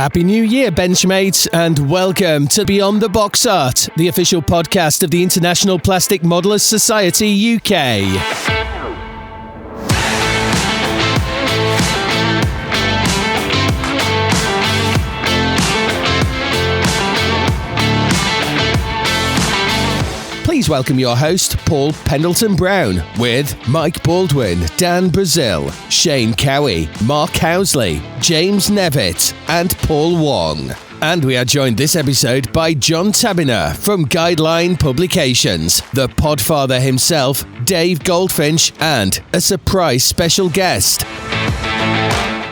Happy New Year, Benchmates, and welcome to Beyond the Box Art, the official podcast of the International Plastic Modelers Society UK. Please welcome your host, Paul Pendleton-Brown, with Mike Baldwin, Dan Brazil, Shane Cowie, Mark Housley, James Nevitt, and Paul Wong. And we are joined this episode by John Tabinor from Guideline Publications, the Podfather himself, Dave Goldfinch, and a surprise special guest.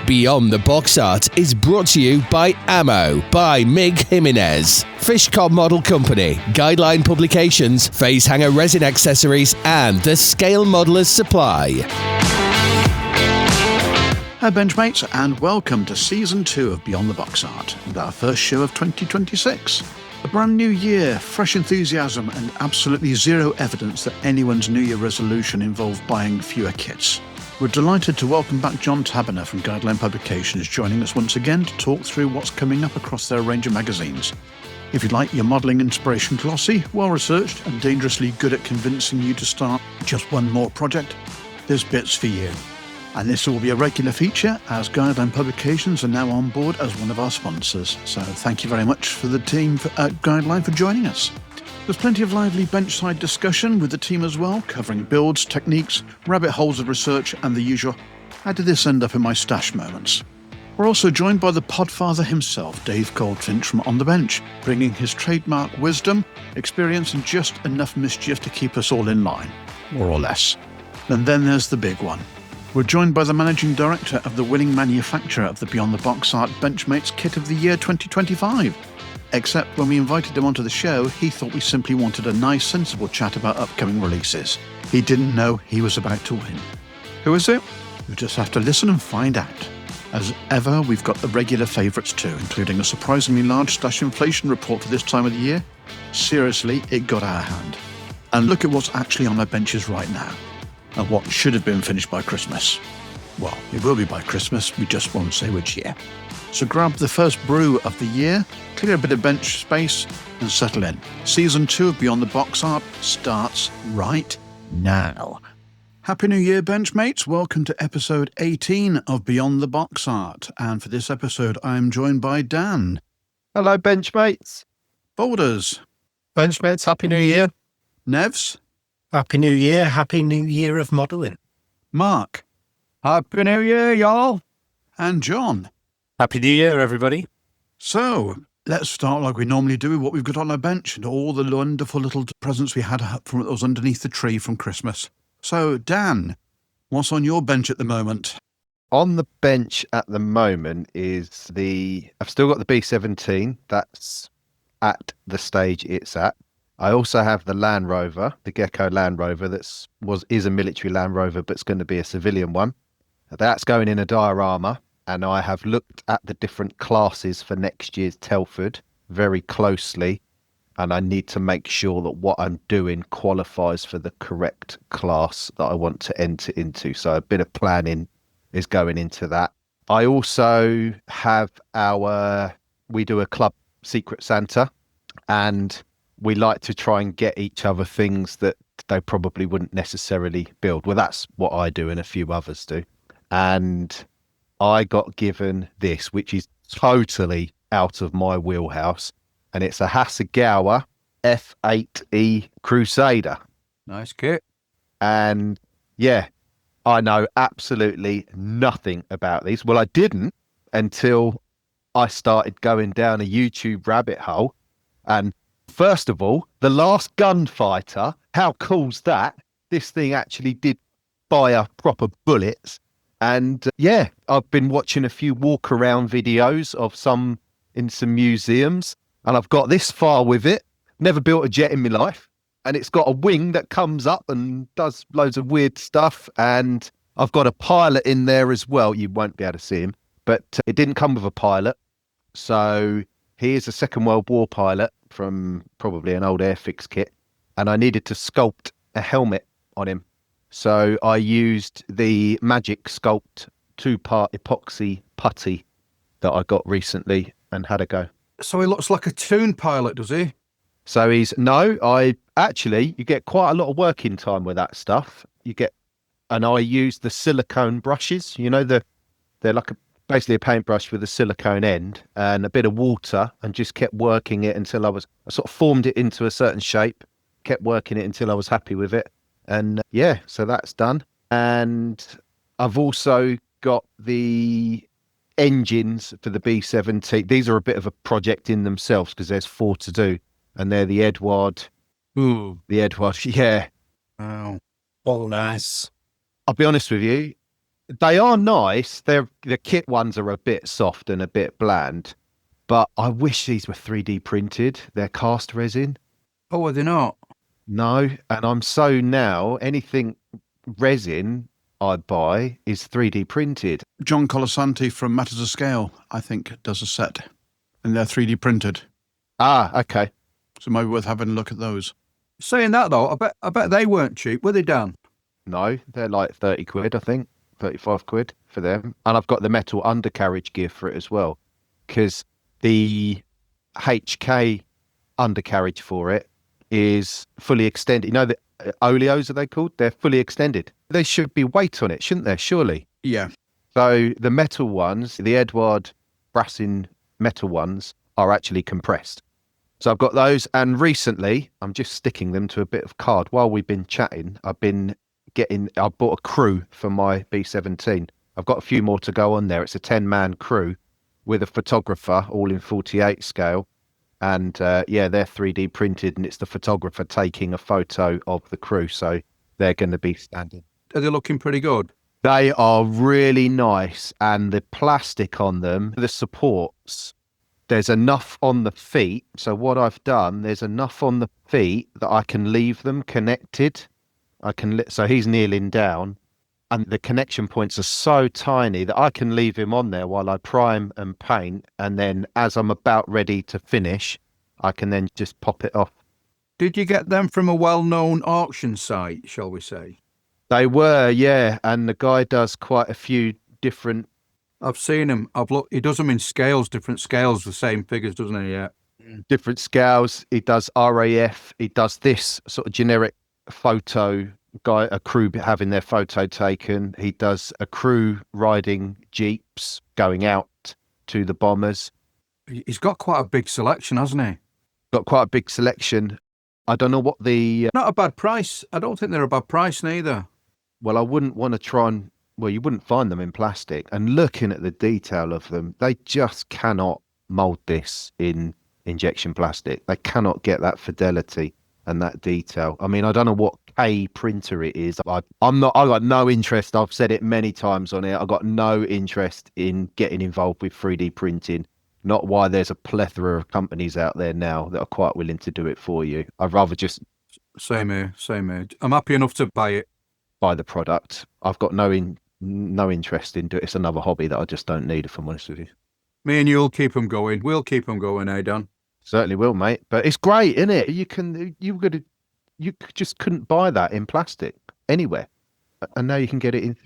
Beyond the Box Art is brought to you by Ammo by Mig Jimenez, Fishcom Model Company, Guideline Publications, Phase Hanger Resin Accessories, and the Scale Modelers Supply. Hi Benchmates, and welcome to Season 2 of Beyond the Box Art, and our first show of 2026. A brand new year, fresh enthusiasm, and absolutely zero evidence that anyone's New Year resolution involved buying fewer kits. We're delighted to welcome back John Tabinor from Guideline Publications, joining us once again to talk through what's coming up across their range of magazines. If you'd like your modelling inspiration glossy, well-researched, and dangerously good at convincing you to start just one more project, there's bits for you. And this will be a regular feature, as Guideline Publications are now on board as one of our sponsors. So thank you very much for the team at Guideline for joining us. There's plenty of lively benchside discussion with the team as well, covering builds, techniques, rabbit holes of research, and the usual "how did this end up in my stash" moments. We're also joined by the Podfather himself, Dave Goldfinch from On the Bench, bringing his trademark wisdom, experience, and just enough mischief to keep us all in line, more or less. And then there's the big one. We're joined by the Managing Director of the winning manufacturer of the Beyond the Box Art Benchmates Kit of the Year 2025. Except when we invited him onto the show, he thought we simply wanted a nice, sensible chat about upcoming releases. He didn't know he was about to win. Who is it? You'll just have to listen and find out. As ever, we've got the regular favourites too, including a surprisingly large stash inflation report for this time of the year. Seriously, it got our hand. And look at what's actually on our benches right now, and what should have been finished by Christmas. Well, it will be by Christmas, we just won't say which year. So grab the first brew of the year, clear a bit of bench space, and settle in. Season 2 of Beyond the Box Art starts right now. Happy New Year, Benchmates. Welcome to episode 18 of Beyond the Box Art. And for this episode, I am joined by Dan. Hello, Benchmates. Boulders. Benchmates, Happy New Year. Nevs. Happy New Year. Happy New Year of modelling. Mark. Happy New Year, y'all. And John. Happy New Year, everybody. So, let's start like we normally do with what we've got on our bench and all the wonderful little presents we had from those underneath the tree from Christmas. So, Dan, what's on your bench at the moment? On the bench at the moment is I've still got the B17. That's at the stage it's at. I also have the Land Rover, the Gecko Land Rover is a military Land Rover, but it's going to be a civilian one. That's going in a diorama. And I have looked at the different classes for next year's Telford very closely, and I need to make sure that what I'm doing qualifies for the correct class that I want to enter into. So a bit of planning is going into that. I also have we do a club Secret Santa, and we like to try and get each other things that they probably wouldn't necessarily build. Well, that's what I do and a few others do. And I got given this, which is totally out of my wheelhouse, and it's a Hasegawa F8E Crusader. Nice kit. And yeah, I know absolutely nothing about these. Well, I didn't until I started going down a YouTube rabbit hole. And first of all, the Last Gunfighter, how cool's that? This thing actually did fire proper bullets. And yeah, I've been watching a few walk around videos of some in some museums, and I've got this far with it. Never built a jet in my life. And it's got a wing that comes up and does loads of weird stuff. And I've got a pilot in there as well. You won't be able to see him, but it didn't come with a pilot. So he is a Second World War pilot from probably an old Airfix kit. And I needed to sculpt a helmet on him. So I used the Magic Sculpt 2-part epoxy putty that I got recently and had a go. So he looks like a toon pilot, does he? So you get quite a lot of working time with that stuff. And I use the silicone brushes, they're like basically a paintbrush with a silicone end and a bit of water, and just kept working it until I sort of formed it into a certain shape, kept working it until I was happy with it. And so that's done. And I've also got the engines for the B17. These are a bit of a project in themselves because there's 4 to do, and they're the Edward. Ooh. The Edward, yeah. Wow. All nice. I'll be honest with you, they are nice. The kit ones are a bit soft and a bit bland, but I wish these were 3D printed. They're cast resin. Oh, are they not? No, and I'm so now anything resin I buy is 3D printed. John Colasanti from Matters of Scale, I think, does a set, and they're 3D printed. Ah, okay. So maybe worth having a look at those. Saying that though, I bet they weren't cheap, were they, Dan? No, they're like 30 quid, I think. 35 quid for them. And I've got the metal undercarriage gear for it as well, because the HK undercarriage for it is fully extended. You know, the oleos, are they called? They're fully extended. There should be weight on it, shouldn't there? Surely. Yeah. So the metal ones, the Edward Brassin metal ones, are actually compressed. So I've got those. And recently, I'm just sticking them to a bit of card. While we've been chatting, I bought a crew for my B17. I've got a few more to go on there. It's a 10-man crew with a photographer, all in 48 scale. And they're 3D printed, and it's the photographer taking a photo of the crew. So they're going to be standing. Are they looking pretty good? They are really nice. And the plastic on them, the supports, there's enough on the feet. So what I've done, there's enough on the feet that I can leave them connected. So he's kneeling down, and the connection points are so tiny that I can leave him on there while I prime and paint, and then as I'm about ready to finish, I can then just pop it off. Did you get them from a well-known auction site, shall we say? They were, yeah, and the guy does quite a few different... I've seen him. He does them in scales, different scales, the same figures, doesn't he? Yeah. Different scales. He does RAF. He does this sort of generic photo guy, a crew having their photo taken. He does a crew riding jeeps going out to the bombers. He's got quite a big selection, hasn't he? Got quite a big selection. I don't know what the... Not a bad price. I don't think they're a bad price neither. Well, I wouldn't want to try and... Well, you wouldn't find them in plastic. And looking at the detail of them, they just cannot mould this in injection plastic. They cannot get that fidelity and that detail. I mean, I don't know what K printer it is. I got no interest. I've said it many times on it. I got no interest in getting involved with 3D printing. Not why there's a plethora of companies out there now that are quite willing to do it for you. I'd rather just... Same here. I'm happy enough to buy it. Buy the product. I've got no interest in it. It's another hobby that I just don't need, if I'm honest with you. Me and you'll keep them going. We'll keep them going, eh, Dan? Certainly will, mate. But it's great, isn't it? You just couldn't buy that in plastic anywhere, and now you can get it in.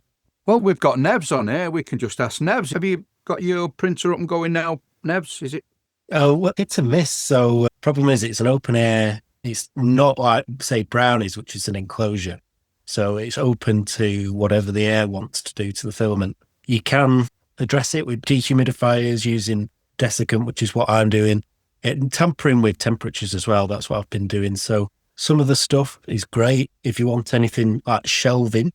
Well, we've got Nebs on here. We can just ask Nebs. Have you got your printer up and going now, Nebs? Is it? Oh, well, it's a miss. So problem is, it's an open air. It's not like, say, Brownies, which is an enclosure. So it's open to whatever the air wants to do to the filament. You can address it with dehumidifiers using desiccant, which is what I'm doing. And tampering with temperatures as well. That's what I've been doing. So some of the stuff is great. If you want anything like shelving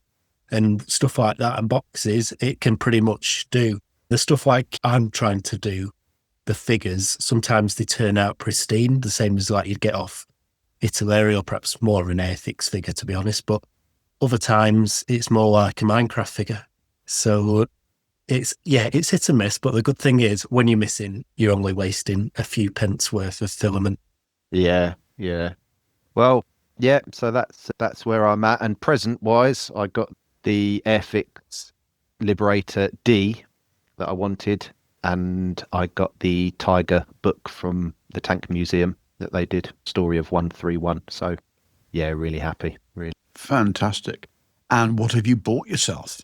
and stuff like that and boxes, it can pretty much do. The stuff like I'm trying to do, the figures, sometimes they turn out pristine, the same as like you'd get off Italeri, or perhaps more of an Airfix figure, to be honest. But other times it's more like a Minecraft figure. So it's hit and miss, but the good thing is when you're missing, you're only wasting a few pence worth of filament. Yeah. Well, yeah, so that's where I'm at. And present-wise, I got the Airfix Liberator D that I wanted, and I got the Tiger book from the Tank Museum that they did, Story of 131. So, yeah, really happy, really. Fantastic. And what have you bought yourself?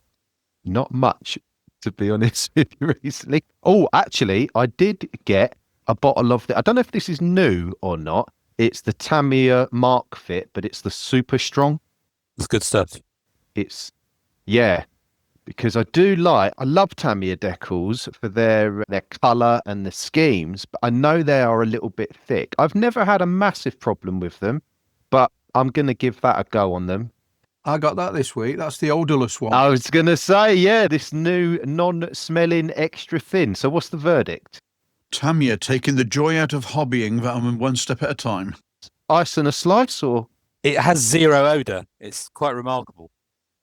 Not much, to be honest with you, recently. Oh, actually, I did get a bottle of I don't know if this is new or not. It's the Tamiya Mark Fit, but it's the super strong. It's good stuff. It's, yeah, because I love Tamiya decals for their colour and the schemes, but I know they are a little bit thick. I've never had a massive problem with them, but I'm going to give that a go on them. I got that this week. That's the odorless one. I was going to say, yeah, this new non-smelling extra thin. So what's the verdict? Tamiya taking the joy out of hobbying one step at a time. Ice and a slice, or? It has zero odour. It's quite remarkable.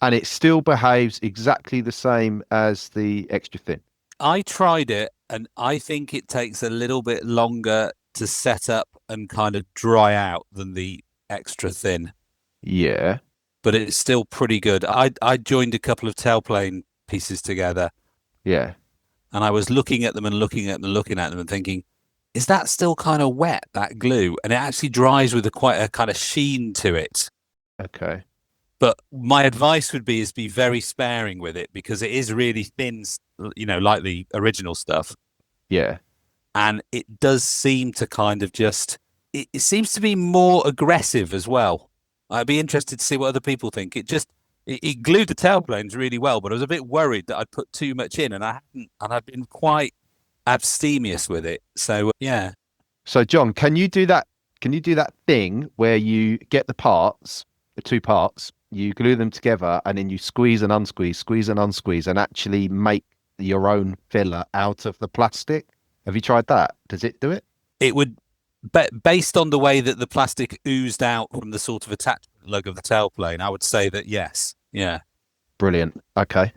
And it still behaves exactly the same as the extra thin. I tried it, and I think it takes a little bit longer to set up and kind of dry out than the extra thin. Yeah. But it's still pretty good. I joined a couple of tailplane pieces together. Yeah. And I was looking at them and looking at them and looking at them and thinking, is that still kind of wet, that glue? And it actually dries with quite a kind of sheen to it. Okay. But my advice would be be very sparing with it, because it is really thin, like the original stuff. Yeah. And it does seem to kind of it seems to be more aggressive as well. I'd be interested to see what other people think. It glued the tailplanes really well, but I was a bit worried that I'd put too much in, and I hadn't, and I've been quite abstemious with it. So yeah. So John, can you do that? Can you do that thing where you get the two parts, you glue them together, and then you squeeze and unsqueeze, and actually make your own filler out of the plastic? Have you tried that? Does it do it? It would. But based on the way that the plastic oozed out from the sort of attachment lug of the tailplane, I would say that yes. Yeah. Brilliant. Okay.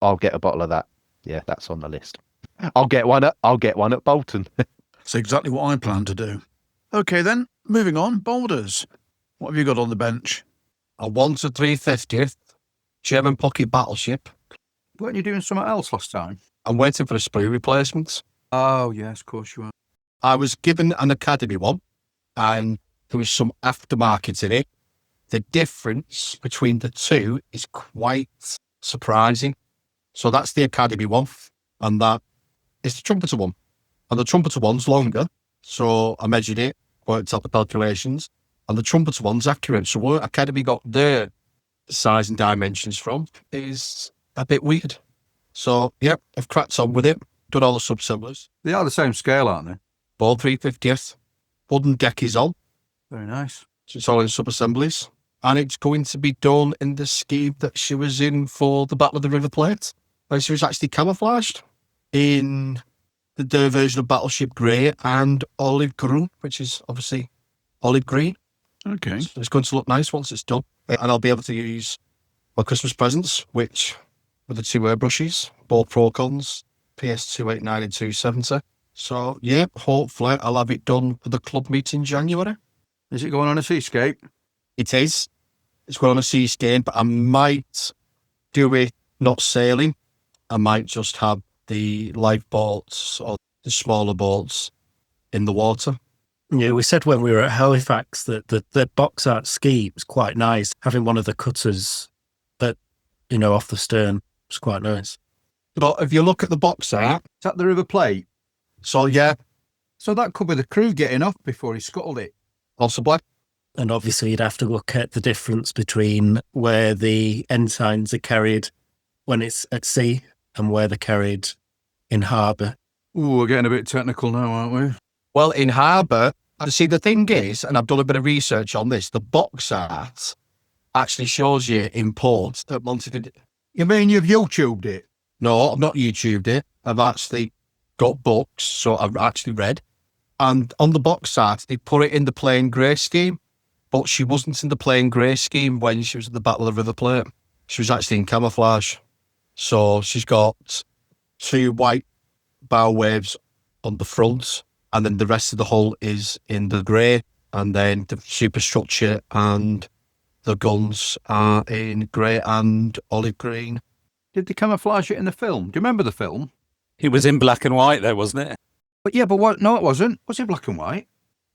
I'll get a bottle of that. Yeah, that's on the list. I'll get one at Bolton. That's exactly what I plan to do. Okay then, moving on. Boulders. What have you got on the bench? A 1 to 350th German pocket battleship. Weren't you doing something else last time? I'm waiting for a sprue replacement. Oh, yes, of course you are. I was given an Academy one, and there was some aftermarket in it. The difference between the two is quite surprising. So that's the Academy one, and that is the Trumpeter one. And the Trumpeter one's longer, so I measured it, worked out the calculations, and the Trumpeter one's accurate. So where Academy got their size and dimensions from is a bit weird. So, yeah, I've cracked on with it, done all the sub-assemblies. They are the same scale, aren't they? Ball 350th. Wooden deck is on. Very nice. So it's all in sub-assemblies. And it's going to be done in the scheme that she was in for the Battle of the River Plate, where she was actually camouflaged in the version of Battleship Grey and Olive Green, which is obviously olive green. Okay. So it's going to look nice once it's done. And I'll be able to use my Christmas presents, which were the two airbrushes, both Procons, PS289 and 270. So, yeah, hopefully I'll have it done for the club meet in January. Is it going on a seascape? It is. It's going on a seascape, but I might do it not sailing. I might just have the lifeboats or the smaller boats in the water. Yeah, we said when we were at Halifax that the box art scheme was quite nice. Having one of the cutters off the stern was quite nice. But if you look at the box art... Is that the River Plate? So, yeah. So that could be the crew getting off before he scuttled it. Possibly. And obviously you'd have to look at the difference between where the ensigns are carried when it's at sea and where they're carried in harbour. Ooh, we're getting a bit technical now, aren't we? Well, in harbour, see, the thing is, and I've done a bit of research on this, the box art actually shows you in port at Montevideo. You mean you've YouTubed it? No, I've not YouTubed it. I've actually got books, so I've actually read. And on the box art, they put it in the plain grey scheme, but she wasn't in the plain grey scheme when she was at the Battle of the River Plate. She was actually in camouflage. So she's got two white bow waves on the front, and then the rest of the hull is in the grey, and then the superstructure and the guns are in grey and olive green. Did they camouflage it in the film? Do you remember the film? It was in black and white though, wasn't it? But yeah, but what? No, it wasn't. Was it black and white?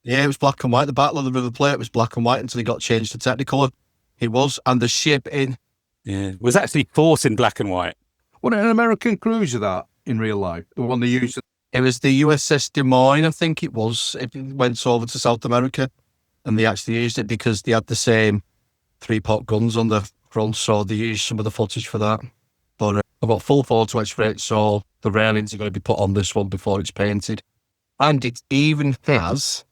Yeah, it was black and white. The Battle of the River Plate was black and white until it got changed to Technicolor. It was, and the ship in... Yeah, it was actually Force in black and white. Was it an American cruiser that in real life? The one they used? It was the USS Des Moines, I think it was. It went over to South America and they actually used it because they had the same 3-pot guns on the front, so they used some of the footage for that. But I've got full photo etch for it, so the railings are going to be put on this one before it's painted. And it even has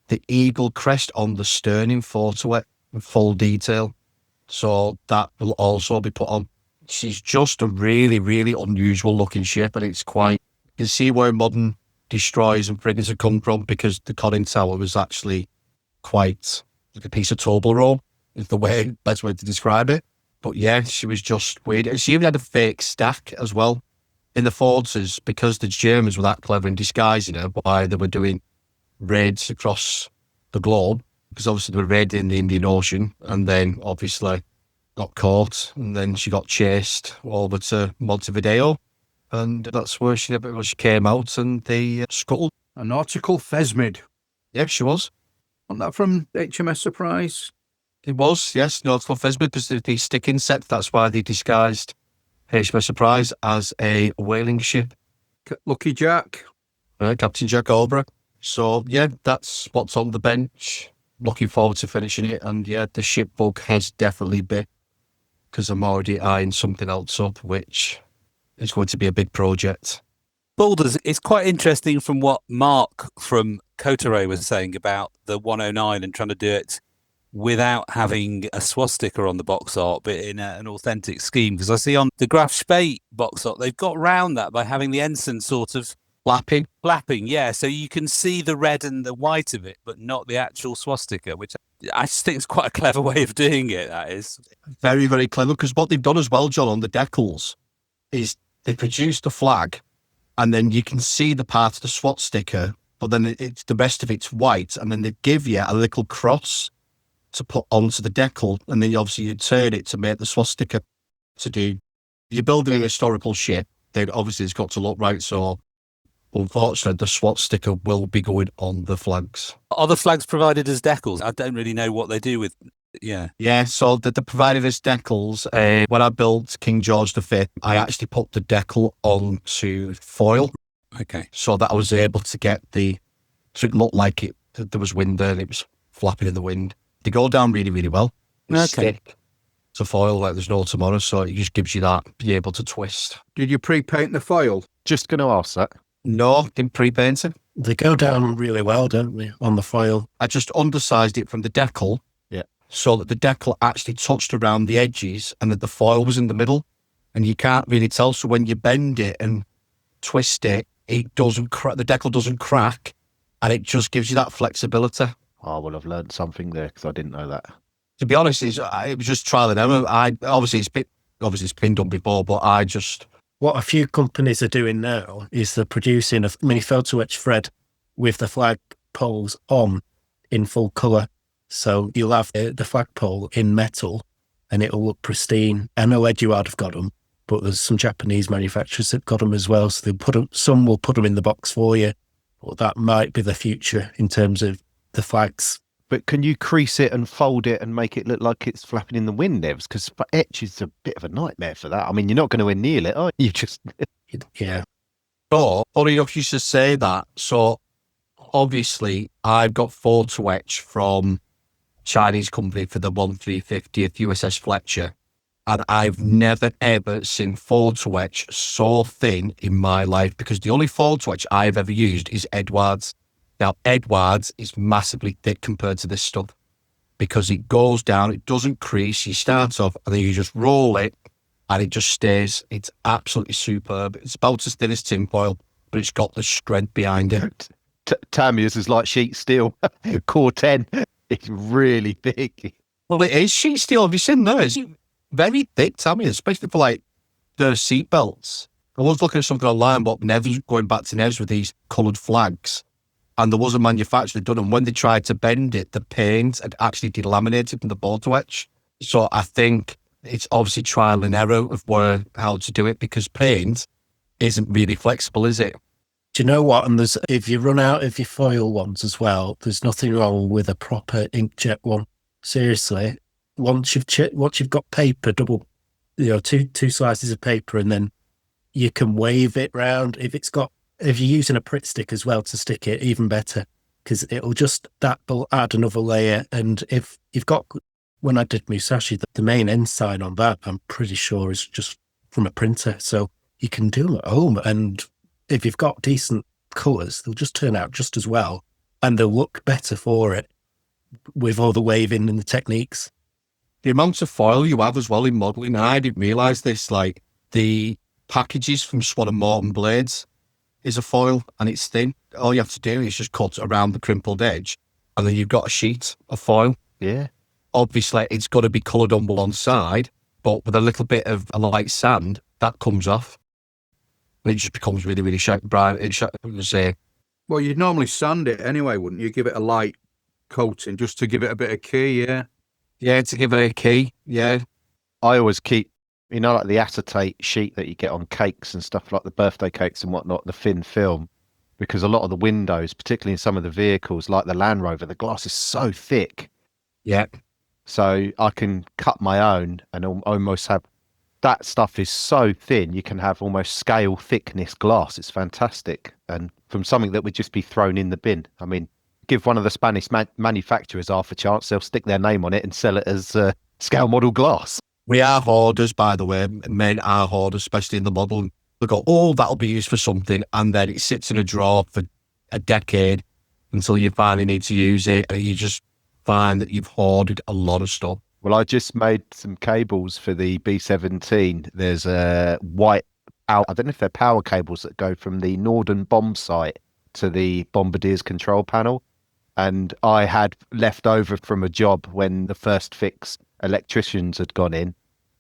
the eagle crest on the stern in photo etch in full detail. So that will also be put on. She's just a really, really unusual looking ship, and it's quite, you can see where modern destroyers and frigates have come from, because the conning tower was actually quite like a piece of Toblerone, is the best way to describe it. But yeah, she was just weird. And she even had a fake stack as well in the forces, because the Germans were that clever in disguising her while they were doing raids across the globe, because obviously they were raiding the Indian Ocean, and then obviously got caught, and then she got chased over to Montevideo, and that's where she came out, and they scuttled. A nautical Fesmid. Yeah, she was. Wasn't that from HMS Surprise? It was, yes, nautical Fesmid, because the sticking set, that's why they disguised HMS Surprise as a whaling ship. Lucky Jack. Captain Jack Alborough. So yeah, that's what's on the bench. Looking forward to finishing it, and yeah, the ship book has definitely been, because I'm already eyeing something else up, which is going to be a big project. Boulders, it's quite interesting from what Mark from Kotare was saying about the 109 and trying to do it without having a swastika on the box art, but in an authentic scheme. Because I see on the Graf Spee box art, they've got round that by having the ensign sort of flapping, yeah. So you can see the red and the white of it, but not the actual swastika, which I just think is quite a clever way of doing it, that is. Very, very clever, because what they've done as well, John, on the decals, is they produced the flag, and then you can see the part of the swastika, but then it's the rest of it's white, and then they give you a little cross to put onto the decal, and then obviously you turn it to make the swastika to do. You're building a historical ship, then obviously it's got to look right, so unfortunately the swastika will be going on the flags. Are the flags provided as decals? I don't really know what they do with, yeah. Yeah, so the provided as decals, when I built King George V, I actually put the decal onto foil. Okay. So that I was able to get so it looked like there was wind there and it was flapping in the wind. They go down really, really well. They stick to foil like there's no tomorrow, so it just gives you that, be able to twist. Did you pre-paint the foil? Just going to ask that. No, didn't pre-paint it. They go down really well, don't they, on the foil? I just undersized it from the decal, so that the decal actually touched around the edges and that the foil was in the middle, and you can't really tell. So when you bend it and twist it, it doesn't crack. The decal doesn't crack, and it just gives you that flexibility. Oh, well, I've learned something there, because I didn't know that. To be honest, it was just trial and error. Obviously it's been done before, but I just. What a few companies are doing now is they're producing a mini photo etch thread with the flag poles on in full colour. So you'll have the flagpole in metal and it'll look pristine. I know Eduard have got them, but there's some Japanese manufacturers that got them as well. So they'll put them, some will put them in the box for you. But that might be the future in terms of the flags. But can you crease it and fold it and make it look like it's flapping in the wind, Evs? Because etch is a bit of a nightmare for that. I mean, you're not going to anneal it, are you? Just Yeah. But funny enough, you should say that. So obviously, I've got photo etch from Chinese company for the 1350th USS Fletcher, and I've never ever seen photo etch so thin in my life, because the only photo etch I've ever used is Eduard's. Now, Eduard's is massively thick compared to this stuff, because it goes down, it doesn't crease, you start off and then you just roll it and it just stays. It's absolutely superb. It's about as thin as tinfoil, but it's got the strength behind it. Tamiya's is like sheet steel. Core 10. It's really thick. Well, it is sheet steel. Have you seen those? It's very thick, Tamiya, especially for like the seat belts. I was looking at something online about Nevs, going back to Nevs with these coloured flags. And there was a manufacturer done, and when they tried to bend it, the paint had actually delaminated from the photo etch. So I think it's obviously trial and error of how to do it, because paint isn't really flexible, is it? Do you know what? And if you run out of your foil ones as well, there's nothing wrong with a proper inkjet one. Seriously, once you've got paper, two slices of paper, and then you can wave it round. If you're using a Pritt stick as well to stick it, even better, because that will add another layer. And if you've got, when I did Musashi, the main end sign on that, I'm pretty sure is just from a printer. So you can do them at home. And if you've got decent colours, they'll just turn out just as well. And they'll look better for it with all the waving and the techniques. The amount of foil you have as well in modelling, I didn't realise this, like the packages from Swan and Morton blades is a foil and it's thin. All you have to do is just cut around the crimpled edge and then you've got a sheet of foil. Yeah. Obviously, it's got to be coloured on one side, but with a little bit of a light sand, that comes off. And it just becomes really, really bright. Well, you'd normally sand it anyway, wouldn't you? Give it a light coating just to give it a bit of key, yeah? Yeah, to give it a key, yeah. I always keep, like the acetate sheet that you get on cakes and stuff like the birthday cakes and whatnot, the thin film, because a lot of the windows, particularly in some of the vehicles like the Land Rover, the glass is so thick. Yeah. So I can cut my own and almost have, that stuff is so thin, you can have almost scale thickness glass. It's fantastic. And from something that would just be thrown in the bin. I mean, give one of the Spanish manufacturers half a chance, they'll stick their name on it and sell it as scale model glass. We are hoarders, by the way. Men are hoarders, especially in the model. They go, that'll be used for something. And then it sits in a drawer for a decade until you finally need to use it. And you just find that you've hoarded a lot of stuff. Well, I just made some cables for the B-17. There's a white, I don't know if they're power cables that go from the Norden bomb site to the Bombardier's control panel. And I had left over from a job when the first fix electricians had gone in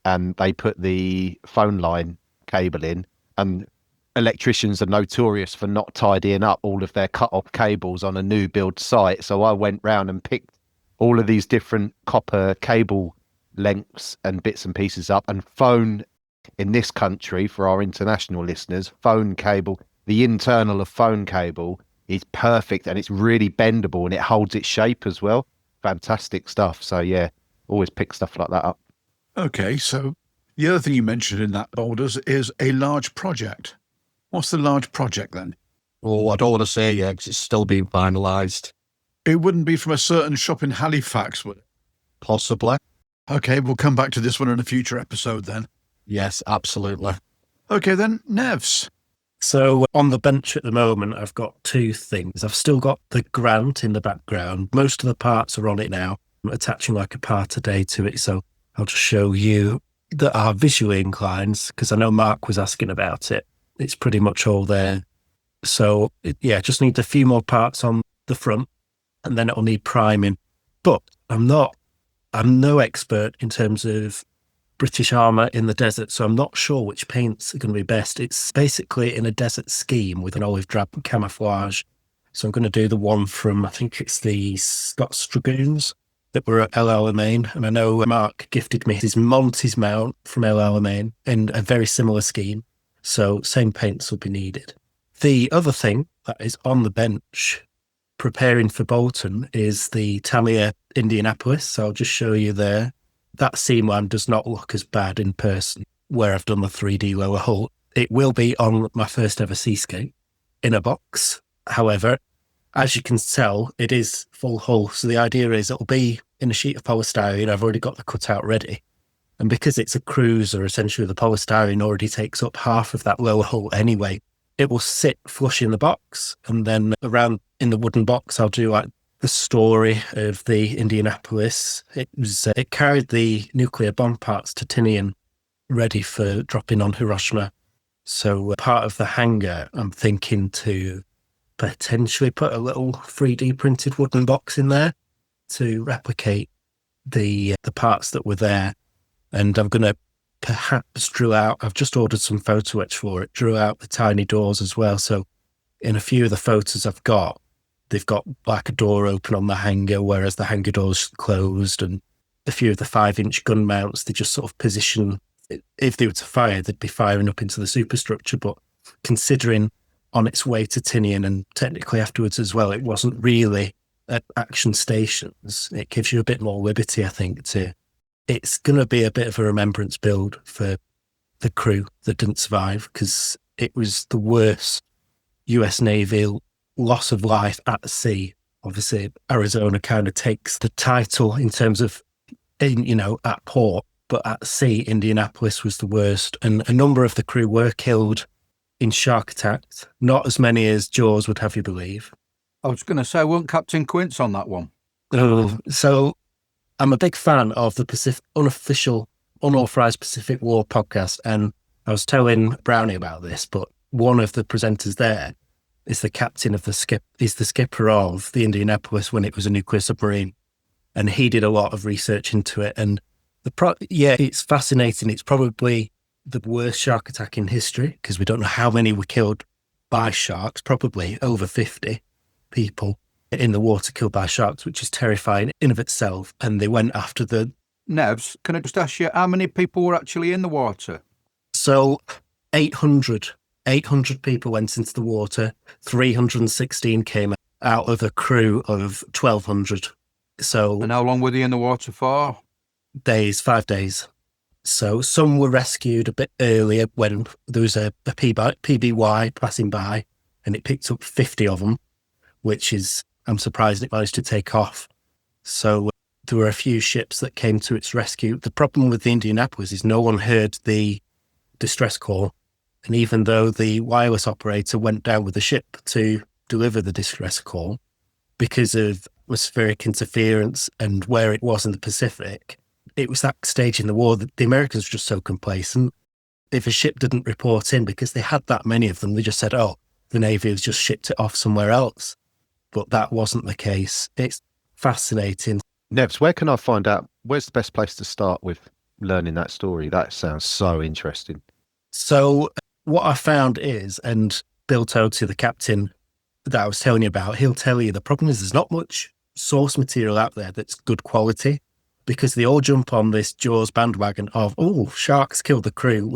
and they put the phone line cable in, and electricians are notorious for not tidying up all of their cut-off cables on a new build site. So I went round and picked all of these different copper cable lengths and bits and pieces up, and phone in this country, for our international listeners, phone cable, the internal of phone cable is perfect and it's really bendable and it holds its shape as well. Fantastic stuff. So yeah, always pick stuff like that up. Okay, so the other thing you mentioned in that, Boulders, is a large project. What's the large project then? Oh, I don't want to say yet because it's still being finalised. It wouldn't be from a certain shop in Halifax, would it? Possibly. Okay, we'll come back to this one in a future episode then. Yes, absolutely. Okay then, Nevs. So on the bench at the moment, I've got two things. I've still got the Grant in the background. Most of the parts are on it now. I'm attaching like a part a day to it. So I'll just show you that are visually inclined, because I know Mark was asking about it. It's pretty much all there. So just need a few more parts on the front and then it'll need priming. But I'm no expert in terms of British armour in the desert, so I'm not sure which paints are going to be best. It's basically in a desert scheme with an olive drab camouflage. So I'm going to do the one from, I think it's the Scots Dragoons that were at El Alamein. And I know Mark gifted me his Monty's mount from El Alamein in a very similar scheme. So same paints will be needed. The other thing that is on the bench preparing for Bolton is the Tamiya Indianapolis. So I'll just show you there. That seam line does not look as bad in person where I've done the 3D lower hull. It will be on my first ever Seascape in a box. However, as you can tell, it is full hull. So the idea is it'll be in a sheet of polystyrene. I've already got the cutout ready. And because it's a cruiser, essentially the polystyrene already takes up half of that lower hull anyway. It will sit flush in the box. And then around in the wooden box, I'll do like the story of the Indianapolis. It carried the nuclear bomb parts to Tinian ready for dropping on Hiroshima. So part of the hangar, I'm thinking to potentially put a little 3D printed wooden box in there to replicate the parts that were there. And I'm going to perhaps drew out, I've just ordered some photo etch for it, drew out the tiny doors as well. So in a few of the photos I've got, they've got like a door open on the hangar, whereas the hangar door's closed. And a few of the 5-inch gun mounts, they just sort of position, if they were to fire, they'd be firing up into the superstructure. But considering on its way to Tinian and technically afterwards as well, it wasn't really at action stations. It gives you a bit more liberty, I think, it's going to be a bit of a remembrance build for the crew that didn't survive because it was the worst US Navy loss of life at sea. Obviously, Arizona kind of takes the title in terms of, at port, but at sea, Indianapolis was the worst. And a number of the crew were killed in shark attacks, not as many as Jaws would have you believe. I was going to say, weren't Captain Quince on that one? Oh, so I'm a big fan of the unofficial, unauthorized Pacific War podcast. And I was telling Brownie about this, but one of the presenters there is the captain of the skipper of the Indianapolis when it was a nuclear submarine. And he did a lot of research into it. And it's fascinating. It's probably the worst shark attack in history because we don't know how many were killed by sharks, probably over 50 people in the water killed by sharks, which is terrifying in of itself. And they went after the... Nevs, can I just ask you, how many people were actually in the water? So 800 people went into the water. 316 came out of a crew of 1,200. So, and how long were they in the water for? 5 days. So some were rescued a bit earlier when there was a PBY passing by, and it picked up 50 of them, which is, I'm surprised it managed to take off. So there were a few ships that came to its rescue. The problem with the Indianapolis is no one heard the distress call. And even though the wireless operator went down with the ship to deliver the distress call, because of atmospheric interference and where it was in the Pacific, it was that stage in the war that the Americans were just so complacent. If a ship didn't report in, because they had that many of them, they just said, oh, the Navy has just shipped it off somewhere else. But that wasn't the case. It's fascinating. Nevs, where can I find out? Where's the best place to start with learning that story? That sounds so interesting. So what I found is, and Bill Toty, the captain that I was telling you about, he'll tell you the problem is there's not much source material out there that's good quality because they all jump on this Jaws bandwagon of, oh, sharks killed the crew,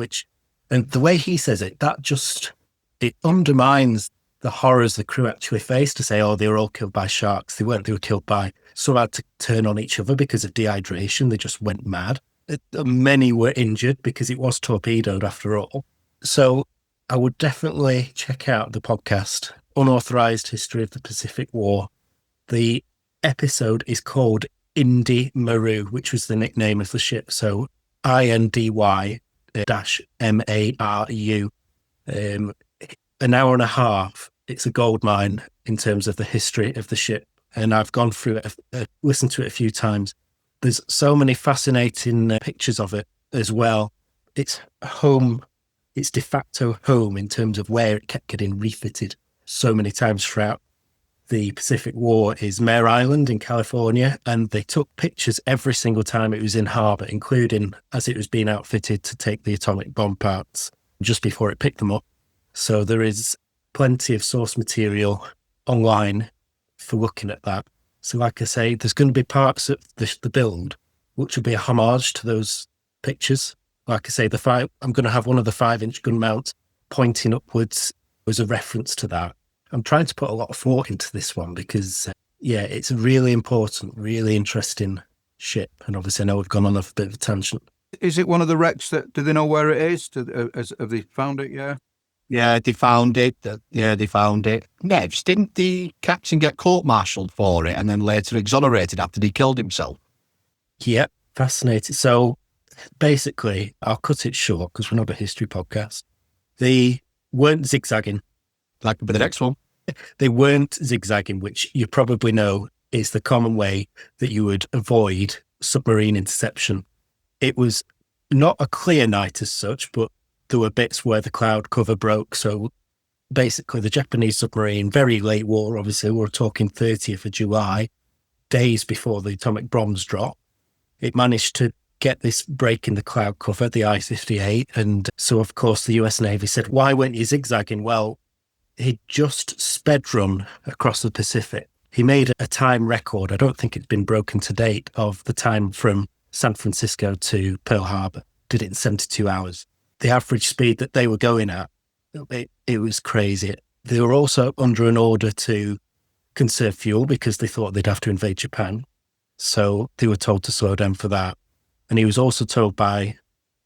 and the way he says it, it undermines the horrors the crew actually faced to say, oh, they were all killed by sharks. They weren't, they were killed by, some had to turn on each other because of dehydration. They just went mad. Many were injured because it was torpedoed after all. So I would definitely check out the podcast, Unauthorized History of the Pacific War. The episode is called Indy Maru, which was the nickname of the ship. So INDY-MARU. An hour and a half. It's a gold mine in terms of the history of the ship. And I've gone through it, listened to it a few times. There's so many fascinating pictures of it as well. It's home. It's de facto home in terms of where it kept getting refitted so many times throughout the Pacific War is Mare Island in California, and they took pictures every single time it was in harbour, including as it was being outfitted to take the atomic bomb parts just before it picked them up. So there is plenty of source material online for looking at that. So like I say, there's going to be parts of the build which will be a homage to those pictures. Like I say, I'm going to have one of the 5-inch gun mounts pointing upwards as a reference to that. I'm trying to put a lot of thought into this one because, it's a really important, really interesting ship. And obviously I know we've gone on a bit of a tangent. Is it one of the wrecks do they know where it is? Have they found it, yeah? Yeah, they found it. They found it. Nevs, didn't the captain get court-martialed for it and then later exonerated after he killed himself? Yeah, fascinating. So basically, I'll cut it short because we're not a history podcast. They weren't zigzagging. That could be the next one. They weren't zigzagging, which you probably know is the common way that you would avoid submarine interception. It was not a clear night as such, but there were bits where the cloud cover broke. So basically the Japanese submarine, very late war, obviously, we're talking 30th of July, days before the atomic bombs dropped. It managed to get this break in the cloud cover, the I-58. And so, of course, the US Navy said, why weren't you zigzagging? Well, he'd just sped run across the Pacific. He made a time record, I don't think it's been broken to date, of the time from San Francisco to Pearl Harbor. Did it in 72 hours. The average speed that they were going at, it was crazy. They were also under an order to conserve fuel because they thought they'd have to invade Japan. So they were told to slow down for that. And he was also told by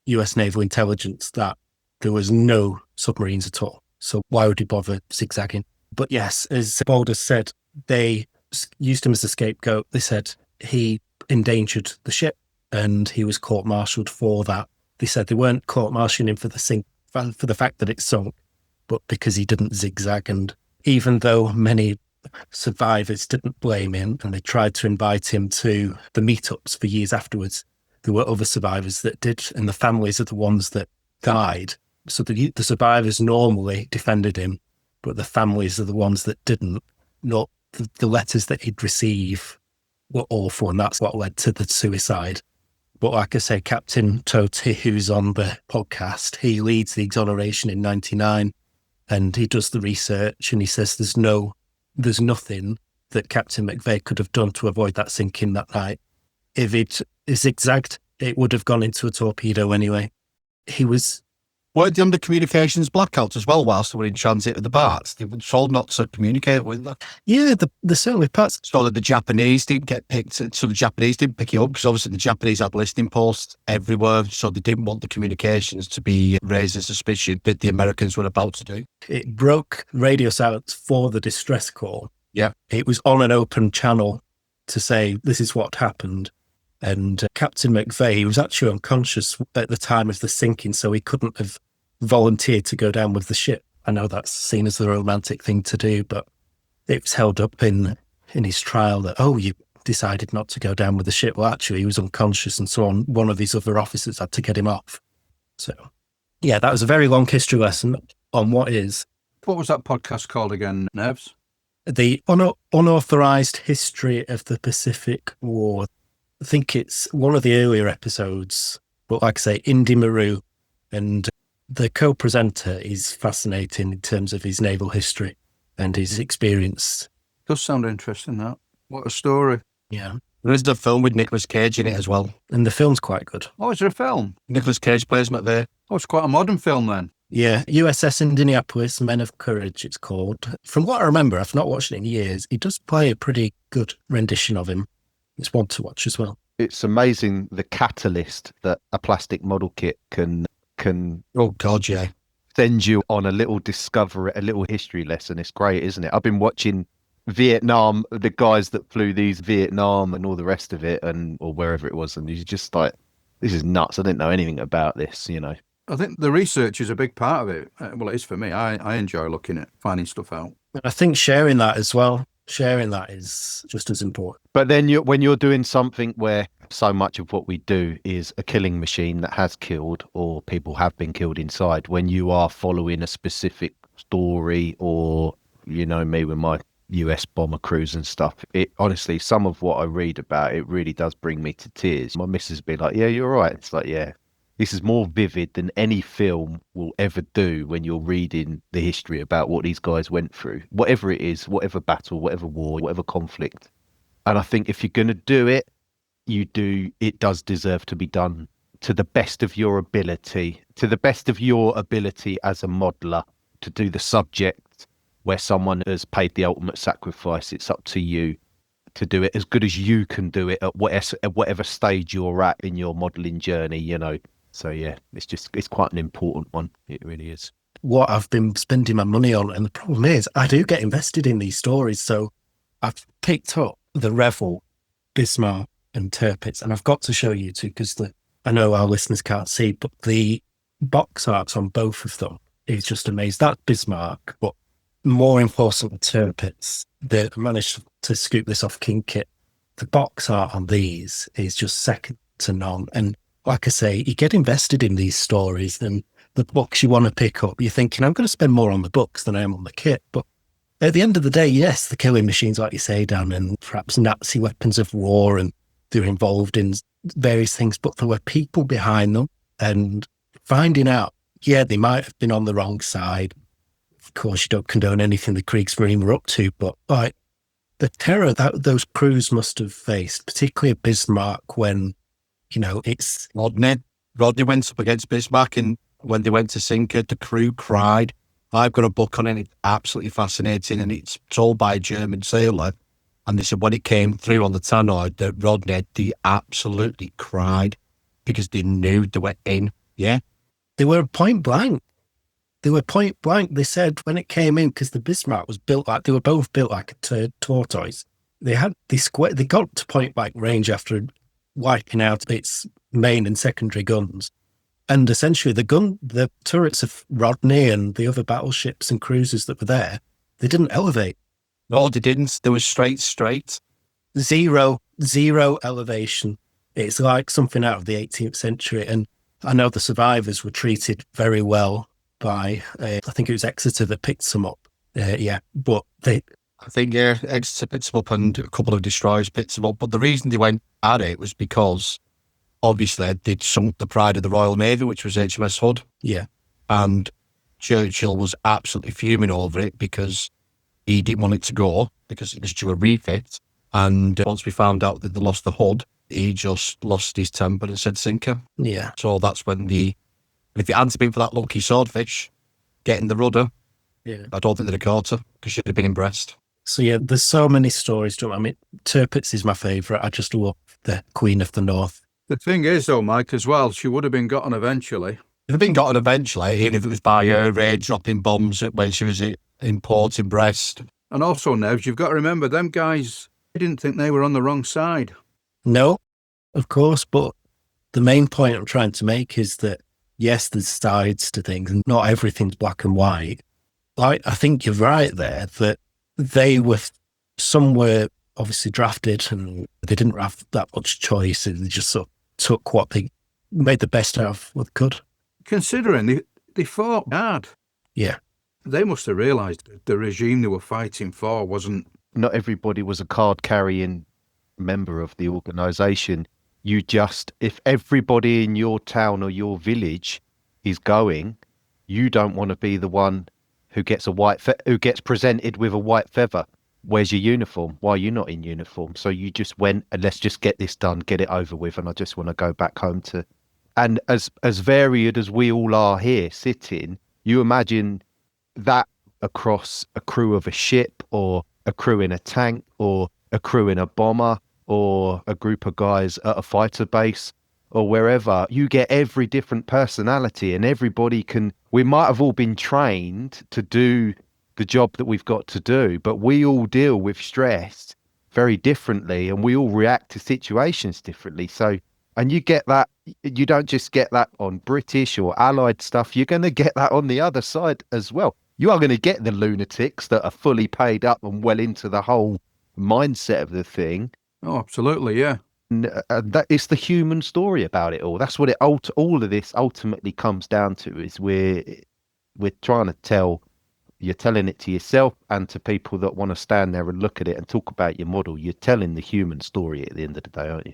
US naval intelligence that there was no submarines at all. So why would he bother zigzagging? But yes, as Baldus said, they used him as a scapegoat. They said he endangered the ship and he was court-martialed for that. They said they weren't court-martialing him for the fact that it sunk, but because he didn't zigzag. And even though many survivors didn't blame him and they tried to invite him to the meetups for years afterwards, there were other survivors that did, and the families are the ones that died. So the survivors normally defended him, but the families are the ones that didn't. Not the letters that he'd receive were awful, and that's what led to the suicide. But like I say, Captain Toti, who's on the podcast, he leads the exoneration in 99, and he does the research, and he says there's nothing that Captain McVeigh could have done to avoid that sinking that night. If it zigzagged, it would have gone into a torpedo anyway. He was... Weren't they under communications blackout as well whilst they were in transit with the parts? They were told not to communicate with them. Yeah, the certainly parts. So that the Japanese didn't get picked. So the Japanese didn't pick it up because obviously the Japanese had listening posts everywhere. So they didn't want the communications to be raised as suspicion that the Americans were about to do. It broke radio silence for the distress call. Yeah. It was on an open channel to say, this is what happened. And Captain McVeigh, he was actually unconscious at the time of the sinking, so he couldn't have volunteered to go down with the ship. I know that's seen as the romantic thing to do, but it was held up in his trial that, you decided not to go down with the ship. Well, actually, he was unconscious, and so on. One of these other officers had to get him off. So, yeah, that was a very long history lesson on what is. What was that podcast called again, Nevs? The Unauthorized History of the Pacific War. I think it's one of the earlier episodes, but like I say, Indy Maru, and the co-presenter is fascinating in terms of his naval history and his experience. Does sound interesting, that. What a story. Yeah. There is a film with Nicolas Cage in it as well. And the film's quite good. Oh, is there a film? Nicolas Cage plays McVeigh. Oh, it's quite a modern film then. Yeah, USS Indianapolis, Men of Courage, it's called. From what I remember, I've not watched it in years, he does play a pretty good rendition of him. It's one to watch as well. It's amazing the catalyst that a plastic model kit can Oh, God, yeah. send you on a little discovery, a little history lesson. It's great, isn't it? I've been watching Vietnam, the guys that flew these Vietnam and all the rest of it, or wherever it was, and you're just like, this is nuts. I didn't know anything about this, I think the research is a big part of it. Well, it is for me. I enjoy looking at finding stuff out. I think sharing that as well. Sharing that is just as important. But then when you're doing something where so much of what we do is a killing machine that has killed or people have been killed inside, when you are following a specific story, or, me with my US bomber crews and stuff, it honestly, some of what I read about, it really does bring me to tears. My missus be like, yeah, you're right. It's like, yeah. This is more vivid than any film will ever do when you're reading the history about what these guys went through, whatever it is, whatever battle, whatever war, whatever conflict. And I think if you're going to do it, it does deserve to be done to the best of your ability, as a modeler, to do the subject where someone has paid the ultimate sacrifice. It's up to you to do it as good as you can do it at whatever stage you're at in your modeling journey, So yeah, it's quite an important one. It really is. What I've been spending my money on, and the problem is I do get invested in these stories. So I've picked up the Revel, Bismarck and Tirpitz, and I've got to show you two because I know our listeners can't see, but the box arts on both of them is just amazing. That Bismarck, but more important, Tirpitz, they managed to scoop this off King Kit. The box art on these is just second to none. And like I say, you get invested in these stories, and the books you want to pick up, you're thinking, I'm going to spend more on the books than I am on the kit. But at the end of the day, yes, the killing machines, like you say, Dan, and perhaps Nazi weapons of war, and they're involved in various things, but there were people behind them, and finding out, yeah, they might have been on the wrong side. Of course, you don't condone anything the Kriegsmarine were up to, but like the terror that those crews must have faced, particularly at Bismarck, when it's Rodney went up against Bismarck, and when they went to sink it, the crew cried. I've got a book on it. It's absolutely fascinating, and it's told by a German sailor. And they said when it came through on the tannoy, that Rodney, they absolutely cried because they knew they were in Yeah. They were point blank. They said when it came in, because the Bismarck was built like, they were both built like a tortoise. They got to point blank range after wiping out its main and secondary guns. And essentially the turrets of Rodney and the other battleships and cruisers that were there, they didn't elevate. No, they didn't. They were straight. Zero elevation. It's like something out of the 18th century. And I know the survivors were treated very well by, I think it was Exeter that picked them up. But I think Exeter picked them up and a couple of destroyers picked them up. But the reason they went at it was because obviously they'd sunk the pride of the Royal Navy, which was HMS Hood. Yeah. And Churchill was absolutely fuming over it because he didn't want it to go because it was due a refit. And once we found out that they lost the Hood, he just lost his temper and said sinker. Yeah. So that's when if it hadn't been for that lucky swordfish getting the rudder, I don't think they'd have caught her because she'd have been in Brest. So yeah, there's so many stories to it. I mean, Tirpitz is my favourite. I just love the Queen of the North. The thing is, though, Mike, as well, she would have been gotten eventually. If it had been gotten eventually, even if it was by her raid dropping bombs when she was in port in Brest. And also, Nevs, you've got to remember, them guys, they didn't think they were on the wrong side. No, of course, but the main point I'm trying to make is that, yes, there's sides to things, and not everything's black and white. I think you're right there, that some were obviously drafted and they didn't have that much choice, and they just sort of took what they made the best out of what they could. Considering they fought hard. Yeah. They must have realised that the regime they were fighting for wasn't... Not everybody was a card-carrying member of the organisation. If everybody in your town or your village is going, you don't want to be the one who gets who gets presented with a white feather. Where's your uniform? Why are you not in uniform? So you just went and let's just get this done, get it over with, and I just want to go back home to... And as varied as we all are here sitting, you imagine that across a crew of a ship or a crew in a tank or a crew in a bomber or a group of guys at a fighter base or wherever. You get every different personality, and everybody we might have all been trained to do the job that we've got to do, but we all deal with stress very differently and we all react to situations differently. So, and you get that, you don't just get that on British or Allied stuff, you're going to get that on the other side as well. You are going to get the lunatics that are fully paid up and well into the whole mindset of the thing. Oh, absolutely, yeah. And that is the human story about it all. That's what all of this ultimately comes down to, is we're trying to tell... You're telling it to yourself and to people that want to stand there and look at it and talk about your model. You're telling the human story at the end of the day, aren't you?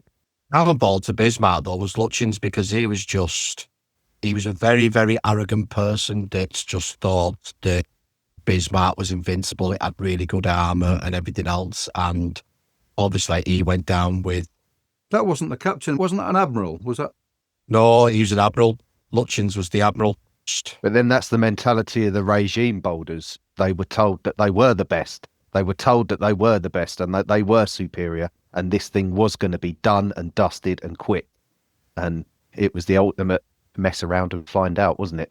Downfall to Bismarck, though, was Lutyens, because he was a very, very arrogant person that just thought that Bismarck was invincible. It had really good armour and everything else. And obviously he went down with... That wasn't the captain. Wasn't that an admiral? Was that? No, he was an admiral. Lutyens was the admiral. But then that's the mentality of the regime boulders. They were told that they were the best. They were told that they were the best and that they were superior. And this thing was going to be done and dusted and quick. And it was the ultimate mess around and find out, wasn't it?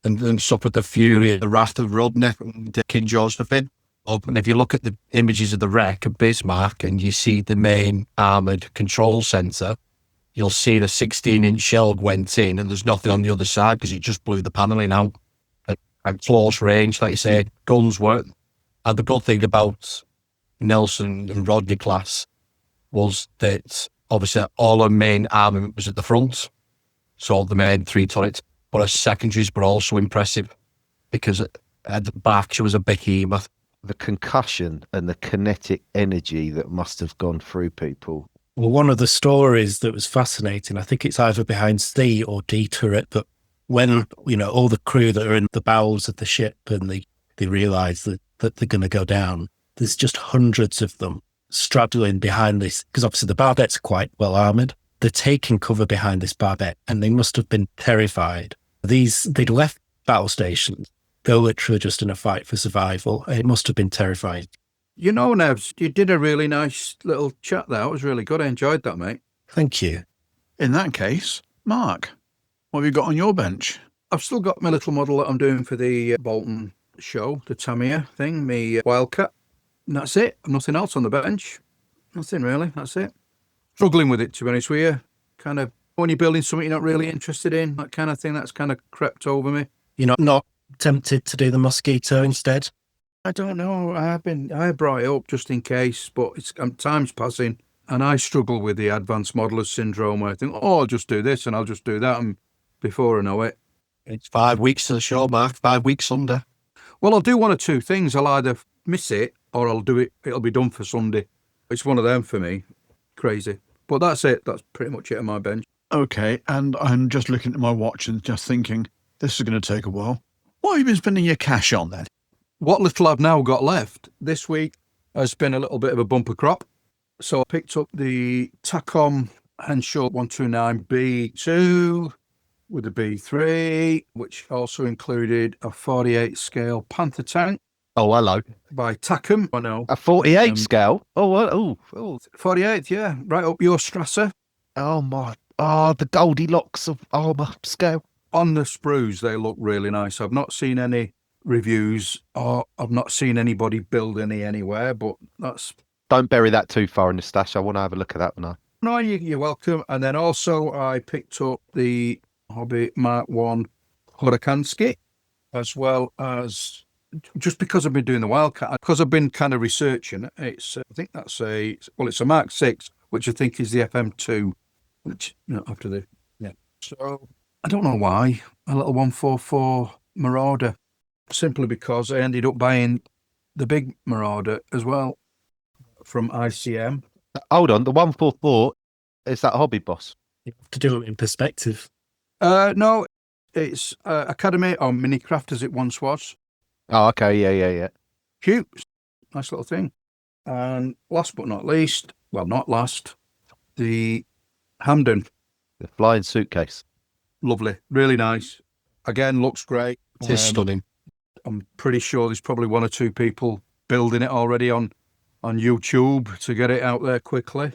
And then suffered the fury, the wrath of Rodney and King Josephine. And if you look at the images of the wreck of Bismarck and you see the main armoured control centre, you'll see the 16-inch shell went in and there's nothing on the other side because it just blew the panelling out at close range, like you say. Guns weren't. And the good thing about Nelson and Rodney class was that obviously all our main armament was at the front, so the main 3 turrets, but our secondaries were also impressive because at the back she was a behemoth. The concussion and the kinetic energy that must have gone through people. Well, one of the stories that was fascinating, I think it's either behind C or D turret, but when, all the crew that are in the bowels of the ship and they realise that they're going to go down, there's just hundreds of them straddling behind this, because obviously the barbettes are quite well armoured. They're taking cover behind this barbette and they must have been terrified. They'd left battle stations. They're literally just in a fight for survival. It must have been terrifying. You know, Nevs, you did a really nice little chat there. It was really good. I enjoyed that, mate. Thank you. In that case, Mark. What have you got on your bench? I've still got my little model that I'm doing for the Bolton show, the Tamiya thing, me Wildcat. And that's it. Nothing else on the bench. Nothing really. That's it. Struggling with it, to be honest with you. Kind of when you're building something you're not really interested in, that kind of thing, that's kind of crept over me. You're not tempted to do the Mosquito instead? I don't know. I brought it up just in case, but it's time's passing, and I struggle with the advanced modeler syndrome. Where I think, oh, I'll just do this and I'll just do that, and before I know it, It's 5 weeks to the show, Mark. 5 weeks under. well, I'll do one or two things. I'll either miss it or I'll do it. It'll be done for Sunday. It's one of them for me. Crazy, but that's it. That's pretty much it on my bench. Okay, and I'm just looking at my watch and just thinking, this is going to take a while. What have you been spending your cash on then? What little I've now got left this week has been a little bit of a bumper crop. So I picked up the Tacom Henshaw 129B2 with a B3, which also included a 48 scale Panther tank Oh, hello. by Tacom. I know. A 48 scale? Oh, 48th, yeah. Right up your Strasser. oh my. Oh, the Goldilocks of armour scale. On the sprues, they look really nice. I've not seen any reviews or I've not seen anybody build any anywhere, but that's... Don't bury that too far in the stash. I want to have a look at that one. No, you're welcome. And then also I picked up the Hobby Mark 1 Hurakanski, as well as, just because I've been doing the Wildcat, because I've been kind of researching, it's it's a Mark 6, which I think is the FM2, which, after the, yeah. So I don't know why, a little 144 Marauder, simply because I ended up buying the big Marauder as well from ICM. Hold on. The 144, is that Hobby Boss? You have to do it in perspective. No, it's Academy or Minicraft as it once was. Oh, okay. Yeah. Cute, nice little thing. And last but not least, well, not last, the Hamden. The flying suitcase. Lovely, really nice. Again, looks great. It is stunning. I'm pretty sure there's probably one or two people building it already on YouTube to get it out there quickly.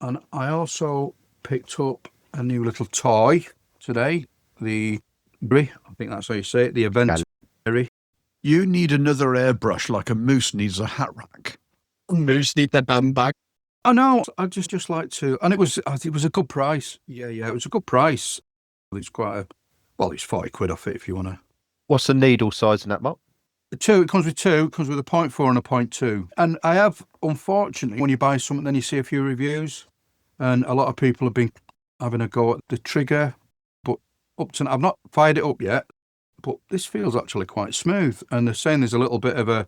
And I also picked up a new little toy today, I think that's how you say it, the event. You need another airbrush like a moose needs a hat rack. Moose need their bag. I know, I just like to, and it was a good price. Yeah, it was a good price. It's it's 40 quid off it if you want to. What's the needle size in that, Mark? It comes with two, it comes with a 0.4 and a 0.2. And I have, unfortunately, when you buy something, then you see a few reviews, and a lot of people have been having a go at the trigger, but I've not fired it up yet, but this feels actually quite smooth. And they're saying there's a little bit of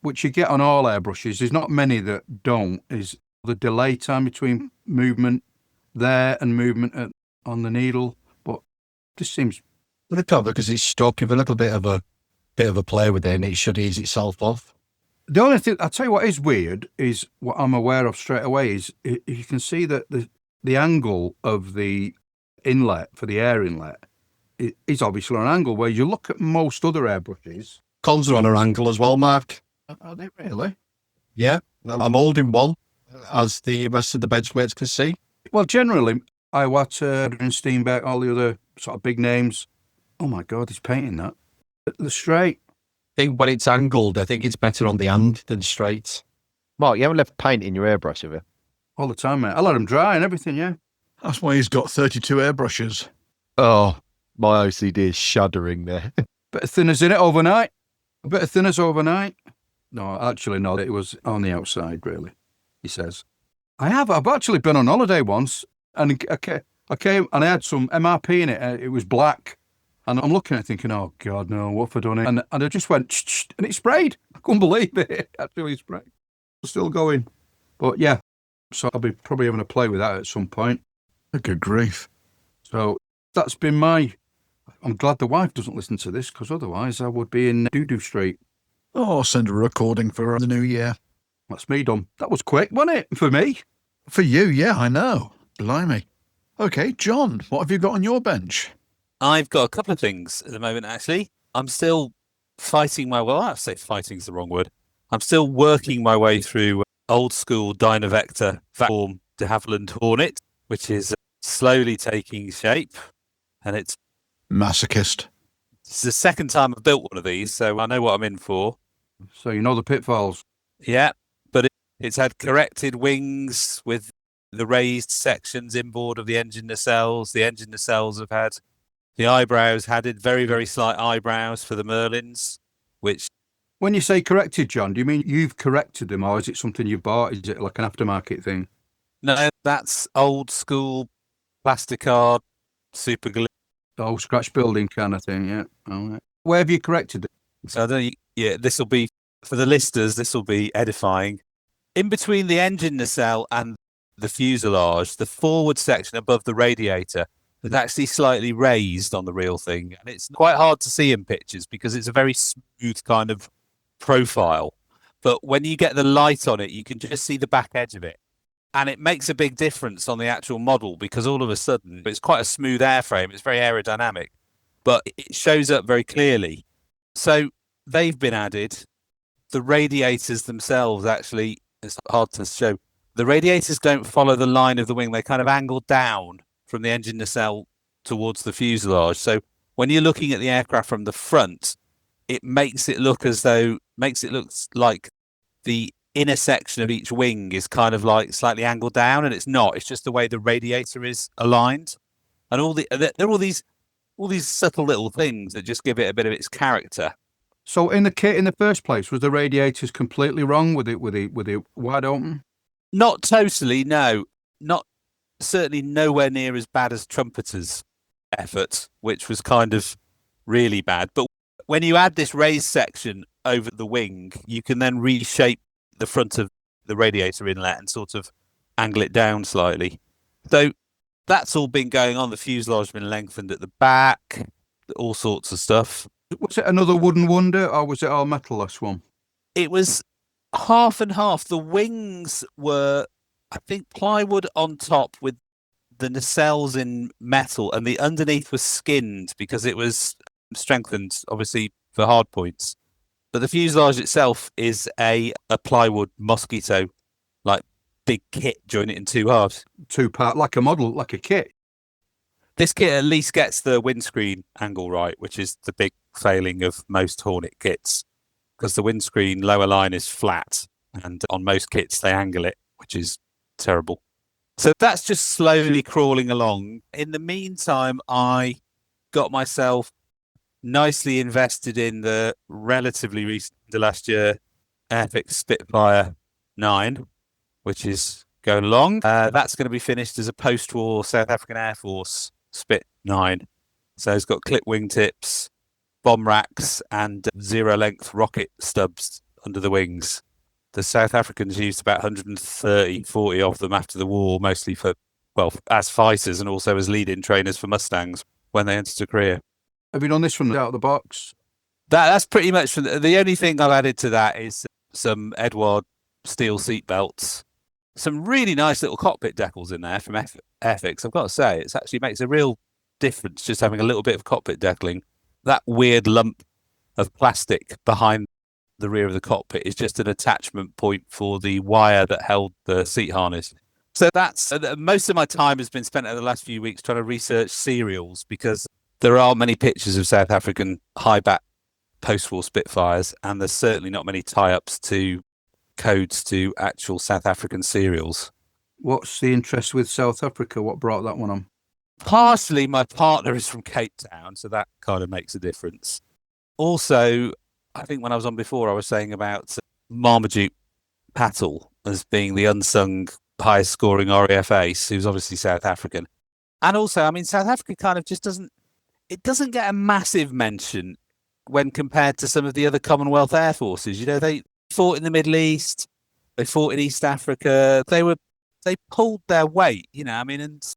which you get on all airbrushes, there's not many that don't, is the delay time between movement there and movement on the needle. But this seems... The cover, because it's stuck, give a little bit of a play with it and it should ease itself off. The only thing, I'll tell you what is weird, is what I'm aware of straight away, is you can see that the angle of the inlet for the air inlet is obviously an angle where you look at most other airbrushes. Cons are on an angle as well, Mark. Are they really? Yeah, I'm holding one, as the rest of the Benchmates can see. Well, generally, Iwata and Steenbeck, all the other sort of big names. Oh my God, he's painting that. The straight. I think when it's angled, I think it's better on the hand than straight. Mark, you haven't left paint in your airbrush, have you? All the time, mate. I let them dry and everything, yeah. That's why he's got 32 airbrushes. Oh, my OCD is shuddering there. Bit of thinners in it overnight. A bit of thinners overnight. No, actually, no. It was on the outside, really, he says. I've actually been on holiday once, and I came and I had some MRP in it. It was black. And I'm looking at it thinking, oh, God, no, what have I done? And I just went, and it sprayed. I couldn't believe it. It actually sprayed. Still going. But yeah, so I'll be probably having a play with that at some point. Good grief. So that's been I'm glad the wife doesn't listen to this, because otherwise I would be in Doo-Doo Street. Oh, I'll send a recording for the new year. That's me done. That was quick, wasn't it, for me? For you, yeah, I know. Blimey. Okay, John, what have you got on your bench? I've got a couple of things at the moment, actually. I'm still fighting my way. Well, I say fighting is the wrong word. I'm still working my way through old school Dynavector Vacuum de Havilland Hornet, which is slowly taking shape. And it's Masochist. It's the second time I've built one of these, so I know what I'm in for. So you know the pitfalls. Yeah, but it's had corrected wings with the raised sections inboard of the engine nacelles. The engine nacelles have had the eyebrows added, very, very slight eyebrows for the Merlins, which... When you say corrected, John, do you mean you've corrected them, or is it something you've bought? Is it like an aftermarket thing? No, that's old school plasticard super glue. The whole scratch building kind of thing, yeah. All right. Where have you corrected it? So I don't. Yeah, this will be for the listeners. This will be edifying. In between the engine nacelle and the fuselage, the forward section above the radiator is actually slightly raised on the real thing, and it's quite hard to see in pictures because it's a very smooth kind of profile. But when you get the light on it, you can just see the back edge of it. And it makes a big difference on the actual model because all of a sudden it's quite a smooth airframe. It's very aerodynamic, but it shows up very clearly. So they've been added. The radiators themselves, actually, it's hard to show. The radiators don't follow the line of the wing. They kind of angle down from the engine nacelle towards the fuselage. So when you're looking at the aircraft from the front, it makes it look like the inner section of each wing is kind of like slightly angled down, and it's not. It's just the way the radiator is aligned, and there are all these subtle little things that just give it a bit of its character. So in the kit in the first place, was the radiators completely wrong with it wide open? Not totally, no. Not certainly nowhere near as bad as Trumpeter's effort, which was kind of really bad. But when you add this raised section over the wing, you can then reshape the front of the radiator inlet and sort of angle it down slightly. So that's all been going on. The fuselage has been lengthened at the back, all sorts of stuff. Was it another wooden wonder, or was it all metal, this one? It was half and half. The wings were, I think, plywood on top with the nacelles in metal, and the underneath was skinned because it was strengthened, obviously, for hard points. But the fuselage itself is a plywood mosquito, like big kit, join it in two halves. Two part, like a model, like a kit. This kit at least gets the windscreen angle right, which is the big failing of most Hornet kits, because the windscreen lower line is flat, and on most kits they angle it, which is terrible. So that's just slowly crawling along. In the meantime, I got myself nicely invested in the relatively recent, the last year, Airfix Spitfire 9, which is going along. That's going to be finished as a post-war South African Air Force Spit 9. So it's got clip wingtips, bomb racks, and zero-length rocket stubs under the wings. The South Africans used about 40 of them after the war, mostly as fighters and also as lead-in trainers for Mustangs when they entered a career. Have you done this from out of the box? That's pretty much the only thing I've added to that is some Edward steel seat belts, some really nice little cockpit decals in there from Airfix. I've got to say, it actually makes a real difference just having a little bit of cockpit decaling. That weird lump of plastic behind the rear of the cockpit is just an attachment point for the wire that held the seat harness. So that's most of my time has been spent over the last few weeks trying to research serials, because there are many pictures of South African high-back post-war Spitfires, and there's certainly not many tie-ups to codes to actual South African serials. What's the interest with South Africa? What brought that one on? Partially, my partner is from Cape Town, so that kind of makes a difference. Also, I think when I was on before, I was saying about Marmaduke Patel as being the unsung highest-scoring RAF ace, who's obviously South African. And also, I mean, South Africa kind of just doesn't get a massive mention when compared to some of the other Commonwealth Air Forces. You know, they fought in the Middle East, they fought in East Africa, they pulled their weight, you know, I mean, and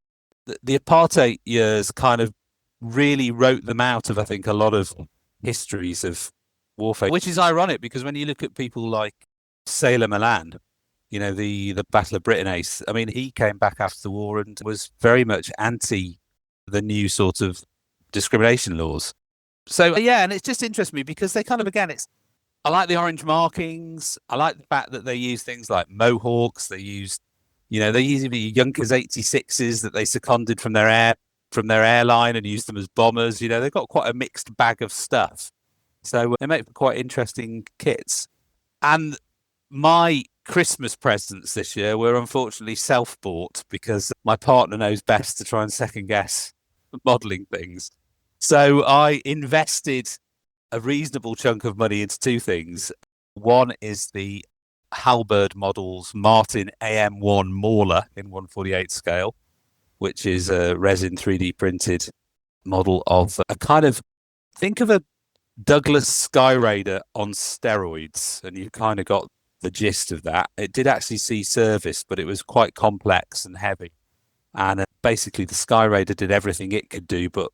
the apartheid years kind of really wrote them out of, I think, a lot of histories of warfare, which is ironic because when you look at people like Sailor Milan, you know, the Battle of Britain ace, I mean, he came back after the war and was very much anti the new sort of discrimination laws. So, yeah, and it's just interesting me because they kind of, again, I like the orange markings. I like the fact that they use things like Mohawks. They use even Junkers 86s that they seconded from their from their airline and use them as bombers. You know, they've got quite a mixed bag of stuff. So they make quite interesting kits. And my Christmas presents this year were unfortunately self-bought because my partner knows best to try and second guess modelling things. So I invested a reasonable chunk of money into two things. One is the Halberd Models Martin AM1 Mauler in 1/48 scale, which is a resin 3D printed model of a kind of, think of a Douglas Sky Raider on steroids, and you kind of got the gist of that. It did actually see service, but it was quite complex and heavy. And basically the Sky Raider did everything it could do, but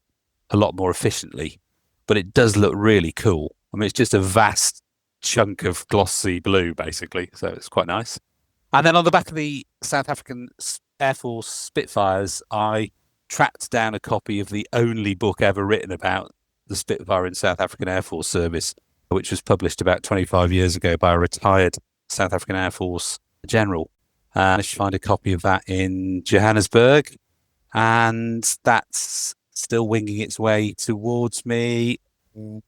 a lot more efficiently. But it does look really cool. I mean, it's just a vast chunk of glossy blue, basically. So it's quite nice. And then on the back of the South African Air Force Spitfires, I tracked down a copy of the only book ever written about the Spitfire in South African Air Force service, which was published about 25 years ago by a retired South African Air Force general. And I should find a copy of that in Johannesburg. And that's still winging its way towards me.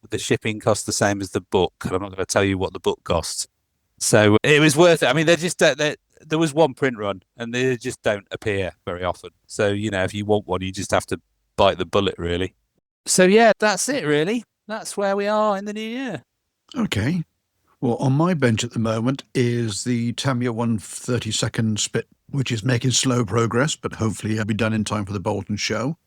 The shipping costs the same as the book. And I'm not going to tell you what the book costs. So it was worth it. I mean, there was one print run and they just don't appear very often. So, you know, if you want one, you just have to bite the bullet, really. So, yeah, that's it, really. That's where we are in the new year. Okay. Well, on my bench at the moment is the Tamiya 1/32 Spit, which is making slow progress, but hopefully it'll be done in time for the Bolton show.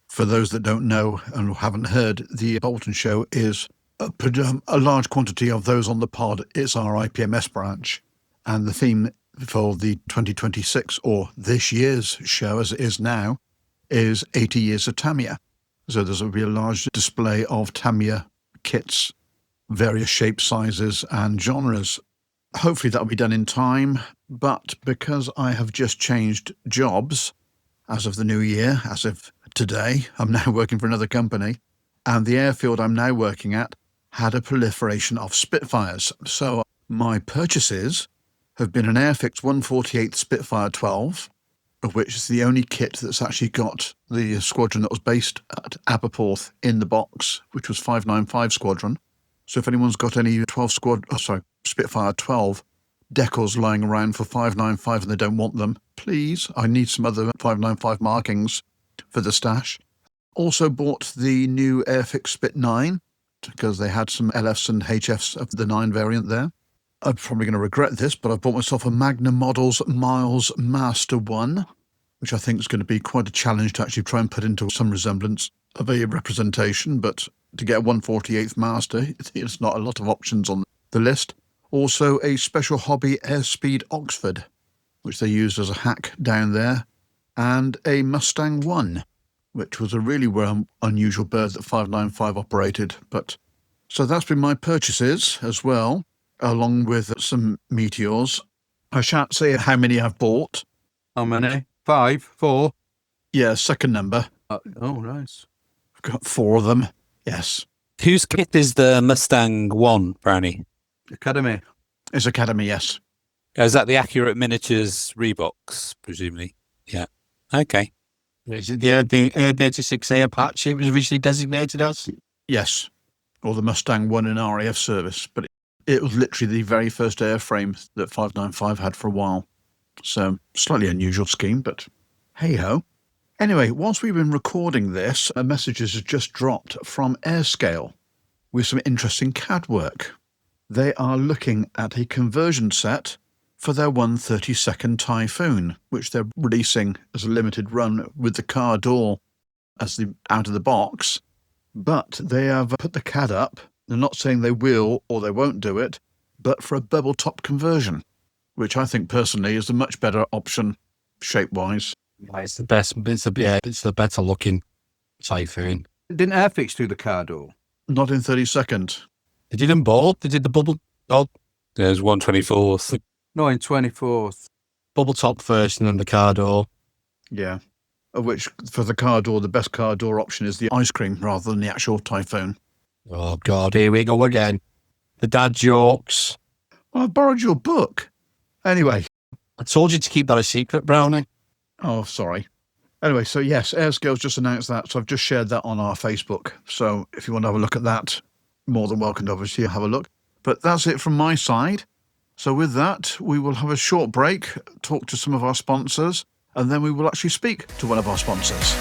For those that don't know and haven't heard, the Bolton show is a large quantity of those on the pod. It's our IPMS branch. And the theme for the 2026, or this year's show as it is now, is 80 years of Tamiya. So there's going to be a large display of Tamiya kits, various shapes, sizes and genres. Hopefully that'll be done in time, but because I have just changed jobs as of the new year, as of today, I'm now working for another company, and the airfield I'm now working at had a proliferation of Spitfires. So my purchases have been an Airfix 1/48 Spitfire 12, of which is the only kit that's actually got the squadron that was based at Aberporth in the box, which was 595 Squadron. So if anyone's got any Spitfire 12 decals lying around for 595 and they don't want them, please, I need some other 595 markings for the stash. Also bought the new Airfix Spit 9 because they had some LFs and HFs of the 9 variant there. I'm probably going to regret this, but I've bought myself a Magna Models Miles Master 1, which I think is going to be quite a challenge to actually try and put into some resemblance of a representation, but to get a 1/48th Master, it's not a lot of options on the list. Also a Special Hobby Airspeed Oxford, which they used as a hack down there, and a Mustang 1, which was a really unusual bird that 595 operated. But so that's been my purchases as well, along with some Meteors. I shan't say how many I've bought. How many? 5, 4? Yeah, second number. Oh, nice. I've got 4 of them. Yes. Whose kit is the Mustang 1, Brownie? Academy. It's Academy, yes. Is that the Accurate Miniatures Reeboks, presumably? Yeah. Okay. Is it the 86 Air patch it was originally designated as? Yes. Or the Mustang 1 in RAF service. But it was literally the very first airframe that 595 had for a while. So slightly unusual scheme, but hey-ho. Anyway, whilst we've been recording this, a message has just dropped from Airscale with some interesting CAD work. They are looking at a conversion set for their 1/32 Typhoon, which they're releasing as a limited run with the car door as the out of the box. But they have put the CAD up. They're not saying they will or they won't do it, but for a bubble top conversion, which I think personally is a much better option shape-wise. It's the best. It's the better looking Typhoon. Didn't Airfix do the car door? Not in 32nd. They did them both. They did the bubble. Oh, There's 1/24th. No, in 24th. bubble top first and then the car door. Yeah. Of which, for the car door, the best car door option is the ice cream rather than the actual Typhoon. Oh, God, here we go again. The dad jokes. Well, I borrowed your book. Anyway. I told you to keep that a secret, Brownie. Oh, sorry. Anyway, so yes, Airscale's just announced that. So I've just shared that on our Facebook. So if you want to have a look at that, more than welcome to obviously have a look. But that's it from my side. So with that, we will have a short break, talk to some of our sponsors, and then we will actually speak to one of our sponsors.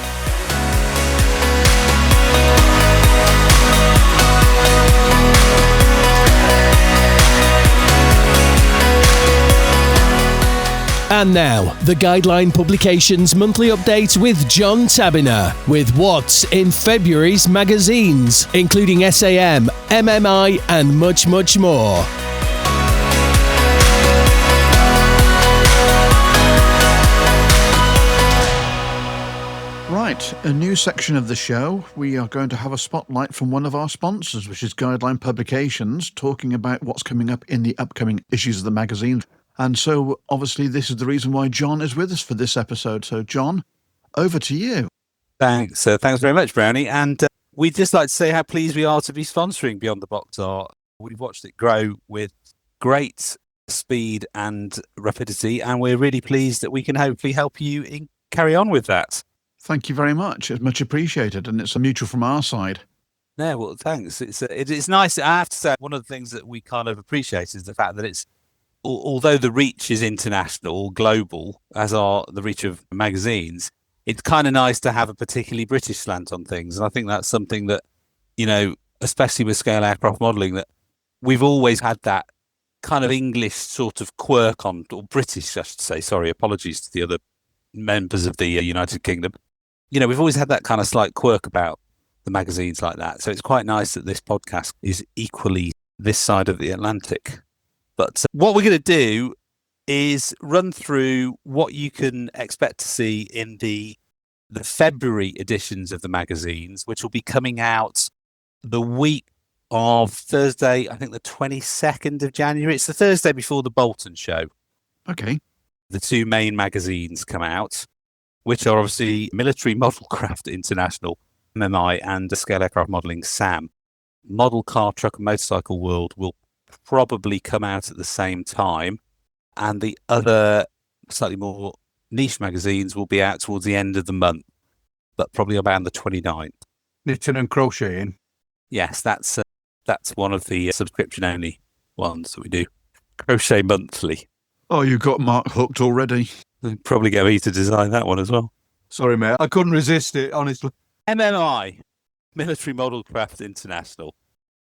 And now, the Guideline Publications monthly update with John Tabinor, with what's in February's magazines, including SAM, MMI, and much, much more. Right, a new section of the show. We are going to have a spotlight from one of our sponsors, which is Guideline Publications, talking about what's coming up in the upcoming issues of the magazine. And so, obviously, this is the reason why John is with us for this episode. So, John, over to you. Thanks. Thanks very much, Brownie. And we'd just like to say how pleased we are to be sponsoring Beyond the Box Art. We've watched it grow with great speed and rapidity, and we're really pleased that we can hopefully help you carry on with that. Thank you very much. It's much appreciated, and it's a mutual from our side. Yeah, well, thanks. It's nice. I have to say, one of the things that we kind of appreciate is the fact that it's, although the reach is international, global, as are the reach of magazines, it's kind of nice to have a particularly British slant on things. And I think that's something that, especially with scale aircraft modelling, that we've always had that kind of English sort of quirk on, or British, I should say. Sorry, apologies to the other members of the United Kingdom. We've always had that kind of slight quirk about the magazines like that. So it's quite nice that this podcast is equally this side of the Atlantic. But what we're going to do is run through what you can expect to see in the February editions of the magazines, which will be coming out the week of Thursday, I think the 22nd of January. It's the Thursday before the Bolton show. Okay. The two main magazines come out, which are obviously Military Modelcraft International, MMI, and Scale Aircraft Modelling, SAM. Model Car, Truck and Motorcycle World will probably come out at the same time, and the other slightly more niche magazines will be out towards the end of the month, but probably around the 29th. Knitting and crocheting. Yes, that's one of the subscription-only ones that we do. Crochet Monthly. Oh, you got Mark hooked already. They'll probably get me to design that one as well. Sorry, mate. I couldn't resist it, honestly. MMI, Military Modelcraft International.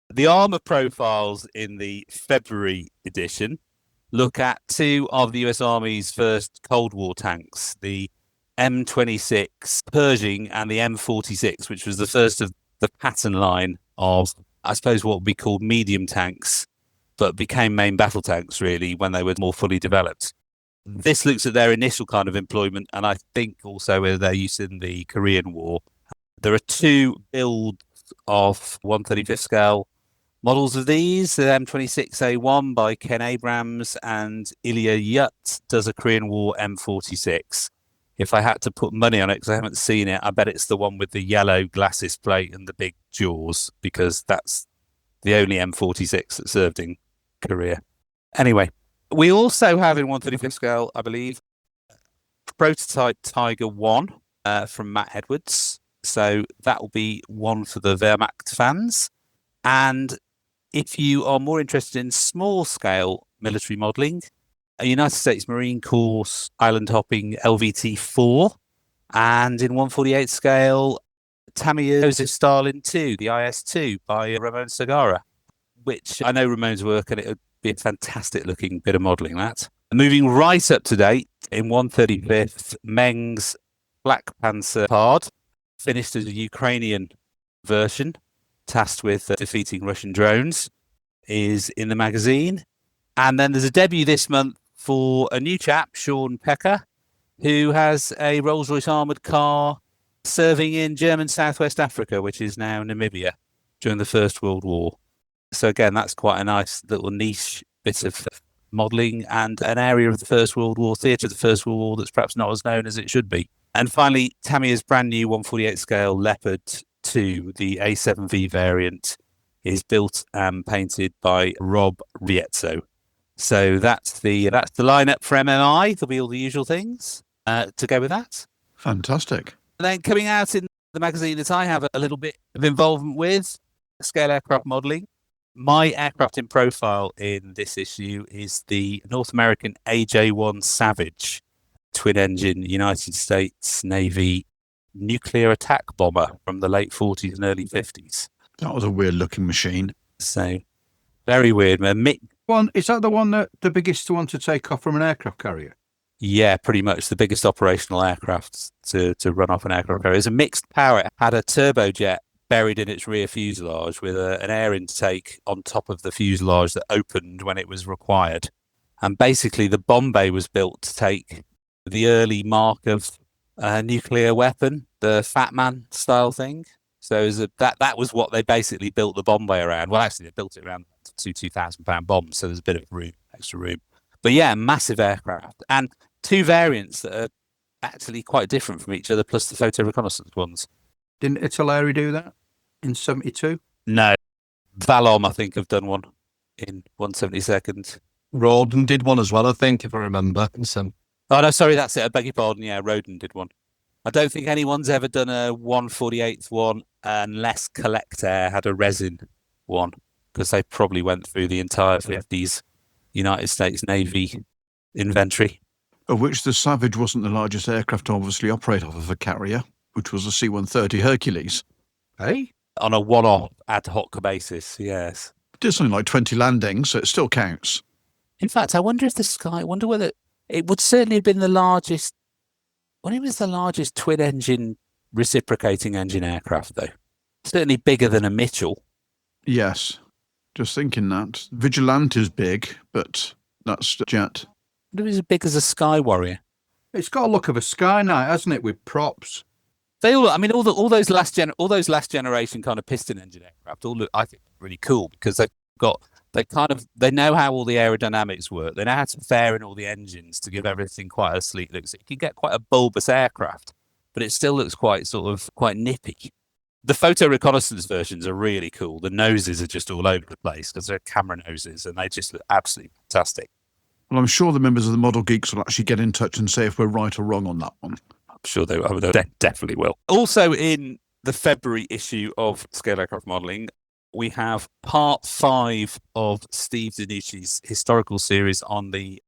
The armour profiles in the February edition look at two of the US Army's first Cold War tanks, the M26 Pershing and the M46, which was the first of the pattern line of, I suppose, what would be called medium tanks, but became main battle tanks, really, when they were more fully developed. This looks at their initial kind of employment, and I think also their use in the Korean War. There are two builds of 135th scale models of these, the M26A1 by Ken Abrams, and Ilya Yut does a Korean War M46. If I had to put money on it, because I haven't seen it, I bet it's the one with the yellow glacis plate and the big jaws, because that's the only M46 that served in Korea. Anyway, we also have in 135th scale, I believe, prototype Tiger 1 from Matt Edwards. So that will be one for the Wehrmacht fans. And if you are more interested in small scale military modelling, a United States Marine Corps island hopping LVT-4, and in 148 scale, Tamiya Joseph Stalin 2, the IS-2 by Ramon Segara, which I know Ramon's work, and it would be a fantastic looking bit of modelling, that. Moving right up to date, in 135th, Meng's Black Panzer Pard, finished as a Ukrainian version, tasked with defeating Russian drones, is in the magazine. And then there's a debut this month for a new chap, Sean Pecker, who has a Rolls-Royce armoured car serving in German Southwest Africa, which is now Namibia, during the First World War. So again, that's quite a nice little niche bit of modelling and an area of the First World War, theatre of the First World War, that's perhaps not as known as it should be. And finally, Tamiya's brand new 148 scale Leopard 2, the A7V variant, is built and painted by Rob Riezzo. So that's the lineup for MMI. There'll be all the usual things to go with that. Fantastic. And then coming out in the magazine that I have a little bit of involvement with, scale aircraft modelling. My aircraft in profile in this issue is the North American AJ-1 Savage, twin-engine United States Navy nuclear attack bomber from the late 40s and early 50s. That was a weird-looking machine. So, very weird, man. Is that the one that the biggest one to take off from an aircraft carrier? Yeah, pretty much the biggest operational aircraft to run off an aircraft carrier. It was a mixed power. It had a turbojet buried in its rear fuselage with an air intake on top of the fuselage that opened when it was required. And basically, the bomb bay was built to take the early mark of a nuclear weapon, the Fat Man style thing. So that was what they basically built the bomb bay around. Well, actually, they built it around two 2,000-pound bombs, so there's a bit of room, extra room. But yeah, massive aircraft. And two variants that are actually quite different from each other, plus the photo reconnaissance ones. Didn't Italeri do that in 72? No. Valom, I think, have done one in 1/72nd. Roden did one as well, I think, if I remember. Oh, no, sorry, that's it. I beg your pardon. Yeah, Roden did one. I don't think anyone's ever done a 1/48th one unless Collect Air had a resin one, because they probably went through the entire 50s United States Navy inventory. Of which the Savage wasn't the largest aircraft to obviously operate off of a carrier, which was a C-130 Hercules. Hey? On a one-off ad hoc basis, yes. It did something like 20 landings, so it still counts. In fact, I wonder whether it would certainly have been the largest, when it was the largest twin-engine reciprocating engine aircraft, though. Certainly bigger than a Mitchell. Yes. Just thinking that. Vigilante's big, but that's jet. It was as big as a Sky Warrior. It's got a look of a Sky Knight, hasn't it, with props? They all, I mean, all those last generation kind of piston engine aircraft all look, I think, really cool, because they know how all the aerodynamics work. They know how to fare in all the engines to give everything quite a sleek look. So you can get quite a bulbous aircraft, but it still looks quite nippy. The photo reconnaissance versions are really cool. The noses are just all over the place because they're camera noses, and they just look absolutely fantastic. Well, I'm sure the members of the Model Geeks will actually get in touch and say if we're right or wrong on that one. I'm sure they definitely will. Also in the February issue of Scale Aircraft Modelling, we have part 5 of Steve Danucci's historical series on the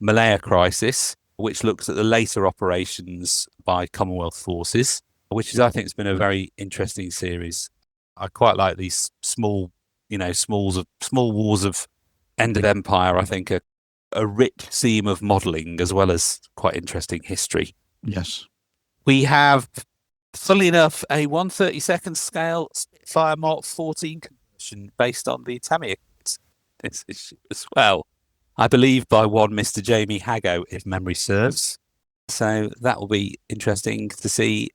Malaya crisis, which looks at the later operations by Commonwealth forces, which I think has been a very interesting series. I quite like these small wars of end of empire. I think a rich theme of modelling as well as quite interesting history. Yes. We have, funnily enough, a 1/32nd scale Spitfire Mark 14 conversion based on the Tamiya this issue as well. I believe by one Mr. Jamie Hago, if memory serves. So that will be interesting to see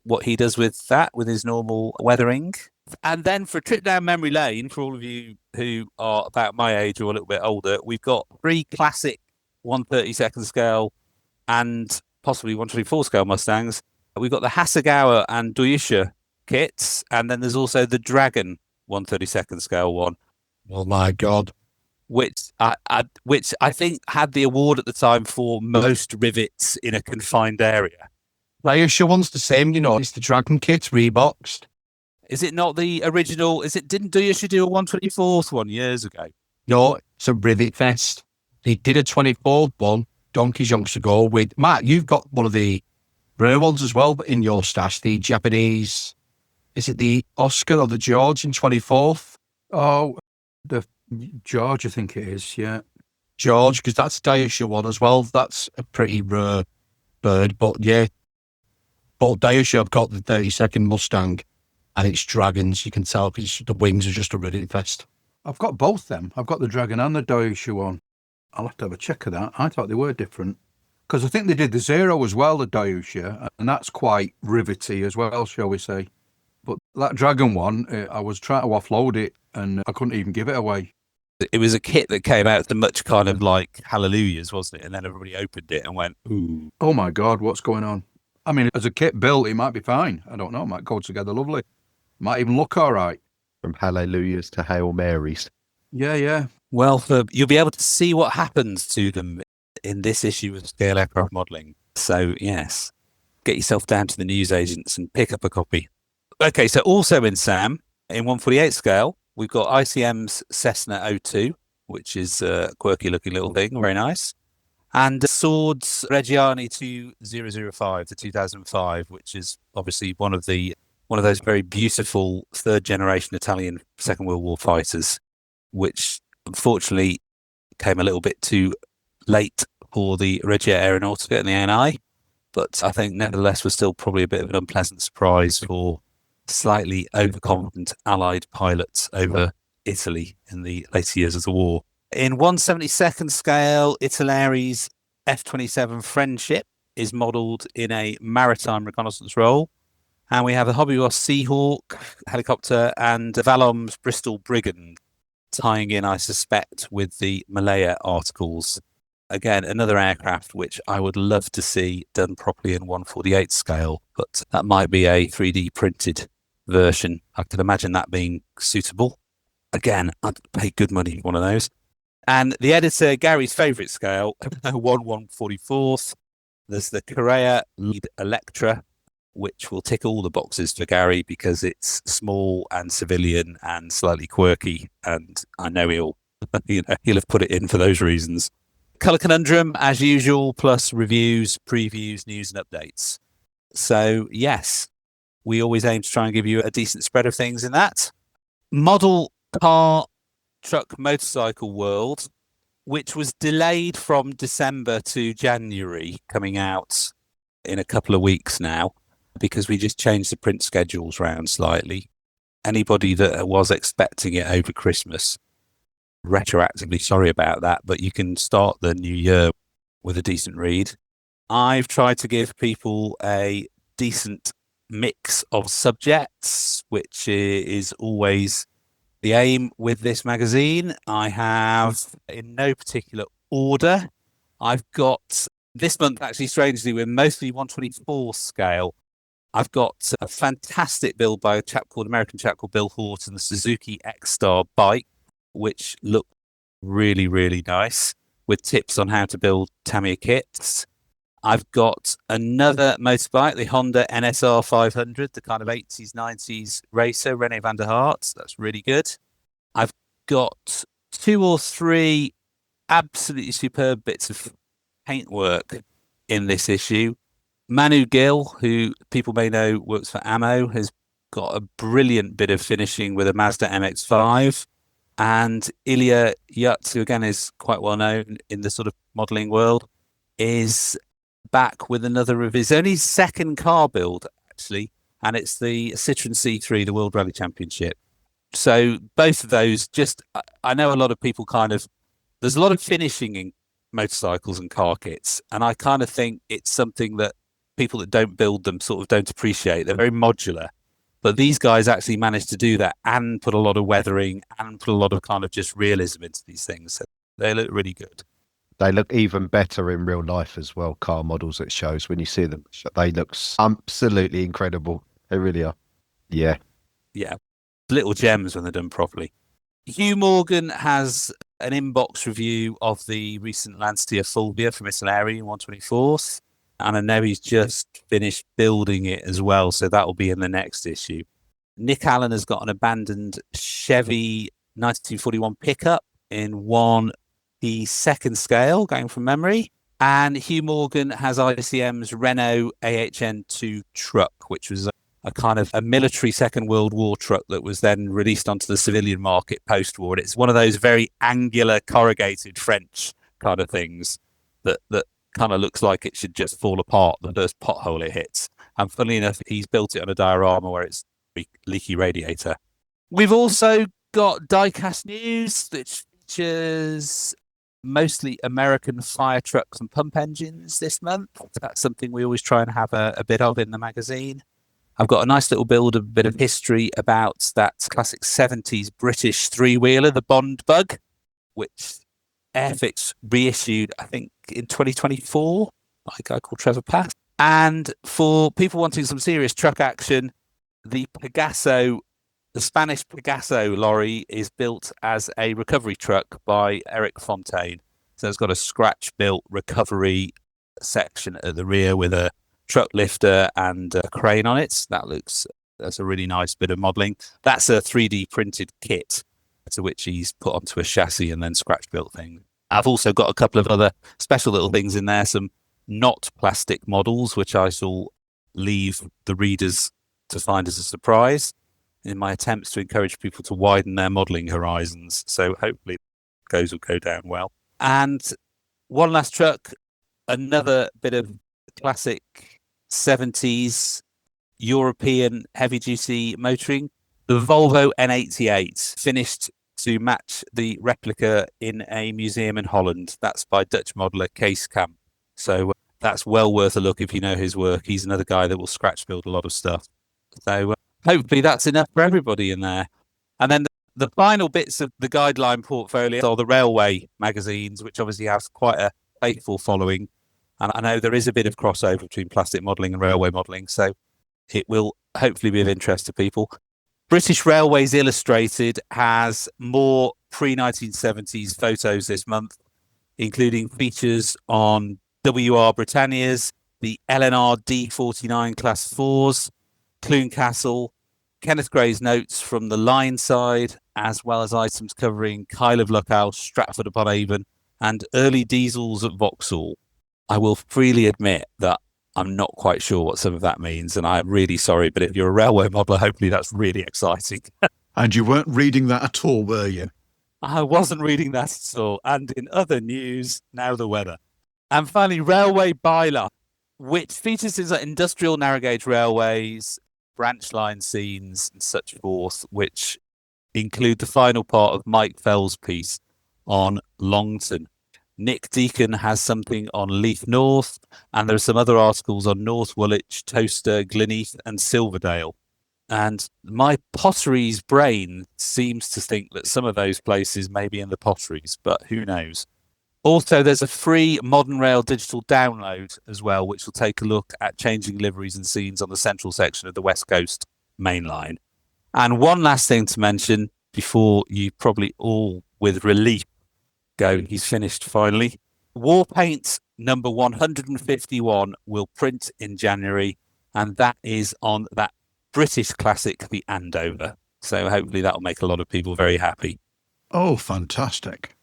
what he does with that, with his normal weathering. And then for a trip down memory lane, for all of you who are about my age or a little bit older, we've got 3 classic 1/32nd scale and possibly 1/24 scale Mustangs. We've got the Hasegawa and Duyusha kits, and then there's also the Dragon 1/32nd scale one. Oh my God. Which I think had the award at the time for most rivets in a confined area. Dayusha one's the same, it's the Dragon kit reboxed. Is it not the original? Didn't Duyusha do a 1/24th one years ago? No, it's a rivet fest. They did a 24th one donkeys yonks ago with Matt. You've got one of the rare ones as well in your stash, the Japanese. Is it the Oscar or the George in 24th? Oh, the George, I think it is, yeah. George, because that's a Dayusha one as well. That's a pretty rare bird, but yeah. But Dayusha have got the 32nd Mustang, and it's dragons. You can tell because the wings are just a rivet fest. I've got both them. I've got the Dragon and the Dayusha one. I'll have to have a check of that. I thought they were different. Because I think they did the Zero as well, the Dayusha, and that's quite rivety as well, shall we say. But that Dragon one, I was trying to offload it, and I couldn't even give it away. It was a kit that came out to much kind of like hallelujahs, wasn't it? And then everybody opened it and went, ooh. Oh my God, what's going on? I mean, as a kit built, it might be fine. I don't know. It might go together lovely. Might even look all right. From Hallelujahs to Hail Marys. Yeah, yeah. Well, you'll be able to see what happens to them in this issue of Scale Aircraft Modelling. So, yes. get yourself down to the newsagents and pick up a copy. Okay, so also in Sam, in 148 scale, we've got ICM's Cessna 02, which is a quirky looking little thing, very nice. And Swords Reggiani 2005, the 2005, which is obviously one of those very beautiful third generation Italian Second World War fighters, which unfortunately came a little bit too late for the Regia Aeronautica and the ANI. But I think nevertheless was still probably a bit of an unpleasant surprise for slightly overconfident Allied pilots over Italy in the later years of the war. In 172nd scale, Italeri's F-27 Friendship is modelled in a maritime reconnaissance role. And we have the Hobby Ross Seahawk helicopter and Valom's Bristol Brigand, tying in, I suspect, with the Malaya articles. Again, another aircraft which I would love to see done properly in 148 scale, but that might be a 3D printed version. I could imagine that being suitable. Again, I'd pay good money for one of those. And the editor, Gary's favourite scale, 1/144th. There's the Korea Lead Electra, which will tick all the boxes for Gary because it's small and civilian and slightly quirky. And I know he'll have put it in for those reasons. Colour Conundrum, as usual, plus reviews, previews, news and updates. So, yes, we always aim to try and give you a decent spread of things in that. Model Car Truck Motorcycle World, which was delayed from December to January, coming out in a couple of weeks now, because we just changed the print schedules around slightly. Anybody that was expecting it over Christmas, retroactively sorry about that, but you can start the new year with a decent read. I've tried to give people a decent mix of subjects, which is always the aim with this magazine. I have, in no particular order, I've got this month, actually, strangely, we're mostly 124 scale. I've got a fantastic build by American chap called Bill Horton, the Suzuki X-Star bike, which looked really, really nice, with tips on how to build Tamiya kits. I've got another motorbike, the Honda NSR 500, the kind of 80s, 90s racer, Rene van der Hart. That's really good. I've got 2 or 3 absolutely superb bits of paintwork in this issue. Manu Gill, who people may know works for Ammo, has got a brilliant bit of finishing with a Mazda MX-5. And Ilya Yutz, who again is quite well known in the sort of modelling world, is back with another of his only second car build, actually. And it's the Citroen C3, the World Rally Championship. So both of those, I know a lot of people there's a lot of finishing in motorcycles and car kits. And I kind of think it's something that people that don't build them sort of don't appreciate. They're very modular. But these guys actually managed to do that and put a lot of weathering and put a lot of kind of just realism into these things. So they look really good. They look even better in real life as well, car models at shows. When you see them, they look absolutely incredible. They really are. Yeah. Yeah. Little gems when they're done properly. Hugh Morgan has an inbox review of the recent Lancia Fulvia from Italeri in 124th. And I know he's just finished building it as well, so that will be in the next issue. Nick Allen has got an abandoned Chevy 1941 pickup in 1/2 scale, going from memory. And Hugh Morgan has ICM's Renault AHN2 truck, which was a kind of a military Second World War truck that was then released onto the civilian market post-war. And it's one of those very angular, corrugated French kind of things that kind of looks like it should just fall apart the first pothole it hits. And funnily enough, he's built it on a diorama where it's a leaky radiator. We've also got diecast news, which features mostly American fire trucks and pump engines this month. That's something we always try and have a bit of in the magazine. I've got a nice little build, a bit of history about that classic 70s British three-wheeler, the Bond Bug, which Airfix reissued, I think, in 2024 by a guy called Trevor Pass. And for people wanting some serious truck action, the Spanish Pegaso lorry is built as a recovery truck by Eric Fontaine. So it's got a scratch-built recovery section at the rear with a truck lifter and a crane on it. That's a really nice bit of modelling. That's a 3D printed kit to which he's put onto a chassis and then scratch built things. I've also got a couple of other special little things in there, some not plastic models, which I shall leave the readers to find as a surprise in my attempts to encourage people to widen their modelling horizons. So hopefully those will go down well. And one last truck, another bit of classic 70s European heavy-duty motoring. The Volvo N88, finished to match the replica in a museum in Holland. That's by Dutch modeller Kees Kamp. So that's well worth a look if you know his work. He's another guy that will scratch build a lot of stuff. So hopefully that's enough for everybody in there. And then the final bits of the guideline portfolio are the railway magazines, which obviously has quite a faithful following. And I know there is a bit of crossover between plastic modelling and railway modelling, so it will hopefully be of interest to people. British Railways Illustrated has more pre-1970s photos this month, including features on WR Britannia's, the LNR D49 Class 4s, Clune Castle, Kenneth Gray's notes from the line side, as well as items covering Kyle of Luckhouse, Stratford upon Avon, and early diesels at Vauxhall. I will freely admit that I'm not quite sure what some of that means, and I'm really sorry, but if you're a railway modeller, hopefully that's really exciting. And you weren't reading that at all, were you? I wasn't reading that at all. And in other news, now the weather. And finally, Railway Bylaw, which features things like industrial narrow gauge railways, branch line scenes, and such forth, which include the final part of Mike Fell's piece on Longton. Nick Deacon has something on Leith North, and there are some other articles on North Woolwich, Toaster, Gleneath, and Silverdale. And my potteries brain seems to think that some of those places may be in the potteries, but who knows? Also, there's a free Modern Rail digital download as well, which will take a look at changing liveries and scenes on the central section of the West Coast main line. And one last thing to mention before you probably all, with relief, go, he's finished finally. War Paint number 151 will print in January, and that is on that British classic, the Andover. So hopefully that'll make a lot of people very happy. Oh, fantastic.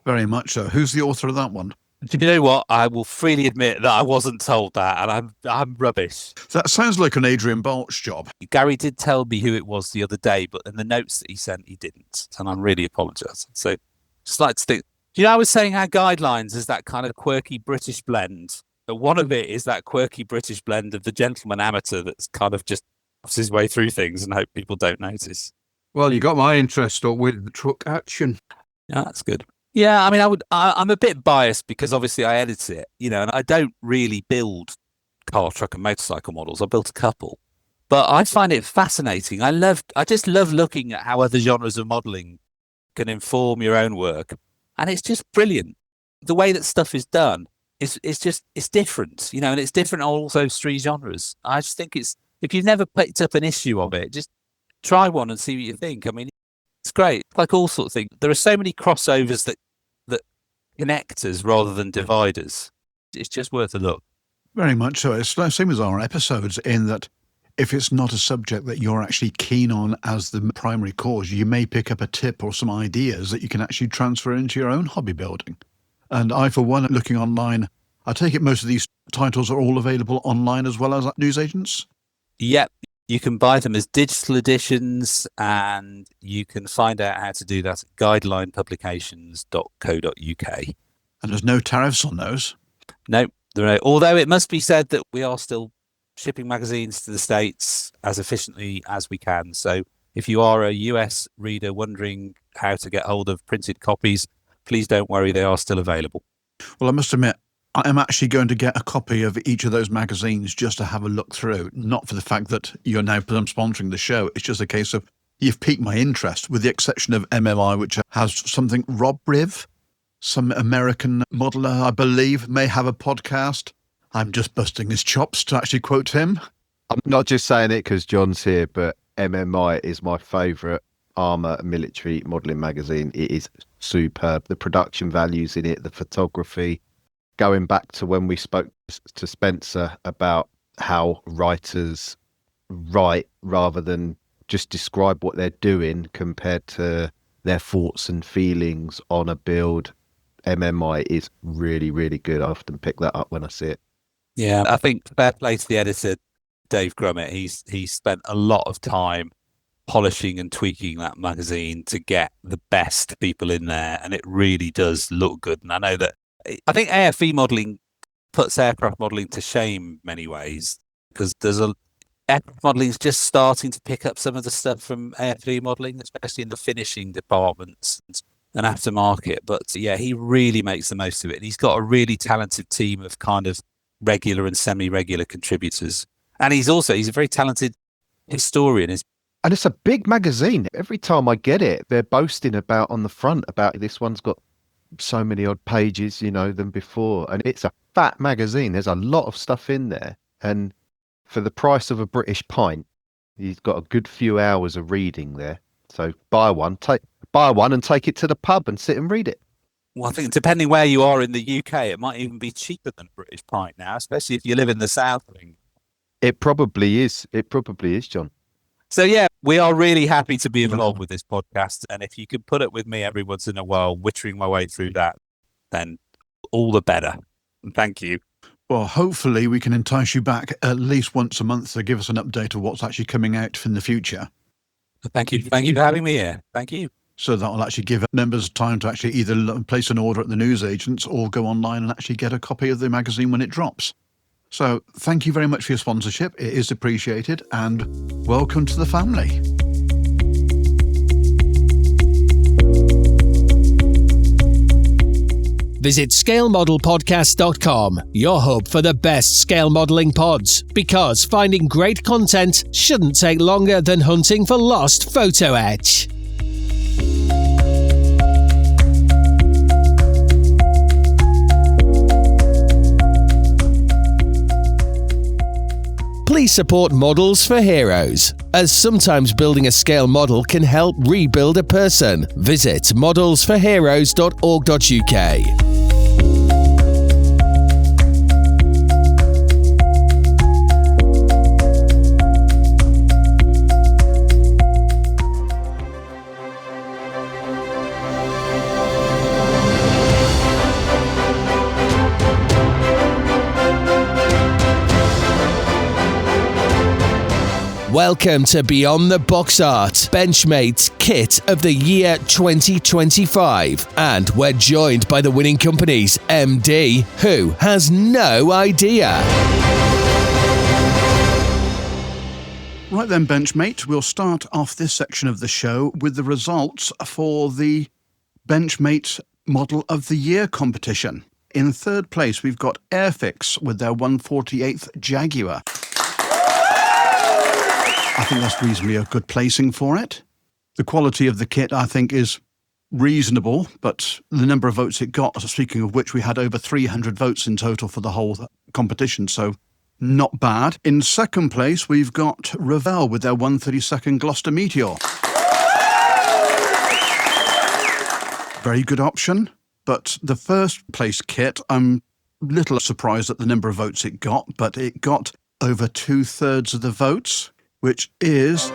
Very much so. Who's the author of that one? Do you know what? I will freely admit that I wasn't told that, and I'm rubbish. That sounds like an Adrian Balch job. Gary did tell me who it was the other day, but in the notes that he sent, he didn't, and I'm really apologising. So just like to think, I was saying our guidelines is that kind of quirky British blend. But one of it is that quirky British blend of the gentleman amateur that's kind of just puffs his way through things and hope people don't notice. Well, you got my interest up with the truck action. Yeah, that's good. Yeah, I mean, I'm a bit biased because obviously I edit it, and I don't really build car, truck and motorcycle models. I built a couple, but I find it fascinating. I just love looking at how other genres of modeling can inform your own work. And it's just brilliant. The way that stuff is done is it's different, and it's different on all those three genres. I just think if you've never picked up an issue of it, just try one and see what you think. I mean, it's great. Like all sorts of things. There are so many crossovers that connect us rather than dividers. It's just worth a look. Very much so. It's the same as our episodes in that if it's not a subject that you're actually keen on as the primary cause, you may pick up a tip or some ideas that you can actually transfer into your own hobby building. And I, for one, looking online, I take it most of these titles are all available online as well as at newsagents? Yep. You can buy them as digital editions, and you can find out how to do that at guidelinepublications.co.uk. And there's no tariffs on those? No, there are. Although it must be said that we are still shipping magazines to the States as efficiently as we can. So if you are a US reader wondering how to get hold of printed copies, please don't worry, they are still available. Well, I must admit, I am actually going to get a copy of each of those magazines just to have a look through, not for the fact that you're now sponsoring the show. It's just a case of you've piqued my interest, with the exception of MMI, which has something. Rob Riv, some American modeler, I believe, may have a podcast. I'm just busting his chops to actually quote him. I'm not just saying it because John's here, but MMI is my favourite armour military modelling magazine. It is superb. The production values in it, the photography. Going back to when we spoke to Spencer about how writers write rather than just describe what they're doing compared to their thoughts and feelings on a build. MMI is really, really good. I often pick that up when I see it. Yeah, I think fair play to the editor, Dave Grummett. He's spent a lot of time polishing and tweaking that magazine to get the best people in there, and it really does look good. And I know that I think AFV modelling puts aircraft modelling to shame many ways, because aircraft modelling is just starting to pick up some of the stuff from AFV modelling, especially in the finishing departments and aftermarket. But yeah, he really makes the most of it. And he's got a really talented team of kind of regular and semi-regular contributors. And he's a very talented historian. And it's a big magazine. Every time I get it, they're boasting about on the front about this one's got so many odd pages, than before. And it's a fat magazine. There's a lot of stuff in there. And for the price of a British pint, you've got a good few hours of reading there. So buy one and take it to the pub and sit and read it. Well, I think depending where you are in the UK, it might even be cheaper than a British pint now, especially if you live in the south of England. It probably is. John. So yeah, we are really happy to be involved with this podcast. And if you can put it with me every once in a while, wittering my way through that, then all the better. And thank you. Well, hopefully we can entice you back at least once a month to give us an update of what's actually coming out in the future. Thank you. Thank you for having me here. Thank you. So that will actually give members time to actually either place an order at the newsagents or go online and actually get a copy of the magazine when it drops. So thank you very much for your sponsorship. It is appreciated, and welcome to the family. Visit scalemodelpodcast.com, your hub for the best scale modelling pods, because finding great content shouldn't take longer than hunting for lost photo etch. Please support Models for Heroes, as sometimes building a scale model can help rebuild a person. Visit modelsforheroes.org.uk. Welcome to Beyond the Box Art, Benchmates Kit of the Year 2025. And we're joined by the winning company's MD, who has no idea. Right then, Benchmate, we'll start off this section of the show with the results for the Benchmate Model of the Year competition. In third place, we've got Airfix with their 148th Jaguar. I think that's reasonably a good placing for it. The quality of the kit, I think, is reasonable, but the number of votes it got, speaking of which, we had over 300 votes in total for the whole competition, so not bad. In second place, we've got Revell with their 132nd Gloucester Meteor. Very good option, but the first place kit, I'm a little surprised at the number of votes it got, but it got over 2/3 of the votes, which is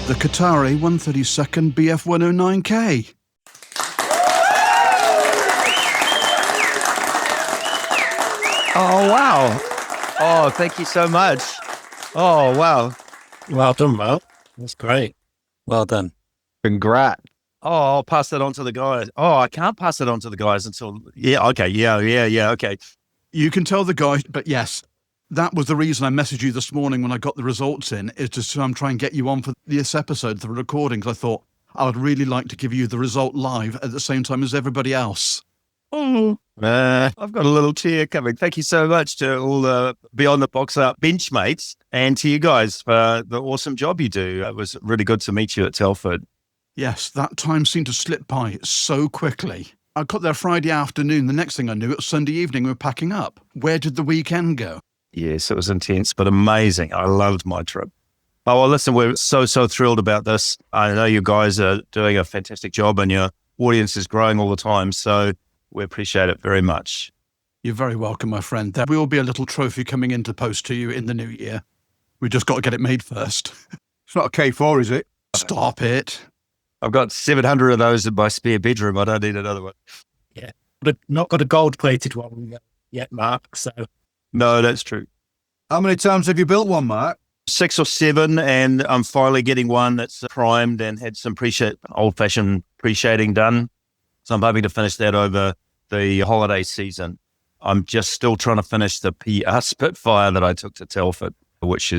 the Kotare 132nd BF109K. Oh, wow. Oh, thank you so much. Oh, wow. Well done, Mo. That's great. Well done. Congrats. Oh, I'll pass that on to the guys. Oh, I can't pass it on to the guys until... Yeah, okay. Yeah, okay. You can tell the guy, but yes, that was the reason I messaged you this morning when I got the results in, is to try and get you on for this episode, the recording, because I thought I would really like to give you the result live at the same time as everybody else. Oh, I've got a little tear coming. Thank you so much to all the Beyond the Box Art Benchmates and to you guys for the awesome job you do. It was really good to meet you at Telford. Yes, that time seemed to slip by so quickly. I got there Friday afternoon. The next thing I knew, it was Sunday evening. We were packing up. Where did the weekend go? Yes, it was intense, but amazing. I loved my trip. Oh, well, listen, we're so thrilled about this. I know you guys are doing a fantastic job and you're audience is growing all the time. So we appreciate it very much. You're very welcome, my friend. There will be a little trophy coming in to post to you in the new year. We just got to get it made first. It's not a K4, is it? Stop it. I've got 700 of those in my spare bedroom. I don't need another one. But not got a gold-plated one yet, Mark. So No, that's true. How many times have you built one, Mark? 6 or 7, and I'm finally getting one that's primed and had some old-fashioned pre-shading done. So I'm hoping to finish that over the holiday season. I'm just still trying to finish the PR Spitfire that I took to Telford, which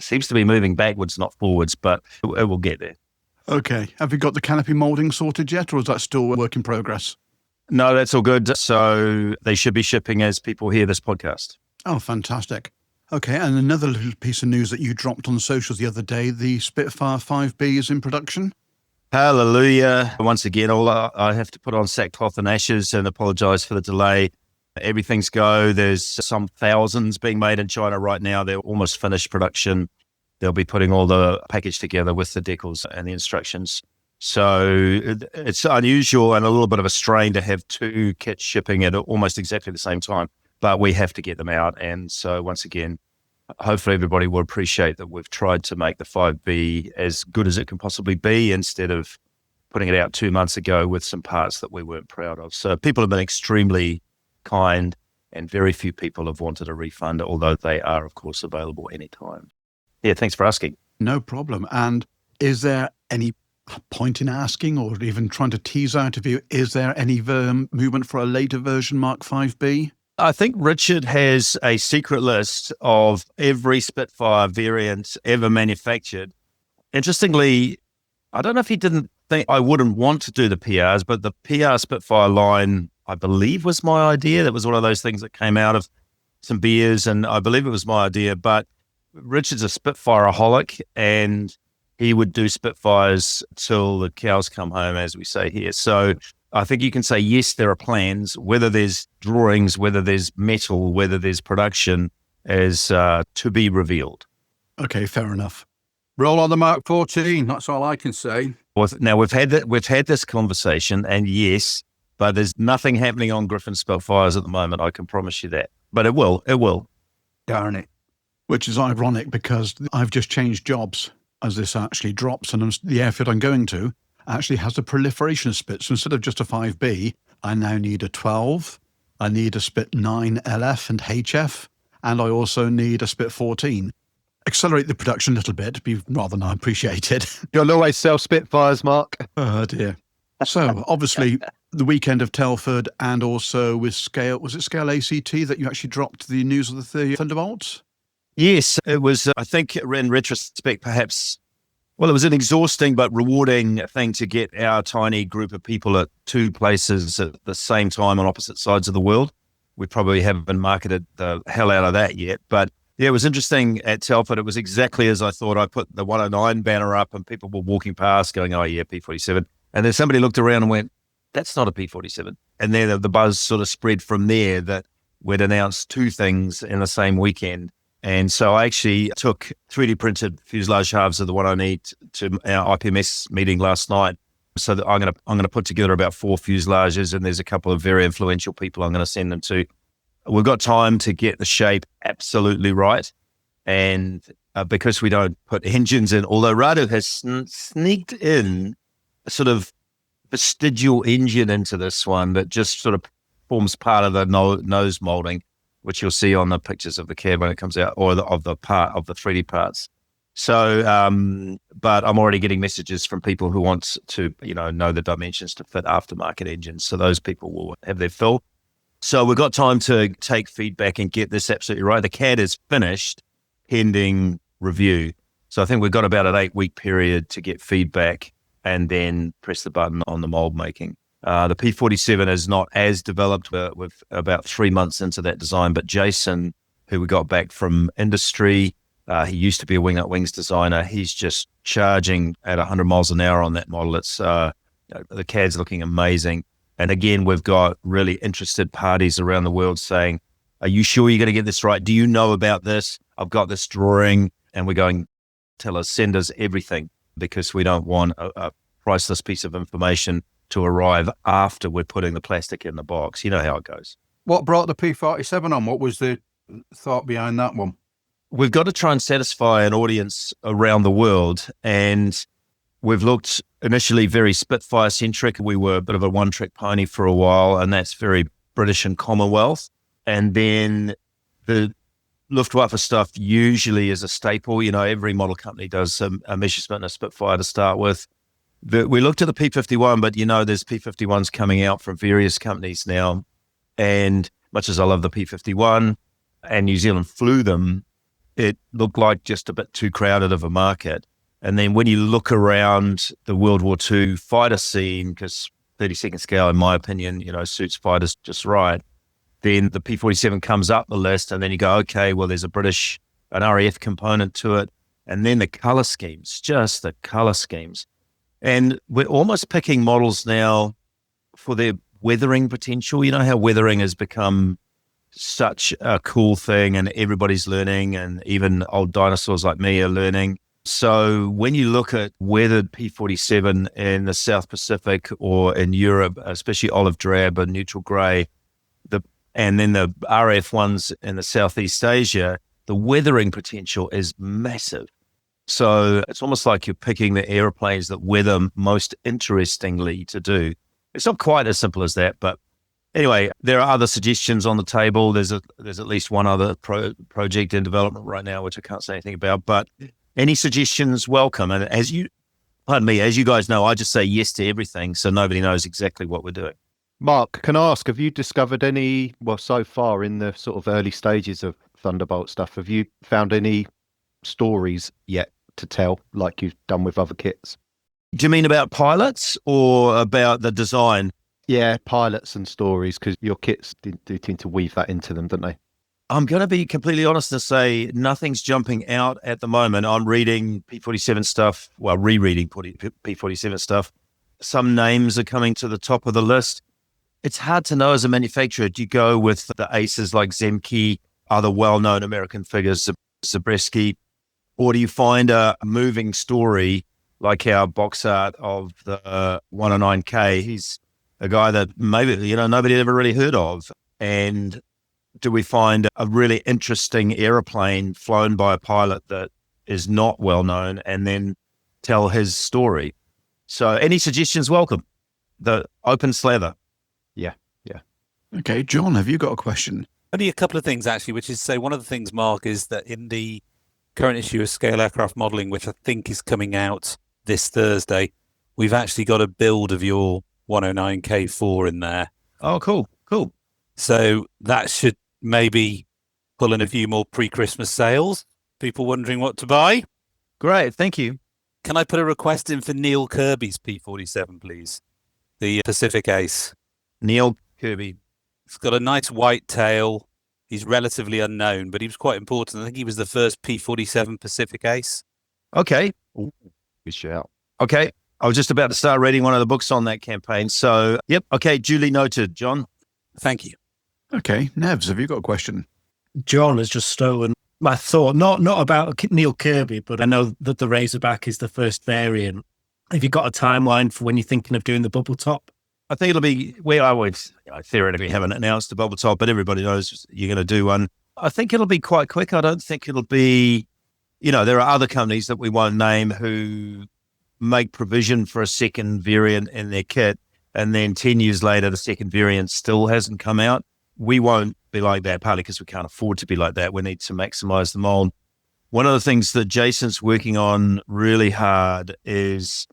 seems to be moving backwards, not forwards, but it will get there. Okay. Have you got the canopy moulding sorted yet, or is that still a work in progress? No, that's all good. So they should be shipping as people hear this podcast. Oh, fantastic. Okay, and another little piece of news that you dropped on socials the other day, the Spitfire 5B is in production. Hallelujah. Once again, all I have to put on sackcloth and ashes and apologize for the delay. Everything's go. There's some thousands being made in China right now. They're almost finished production. They'll be putting all the package together with the decals and the instructions. So it's unusual and a little bit of a strain to have 2 kits shipping at almost exactly the same time, but we have to get them out. And so once again, hopefully everybody will appreciate that we've tried to make the 5B as good as it can possibly be instead of putting it out 2 months ago with some parts that we weren't proud of. So people have been extremely kind and very few people have wanted a refund, although they are, of course, available anytime. Yeah, thanks for asking. No problem. And is there any point in asking or even trying to tease out of you, is there any movement for a later version Mark 5B? I think Richard has a secret list of every Spitfire variant ever manufactured. Interestingly, I don't know if he didn't think I wouldn't want to do the PRs, but the PR Spitfire line, I believe, was my idea. That was one of those things that came out of some beers, and I believe it was my idea. But Richard's a Spitfireaholic, and he would do Spitfires till the cows come home, as we say here. So I think you can say, yes, there are plans. Whether there's drawings, whether there's metal, whether there's production is to be revealed. Okay, fair enough. Roll on the Mark 14. That's all I can say. Now, we've had this conversation, and yes, but there's nothing happening on Griffin Spitfires at the moment. I can promise you that. But it will. Darn it. Which is ironic because I've just changed jobs as this actually drops, and the airfield I'm going to actually has a proliferation of Spits. So instead of just a 5B, I now need a 12, I need a Spit 9 LF and HF, and I also need a Spit 14. Accelerate the production a little bit, be rather than appreciated. You'll always sell Spitfires, Mark. Oh dear. So obviously the weekend of Telford, and also with Scale, was it Scale ACT that you actually dropped the news of the Thunderbolts? Yes, it was, I think in retrospect, perhaps, well, it was an exhausting but rewarding thing to get our tiny group of people at 2 places at the same time on opposite sides of the world. We probably haven't marketed the hell out of that yet, but yeah, it was interesting at Telford. It was exactly as I thought. I put the 109 banner up and people were walking past going, oh yeah, P47. And then somebody looked around and went, that's not a P47. And then the buzz sort of spread from there that we'd announced 2 things in the same weekend. And so I actually took 3D printed fuselage halves of the one I need to our IPMS meeting last night. So that I'm going to put together about 4 fuselages, and there's a couple of very influential people I'm going to send them to. We've got time to get the shape absolutely right. And because we don't put engines in, although Radu has sneaked in a sort of vestigial engine into this one that just sort of forms part of the nose molding, which you'll see on the pictures of the cab when it comes out, or of the 3D parts. So, but I'm already getting messages from people who want to, know the dimensions to fit aftermarket engines. So those people will have their fill. So we've got time to take feedback and get this absolutely right. The CAD is finished, pending review. So I think we've got about an 8-week period to get feedback and then press the button on the mold making. The P47 is not as developed. We're about 3 months into that design, but Jason, who we got back from industry, he used to be a wing up wings designer. He's just charging at 100 miles an hour on that model. It's the CAD's looking amazing. And again, we've got really interested parties around the world saying, are you sure you're going to get this right? Do you know about this? I've got this drawing. And we're going, send us everything, because we don't want a priceless piece of information to arrive after we're putting the plastic in the box. You know how it goes. What brought the P47 on? What was the thought behind that one? We've got to try and satisfy an audience around the world, and we've looked initially very Spitfire centric. We were a bit of a one-trick pony for a while, and that's very British and Commonwealth. And then the Luftwaffe stuff usually is a staple. You know, every model company does a Messerschmitt and a Spitfire to start with. We looked at the P51, but, you know, there's P51s coming out from various companies now. And much as I love the P51 and New Zealand flew them, it looked like just a bit too crowded of a market. And then when you look around the World War II fighter scene, because 32nd scale, in my opinion, you know, suits fighters just right, then the P47 comes up the list, and then you go, okay, well, there's an RAF component to it. And then the color schemes, just the color schemes. And we're almost picking models now for their weathering potential. You know how weathering has become such a cool thing and everybody's learning, and even old dinosaurs like me are learning. So when you look at weathered P47 in the South Pacific or in Europe, especially olive drab and neutral gray, and then the RAF ones in the Southeast Asia, the weathering potential is massive. So it's almost like you're picking the airplanes that weather most interestingly to do. It's not quite as simple as that, but anyway, there are other suggestions on the table. There's at least one other project in development right now, which I can't say anything about, but any suggestions welcome. And as you guys know, I just say yes to everything, so nobody knows exactly what we're doing. Mark, can I ask, have you discovered any, well, so far in the sort of early stages of Thunderbolt stuff, have you found any stories yet to tell like you've done with other kits? Do you mean about pilots or about the design? Yeah, pilots and stories, because your kits do tend to weave that into them, don't they? I'm going to be completely honest and say nothing's jumping out at the moment. I'm reading P47 stuff, well, rereading P47 stuff. Some names are coming to the top of the list. It's hard to know as a manufacturer. Do you go with the aces like Zemke, other well-known American figures, Zabreski, or do you find a moving story like our box art of the 109K? He's a guy that maybe, you know, nobody had ever really heard of. And do we find a really interesting aeroplane flown by a pilot that is not well known and then tell his story? So any suggestions welcome. The open slather. Yeah. Okay, John, have you got a question? Only a couple of things, actually, which is to say one of the things, Mark, is that in the current issue of Scale Aircraft Modelling, which I think is coming out this Thursday, we've actually got a build of your 109K4 in there. Oh, cool. So that should maybe pull in a few more pre-Christmas sales. People wondering what to buy. Great, thank you. Can I put a request in for Neil Kirby's P47, please? The Pacific Ace. Neil Kirby. It's got a nice white tail. He's relatively unknown, but he was quite important. I think he was the first P47 Pacific Ace. Okay. Ooh, good shout. Okay. I was just about to start reading one of the books on that campaign. So, yep. Okay. Duly noted, John. Thank you. Okay, Nevs, have you got a question? John has just stolen my thought, not about Neil Kirby, but I know that the Razorback is the first variant. Have you got a timeline for when you're thinking of doing the bubble top? I think it'll be, I theoretically haven't announced the bubble top, but everybody knows you're going to do one. I think it'll be quite quick. I don't think it'll be, you know, there are other companies that we won't name who make provision for a second variant in their kit, and then 10 years later, the second variant still hasn't come out. We won't be like that, partly because we can't afford to be like that. We need to maximize the mold. One of the things that Jason's working on really hard is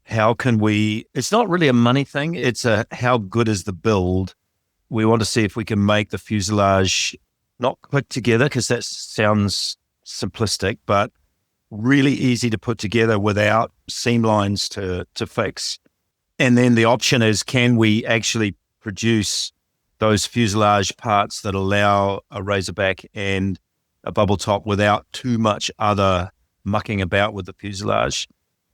how can we, it's not really a money thing, it's a how good is the build. We want to see if we can make the fuselage not put together, because that sounds simplistic, but really easy to put together without seam lines to fix. And then the option is, can we actually produce those fuselage parts that allow a Razorback and a bubble top without too much other mucking about with the fuselage?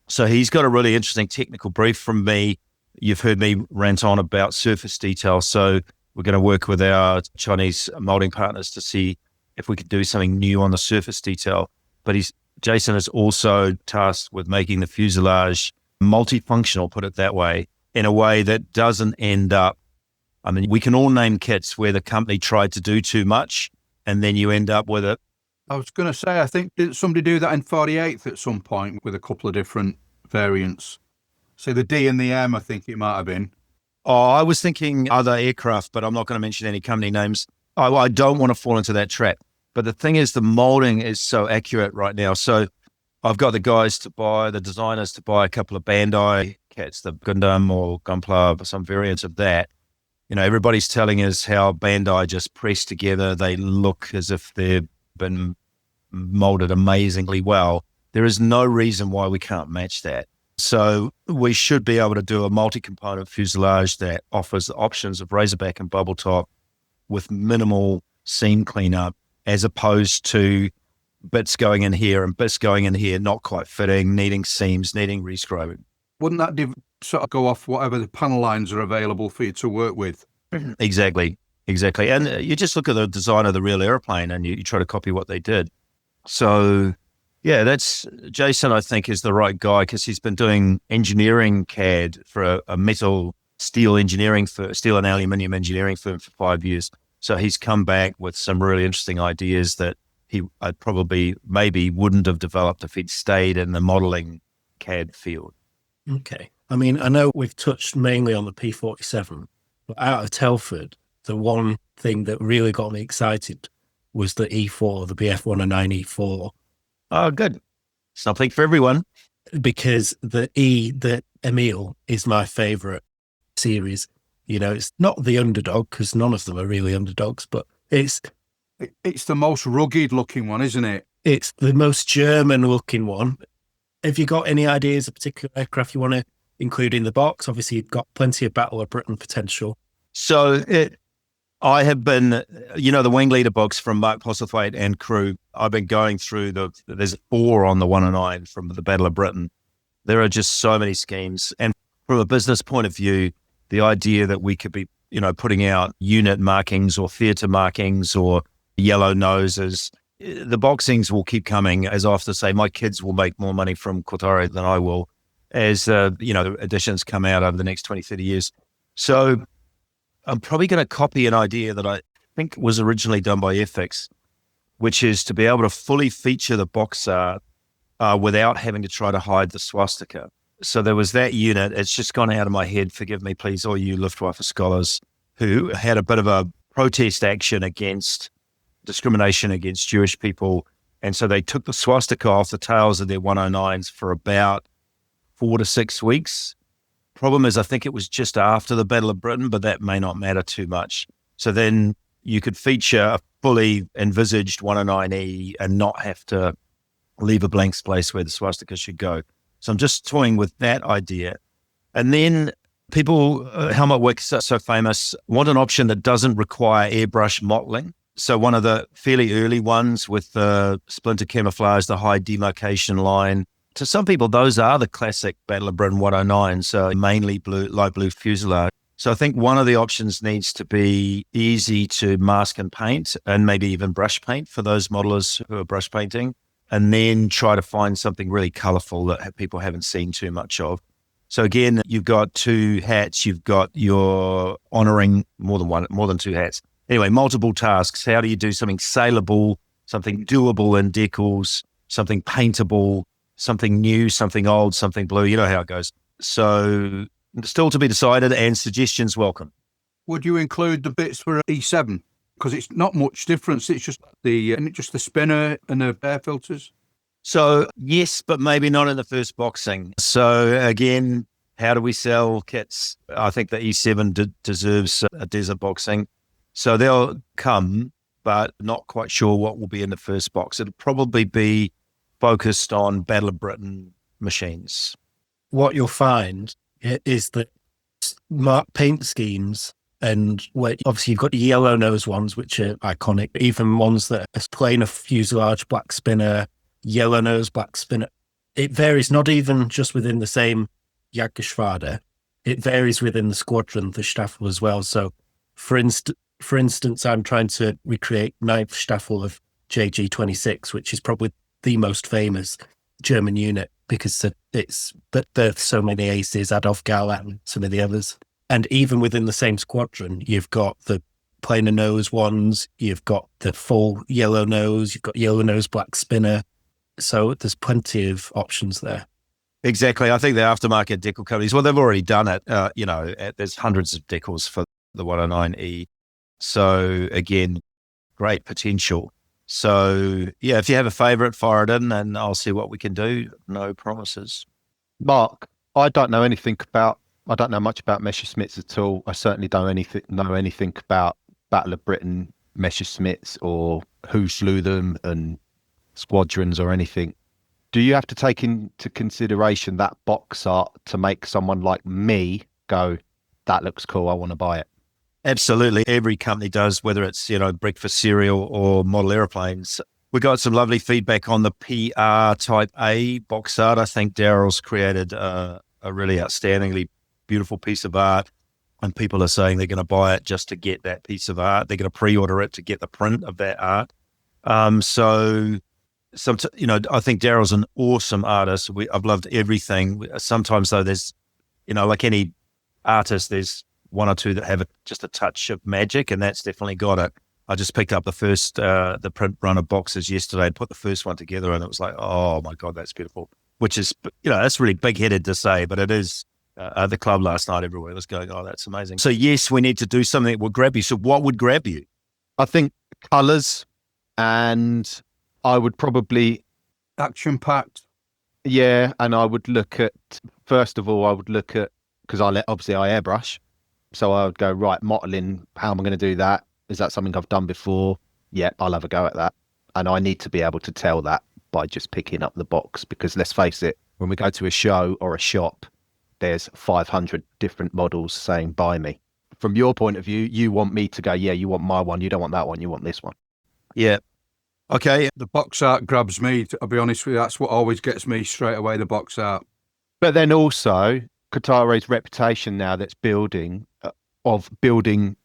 So he's got a really interesting technical brief from me. You've heard me rant on about surface detail. So we're going to work with our Chinese molding partners to see if we could do something new on the surface detail. But Jason is also tasked with making the fuselage multifunctional, put it that way. in a way that doesn't end up, I mean, we can all name kits where the company tried to do too much and then you end up with it. I was going to say, I think, did somebody do that in 48th at some point with a couple of different variants? So the D and the M, I think it might have been. Oh, I was thinking other aircraft, but I'm not going to mention any company names. I don't want to fall into that trap. But the thing is, the molding is so accurate right now. So I've got the guys to buy, the designers to buy a couple of Bandai kits, the Gundam or Gunpla, some variants of that. You know, everybody's telling us how Bandai just pressed together. They look as if they've been molded amazingly well. There is no reason why we can't match that. So we should be able to do a multi-component fuselage that offers the options of Razorback and bubble top with minimal seam cleanup, as opposed to bits going in here and bits going in here, not quite fitting, needing seams, needing rescrewing. Wouldn't that sort of go off whatever the panel lines are available for you to work with? Exactly. And you just look at the design of the real airplane and you try to copy what they did. So, yeah, that's Jason, I think, is the right guy because he's been doing engineering CAD for a metal steel engineering firm, steel and aluminium engineering firm for 5 years. So he's come back with some really interesting ideas that he maybe wouldn't have developed if he'd stayed in the modeling CAD field. Okay. I mean, I know we've touched mainly on the P-47, but out of Telford, the one thing that really got me excited was the E4, the BF-109 E4. Oh, good. Something for everyone. Because the Emile is my favourite series. You know, it's not the underdog because none of them are really underdogs, but it's the most rugged looking one, isn't it? It's the most German looking one. Have you got any ideas of particular aircraft you want to include in the box? Obviously, you've got plenty of Battle of Britain potential. So I have been, the wing leader box from Mark Postlethwaite and crew. I've been going through there's 4 on the 109 from the Battle of Britain. There are just so many schemes. And from a business point of view, the idea that we could be, putting out unit markings or theatre markings or yellow noses, the boxings will keep coming. As I often say, my kids will make more money from Kotare than I will as, the editions come out over the next 20, 30 years. So I'm probably going to copy an idea that I think was originally done by FX, which is to be able to fully feature the box art without having to try to hide the swastika. So there was that unit. It's just gone out of my head. Forgive me, please, all you Luftwaffe scholars who had a bit of a protest action against discrimination against Jewish people. And so they took the swastika off the tails of their 109s for about 4 to 6 weeks. Problem is, I think it was just after the Battle of Britain, but that may not matter too much. So then you could feature a fully envisaged 109E and not have to leave a blank space where the swastika should go. So I'm just toying with that idea. And then people, Helmut Wick, so famous, want an option that doesn't require airbrush mottling. So one of the fairly early ones with the splinter camouflage, the high demarcation line. To some people, those are the classic Battle of Britain 109, so mainly blue, light blue fuselage. So I think one of the options needs to be easy to mask and paint, and maybe even brush paint for those modelers who are brush painting, and then try to find something really colorful that people haven't seen too much of. So again, you've got 2 hats, you've got your honoring more than 2 hats. Anyway, multiple tasks. How do you do something saleable, something doable in decals, something paintable, something new, something old, something blue? You know how it goes. So still to be decided, and suggestions welcome. Would you include the bits for E7? Because it's not much difference. It's just the spinner and the air filters. So yes, but maybe not in the first boxing. So again, how do we sell kits? I think the E7 deserves a desert boxing. So they'll come, but not quite sure what will be in the first box. It'll probably be focused on Battle of Britain machines. What you'll find is that paint schemes, and obviously you've got the yellow nose ones, which are iconic, even ones that are plain a fuselage, black spinner, yellow nose, black spinner. It varies not even just within the same Jagdgeschwader. It varies within the squadron, the Staffel as well. So for instance, I'm trying to recreate 9th Staffel of JG26, which is probably the most famous. German unit because there's so many aces, Adolf Gallat and some of the others. And even within the same squadron, you've got the plainer nose ones, you've got the full yellow nose, you've got yellow nose black spinner. So there's plenty of options there. Exactly. I think the aftermarket decal companies, well, they've already done it. There's hundreds of decals for the 109E. So again, great potential. So yeah, if you have a favorite, fire it in and I'll see what we can do. No promises. Mark, I don't know much about Messerschmitts at all. I certainly don't know anything about Battle of Britain Messerschmitts or who slew them and squadrons or anything. Do you have to take into consideration that box art to make someone like me go, that looks cool, I want to buy it? Absolutely. Every company does, whether it's, breakfast cereal or model airplanes. We got some lovely feedback on the PR Type A box art. I think Daryl's created a really outstandingly beautiful piece of art, and people are saying they're going to buy it just to get that piece of art. They're going to pre-order it to get the print of that art. I think Daryl's an awesome artist. I've loved everything. Sometimes though, there's, like any artist, there's one or two that have just a touch of magic, and that's definitely got it. I just picked up the print run of boxes yesterday and put the first one together, and it was like, oh my God, that's beautiful. Which is, that's really big-headed to say, but it is. At the club last night, everywhere was going, oh, that's amazing. So yes, we need to do something that will grab you. So what would grab you? I think colours, and I would probably... Action-packed. Yeah, and I would look at, first of all, because obviously I airbrush. So I would go, right, modelling, how am I going to do that? Is that something I've done before? Yeah, I'll have a go at that. And I need to be able to tell that by just picking up the box, because let's face it, when we go to a show or a shop, there's 500 different models saying, buy me. From your point of view, you want me to go, yeah, you want my one, you don't want that one, you want this one. Yeah. Okay. The box art grabs me, I'll be honest with you. That's what always gets me straight away, the box art. But then also, Kotare's reputation now that's building, of building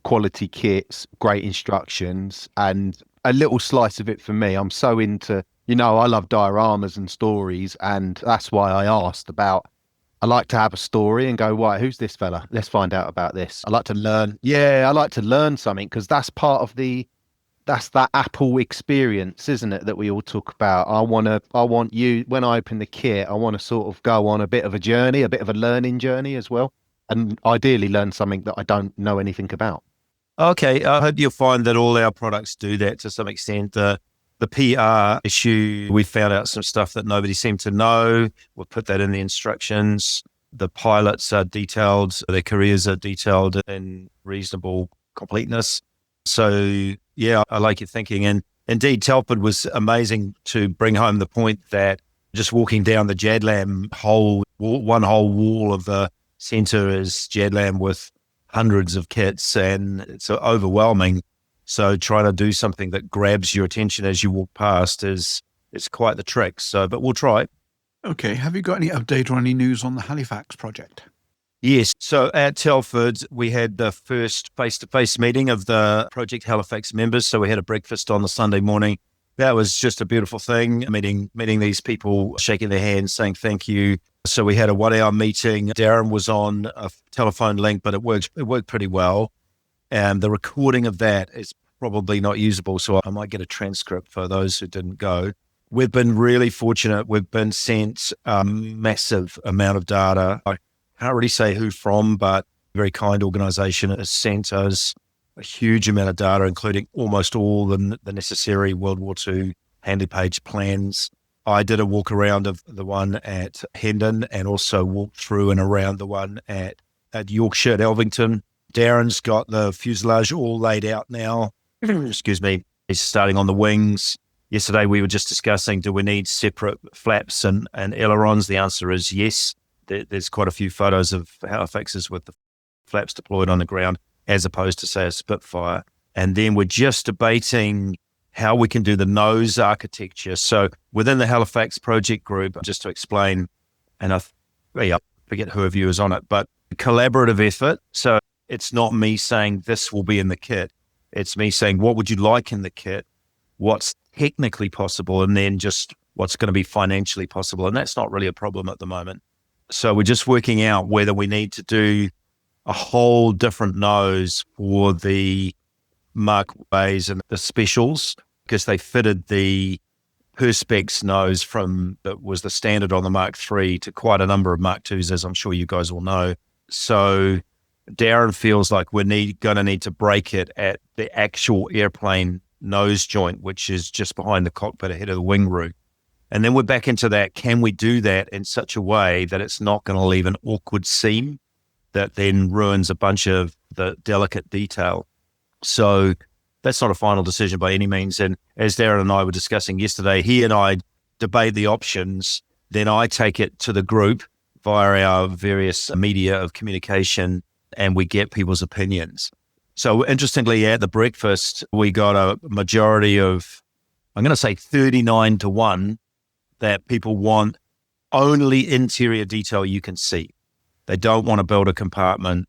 quality kits, great instructions, and a little slice of it for me. I'm so into, I love dioramas and stories, and that's why I asked about, I like to have a story and go, right, who's this fella? Let's find out about this. I like to learn. Yeah, I like to learn something, because that's part of that's that Apple experience, isn't it, that we all talk about. I want you, when I open the kit, I want to sort of go on a bit of a journey, a bit of a learning journey as well. And ideally learn something that I don't know anything about. Okay. I hope you'll find that all our products do that to some extent. The PR issue, we found out some stuff that nobody seemed to know. We'll put that in the instructions. The pilots are detailed. Their careers are detailed in reasonable completeness. So, yeah, I like your thinking. And indeed, Telford was amazing to bring home the point that just walking down the Jadlam one whole wall of the centre is Jadlam with hundreds of kits, and it's overwhelming. So trying to do something that grabs your attention as you walk past is quite the trick. So, but we'll try. Okay, have you got any update or any news on the Halifax project? Yes. So at Telford, we had the first face-to-face meeting of the Project Halifax members. So we had a breakfast on the Sunday morning. That was just a beautiful thing, meeting these people, shaking their hands, saying thank you. So we had a 1 hour meeting. Darren was on a telephone link, but it worked pretty well. And the recording of that is probably not usable, so I might get a transcript for those who didn't go. We've been really fortunate. We've been sent a massive amount of data. I can't really say who from, but a very kind organisation has sent us a huge amount of data, including almost all the necessary World War II handy page plans. I did a walk around of the one at Hendon and also walked through and around the one at Yorkshire at Elvington. Darren's got the fuselage all laid out now. Excuse me. He's starting on the wings. Yesterday we were just discussing, do we need separate flaps and ailerons? The answer is yes. There's quite a few photos of Halifaxes with the flaps deployed on the ground as opposed to, say, a Spitfire. And then we're just debating how we can do the nose architecture. So within the Halifax project group, just to explain, and I forget who of you is on it, but collaborative effort. So it's not me saying this will be in the kit. It's me saying, what would you like in the kit? What's technically possible? And then just what's going to be financially possible. And that's not really a problem at the moment. So we're just working out whether we need to do a whole different nose for the Mark Ways and the specials, because they fitted the Perspex nose from that was the standard on the Mark III to quite a number of Mark IIs, as I'm sure you guys will know. So Darren feels like we're going to need to break it at the actual airplane nose joint, which is just behind the cockpit ahead of the wing root. And then we're back into that. Can we do that in such a way that it's not going to leave an awkward seam that then ruins a bunch of the delicate detail? So that's not a final decision by any means. And as Darren and I were discussing yesterday, he and I debate the options. Then I take it to the group via our various media of communication, and we get people's opinions. So interestingly, at the breakfast, we got a majority of, I'm going to say 39-1, that people want only interior detail you can see. They don't want to build a compartment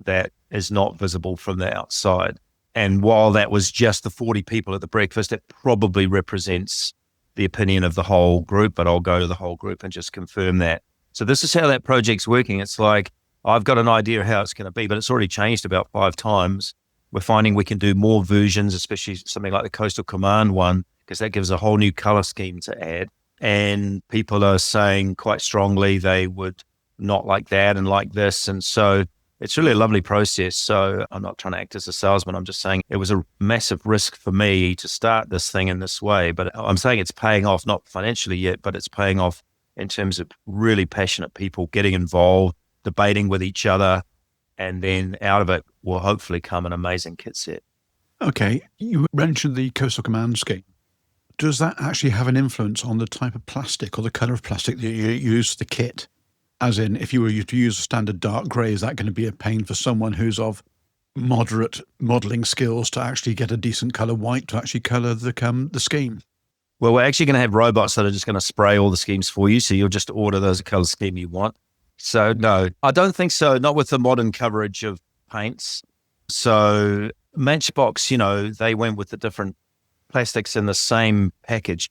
that is not visible from the outside. And while that was just the 40 people at the breakfast, it probably represents the opinion of the whole group, but I'll go to the whole group and just confirm that. So this is how that project's working. It's like, I've got an idea how it's going to be, but it's already changed about 5 times. We're finding we can do more versions, especially something like the Coastal Command one, because that gives a whole new color scheme to add. And people are saying quite strongly they would not like that and like this. And so it's really a lovely process. So I'm not trying to act as a salesman. I'm just saying it was a massive risk for me to start this thing in this way. But I'm saying it's paying off, not financially yet, but it's paying off in terms of really passionate people getting involved, debating with each other, and then out of it will hopefully come an amazing kit set. Okay, you mentioned the Coastal Command scheme. Does that actually have an influence on the type of plastic or the colour of plastic that you use for the kit? As in, if you were to use a standard dark grey, is that going to be a pain for someone who's of moderate modelling skills to actually get a decent colour white to actually colour the scheme? Well, we're actually going to have robots that are just going to spray all the schemes for you. So you'll just order those colour scheme you want. So no, I don't think so. Not with the modern coverage of paints. So Matchbox, they went with the different plastics in the same package.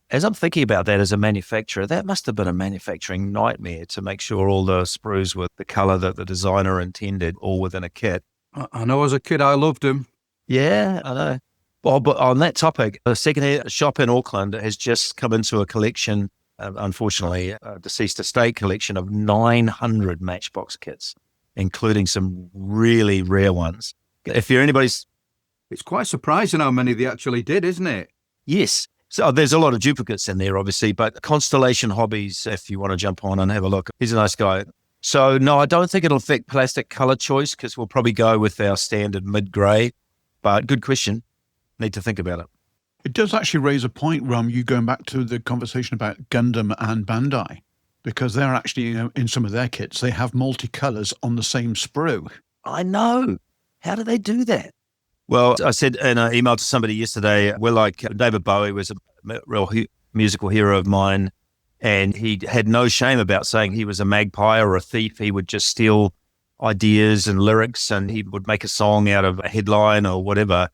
As I'm thinking about that as a manufacturer, that must have been a manufacturing nightmare to make sure all the sprues were the colour that the designer intended, all within a kit. I know as a kid I loved them. Yeah, I know. Well, but on that topic, a second-hand shop in Auckland has just come into a collection, unfortunately, a deceased estate collection of 900 Matchbox kits, including some really rare ones. If you're anybody's... It's quite surprising how many they actually did, isn't it? Yes. So there's a lot of duplicates in there, obviously, but Constellation Hobbies, if you want to jump on and have a look, he's a nice guy. So no, I don't think it'll affect plastic color choice because we'll probably go with our standard mid-grey, but good question. Need to think about it. It does actually raise a point, Rum, you going back to the conversation about Gundam and Bandai, because they're actually, in some of their kits, they have multicolours on the same sprue. I know. How do they do that? Well, I said in an email to somebody yesterday, we're like David Bowie was a real musical hero of mine, and he had no shame about saying he was a magpie or a thief. He would just steal ideas and lyrics, and he would make a song out of a headline or whatever.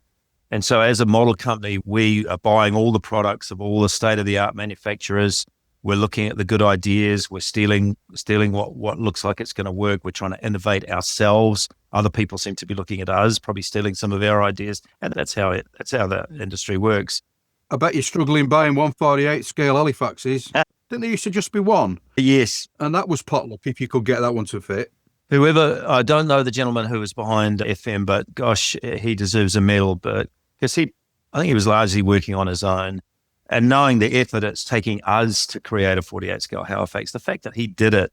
And so as a model company, we are buying all the products of all the state-of-the-art manufacturers. We're looking at the good ideas. We're stealing what looks like it's going to work. We're trying to innovate ourselves. Other people seem to be looking at us, probably stealing some of our ideas. And that's how the industry works. I bet you're struggling buying 148 scale Halifaxes. Didn't there used to just be one? Yes. And that was potluck if you could get that one to fit. Whoever, I don't know the gentleman who was behind FM, but gosh, he deserves a medal. But because I think he was largely working on his own. And knowing the effort it's taking us to create a 48 scale Halifax, the fact that he did it,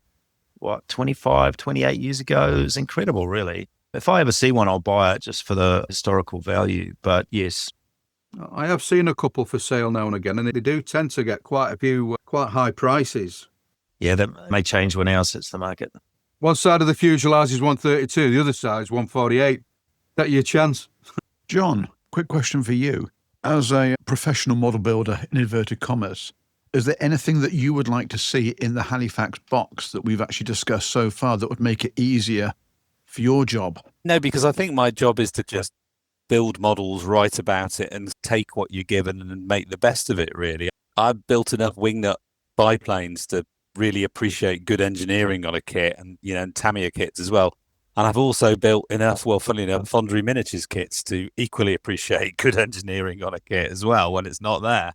28 years ago is incredible, really. If I ever see one, I'll buy it just for the historical value. But yes. I have seen a couple for sale now and again, and they do tend to get quite a few, quite high prices. Yeah, that may change when ours hits the market. One side of the fuselage is 132, the other side is 148. That your chance. John, quick question for you. As a professional model builder, in inverted commas, is there anything that you would like to see in the Halifax box that we've actually discussed so far that would make it easier for your job? No, because I think my job is to just build models, write about it, and take what you're given and make the best of it, really. I've built enough wingnut biplanes to really appreciate good engineering on a kit, and and Tamiya kits as well. And I've also built enough, well, funnily enough, Fondery miniatures kits to equally appreciate good engineering on a kit as well when it's not there.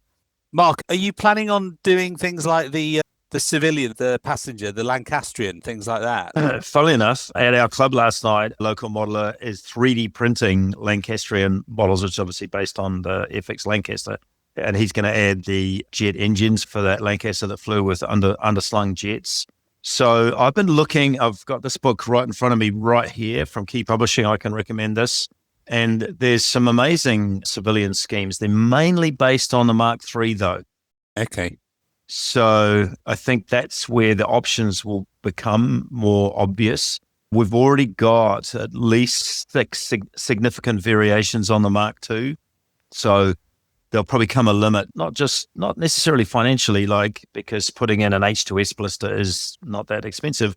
Mark, are you planning on doing things like the civilian, the passenger, the Lancastrian, things like that? Funnily enough, at our club last night, a local modeler is 3D printing Lancastrian models, which is obviously based on the FX Lancaster. And he's going to add the jet engines for that Lancaster that flew with underslung jets. So I've been looking, I've got this book right in front of me right here from Key Publishing. I can recommend this. And there's some amazing civilian schemes. They're mainly based on the Mark III, though. Okay. So I think that's where the options will become more obvious. We've already got at least 6 significant variations on the Mark II. So there'll probably come a limit, not necessarily financially, because putting in an H2S blister is not that expensive,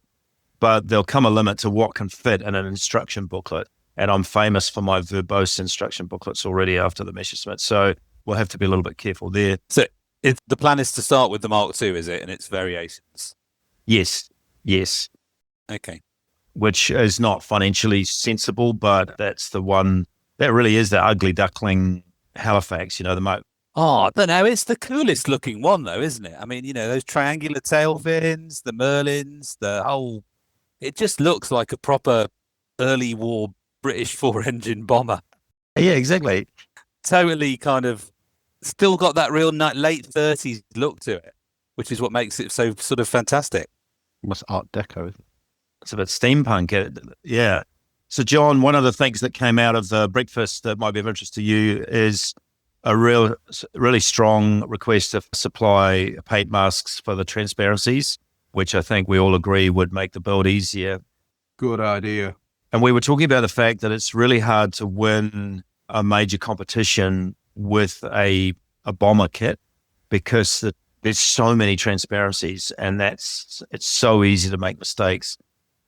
but there'll come a limit to what can fit in an instruction booklet. And I'm famous for my verbose instruction booklets already after the Messerschmitt. So we'll have to be a little bit careful there. So the plan is to start with the Mark II, is it, and its variations? Yes. Okay. Which is not financially sensible, but that's the one that really is the ugly duckling Halifax, the Mark. Oh, I don't know. It's the coolest looking one, though, isn't it? I mean, those triangular tail fins, the Merlins, it just looks like a proper early war British 4-engine bomber. Yeah, exactly. Totally kind of still got that real late 30s look to it, which is what makes it so sort of fantastic. Almost Art Deco. It's a bit steampunk. Yeah. So, John, one of the things that came out of the breakfast that might be of interest to you is a really strong request to supply paint masks for the transparencies, which I think we all agree would make the build easier. Good idea. And we were talking about the fact that it's really hard to win a major competition with a bomber kit because there's so many transparencies, and it's so easy to make mistakes.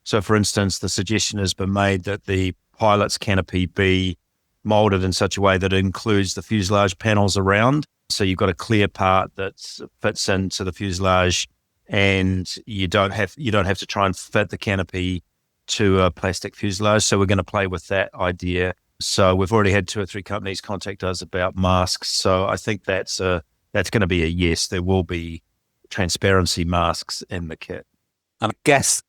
So, for instance, the suggestion has been made that the pilot's canopy be molded in such a way that it includes the fuselage panels around. So you've got a clear part that fits into the fuselage, and you don't have to try and fit the canopy to a plastic fuselage. So we're going to play with that idea. So we've already had 2 or 3 companies contact us about masks. So I think that's going to be a yes. There will be transparency masks in the kit. And I guess,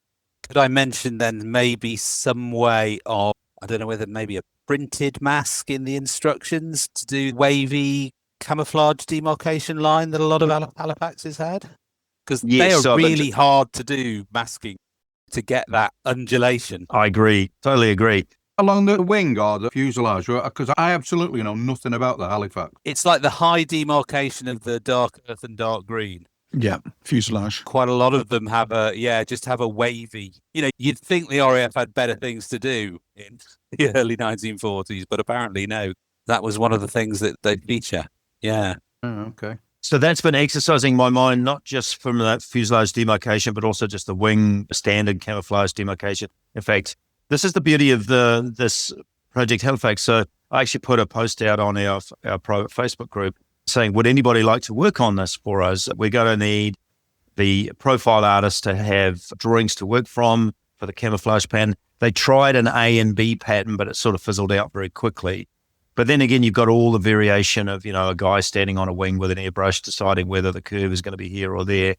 could I mention then maybe some way of, I don't know whether maybe a printed mask in the instructions to do wavy camouflage demarcation line that a lot of Halifaxes had? Because they are really hard to do masking to get that undulation. I agree. Totally agree. Along the wing or the fuselage, because I absolutely know nothing about the Halifax. It's like the high demarcation of the dark earth and dark green. Yeah, fuselage. Quite a lot of them have a wavy. You'd think the RAF had better things to do in the early 1940s, but apparently no. That was one of the things that they feature. Yeah. Oh, okay. So that's been exercising my mind, not just from that fuselage demarcation, but also just the wing standard camouflage demarcation. In fact, this is the beauty of this Project Halifax. So I actually put a post out on our private Facebook group saying, would anybody like to work on this for us? We're going to need the profile artist to have drawings to work from for the camouflage pattern. They tried an A and B pattern, but it sort of fizzled out very quickly. But then again, you've got all the variation of, a guy standing on a wing with an airbrush deciding whether the curve is going to be here or there.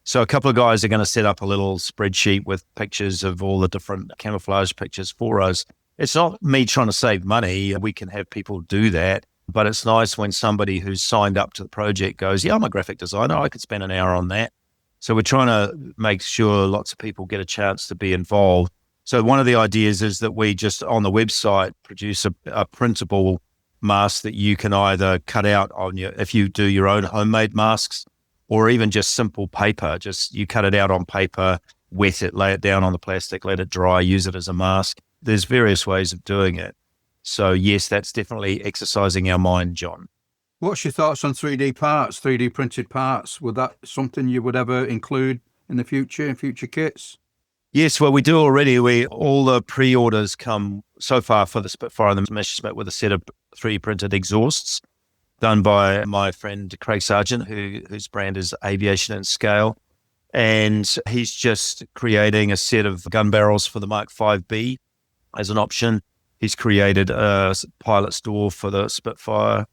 So a couple of guys are going to set up a little spreadsheet with pictures of all the different camouflage pictures for us. It's not me trying to save money. We can have people do that. But it's nice when somebody who's signed up to the project goes, yeah, I'm a graphic designer. I could spend an hour on that. So we're trying to make sure lots of people get a chance to be involved. So one of the ideas is that we just on the website produce a printable mask that you can either cut out if you do your own homemade masks, or even just simple paper. Just you cut it out on paper, wet it, lay it down on the plastic, let it dry, use it as a mask. There's various ways of doing it. So yes, that's definitely exercising our mind, John. What's your thoughts on 3D parts, 3D printed parts? Would that something you would ever include in the future, in future kits? Yes, well, we do already. All the pre-orders come so far for the Spitfire and the Messerschmitt with a set of 3D printed exhausts. done by my friend Craig Sargent, whose brand is Aviation and Scale. And he's just creating a set of gun barrels for the Mark 5B as an option. He's created a pilot store for the Spitfire,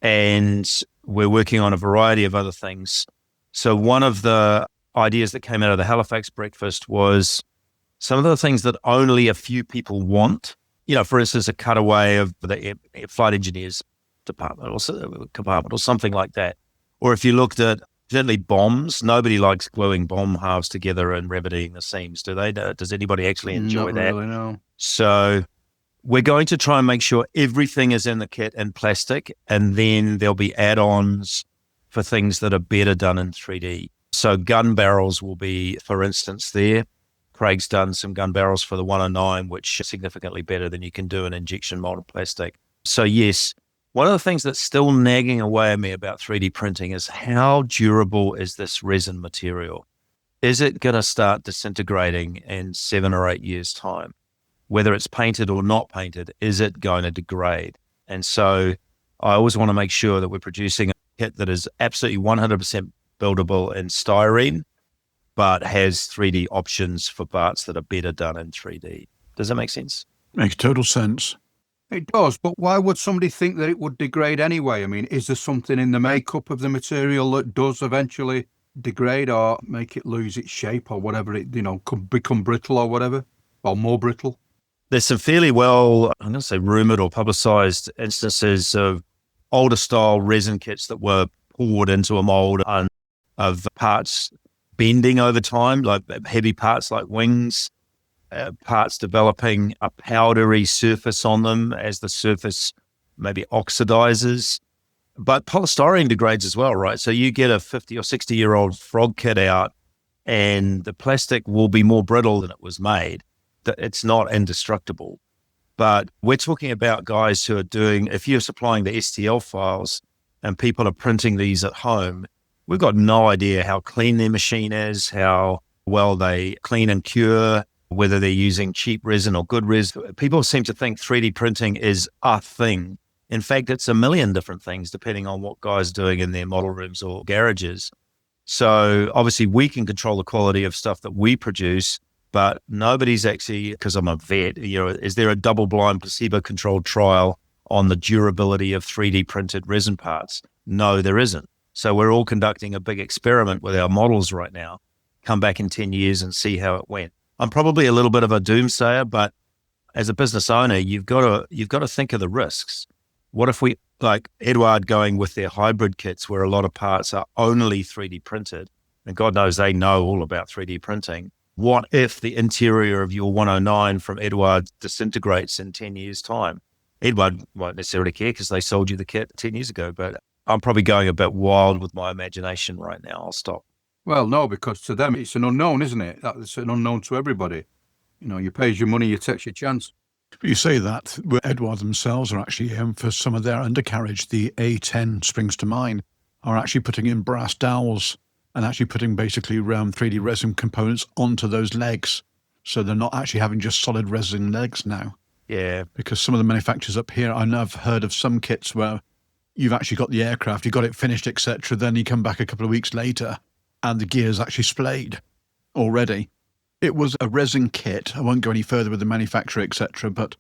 and we're working on a variety of other things. So one of the ideas that came out of the Halifax breakfast was some of the things that only a few people want. For instance, a cutaway of the flight engineers department or compartment or something like that. Or if you looked at certainly bombs, nobody likes gluing bomb halves together and remedying the seams, do they? Does anybody actually enjoy Not that? really, no. So we're going to try and make sure everything is in the kit in plastic, and then there'll be add-ons for things that are better done in 3D. So gun barrels will be, for instance, there. Craig's done some gun barrels for the 109, which are significantly better than you can do in injection molded plastic. So yes, one of the things that's still nagging away at me about 3D printing is how durable is this resin material? Is it going to start disintegrating in 7 or 8 years' time? Whether it's painted or not painted, is it going to degrade? And so I always want to make sure that we're producing a kit that is absolutely 100% buildable in styrene, but has 3D options for parts that are better done in 3D. Does that make sense? Makes total sense. It does, but why would somebody think that it would degrade anyway? I mean, is there something in the makeup of the material that does eventually degrade or make it lose its shape or whatever, it could become brittle or whatever, or more brittle? There's some fairly well, I'm going to say rumored or publicized instances of older style resin kits that were poured into a mold and of parts bending over time, like heavy parts like wings, parts developing a powdery surface on them as the surface maybe oxidizes. But polystyrene degrades as well, right? So you get a 50 or 60-year-old frog kit out and the plastic will be more brittle than it was made. It's not indestructible. But we're talking about guys who are doing, if you're supplying the STL files and people are printing these at home, we've got no idea how clean their machine is, how well they clean and cure, whether they're using cheap resin or good resin. People seem to think 3D printing is a thing. In fact, it's a million different things depending on what guys are doing in their model rooms or garages. So obviously we can control the quality of stuff that we produce, but nobody's actually, because I'm a vet, is there a double-blind placebo-controlled trial on the durability of 3D printed resin parts? No, there isn't. So we're all conducting a big experiment with our models right now. Come back in 10 years and see how it went. I'm probably a little bit of a doomsayer, but as a business owner, you've got to think of the risks. What if we, like Eduard going with their hybrid kits where a lot of parts are only 3D printed, and God knows they know all about 3D printing. What if the interior of your 109 from Eduard disintegrates in 10 years' time? Eduard won't necessarily care because they sold you the kit 10 years ago, but I'm probably going a bit wild with my imagination right now. I'll stop. Well, no, because to them it's an unknown, isn't it? It's an unknown to everybody. You pay your money, you take your chance. You say that, Eduard themselves are actually, for some of their undercarriage, the A10 springs to mind, are actually putting in brass dowels and actually putting basically 3D resin components onto those legs. So they're not actually having just solid resin legs now. Yeah. Because some of the manufacturers up here, I know I've heard of some kits where you've actually got the aircraft, you got it finished, etc. Then you come back a couple of weeks later and the gear's actually splayed already. It was a resin kit. I won't go any further with the manufacturer, etc. But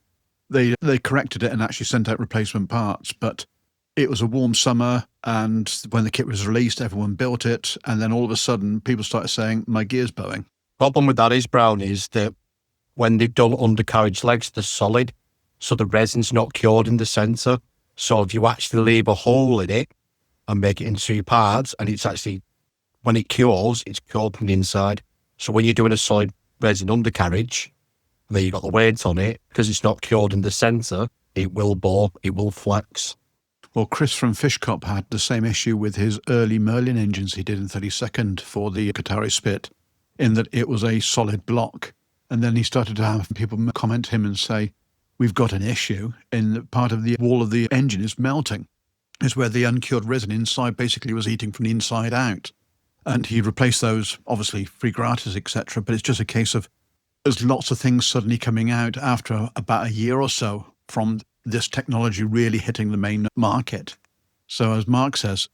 they corrected it and actually sent out replacement parts. But it was a warm summer, and when the kit was released, everyone built it. And then all of a sudden, people started saying, my gear's bowing. Problem with that is, Brown, is that when they've done undercarriage legs, they're solid. So the resin's not cured in the centre. So if you actually leave a hole in it and make it into 2 parts, and it's actually, when it cures, it's cured from the inside. So when you're doing a solid resin undercarriage, and then you've got the weight on it, because it's not cured in the centre, it will bore, it will flex. Well, Chris from Fishcop had the same issue with his early Merlin engines he did in 32nd for the Kotare Spit, in that it was a solid block. And then he started to have people comment him and say, we've got an issue in that part of the wall of the engine is melting. It's where the uncured resin inside basically was eating from the inside out. And he replaced those, obviously free gratis, etc. But it's just a case of there's lots of things suddenly coming out after about a year or so from this technology really hitting the main market. So as Mark says,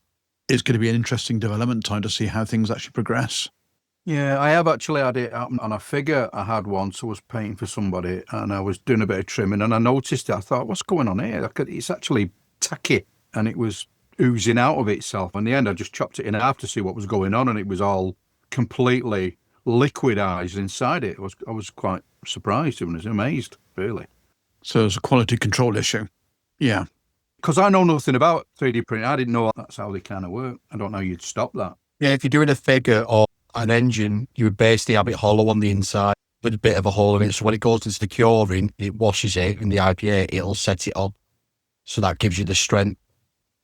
it's going to be an interesting development time to see how things actually progress. Yeah, I have actually had it happen on a figure I had once. I was painting for somebody and I was doing a bit of trimming and I noticed it. I thought, what's going on here? It's actually tacky, and it was oozing out of itself. In the end, I just chopped it in half to see what was going on, and it was all completely liquidized inside it. I was quite surprised. I was amazed, really. So it's a quality control issue. Yeah. Because I know nothing about 3D printing. I didn't know that's how they kind of work. I don't know you'd stop that. Yeah, if you're doing a figure or an engine, you would basically have it hollow on the inside with a bit of a hole in it. So when it goes into the curing, it washes it in the IPA, it'll set it on. So that gives you the strength.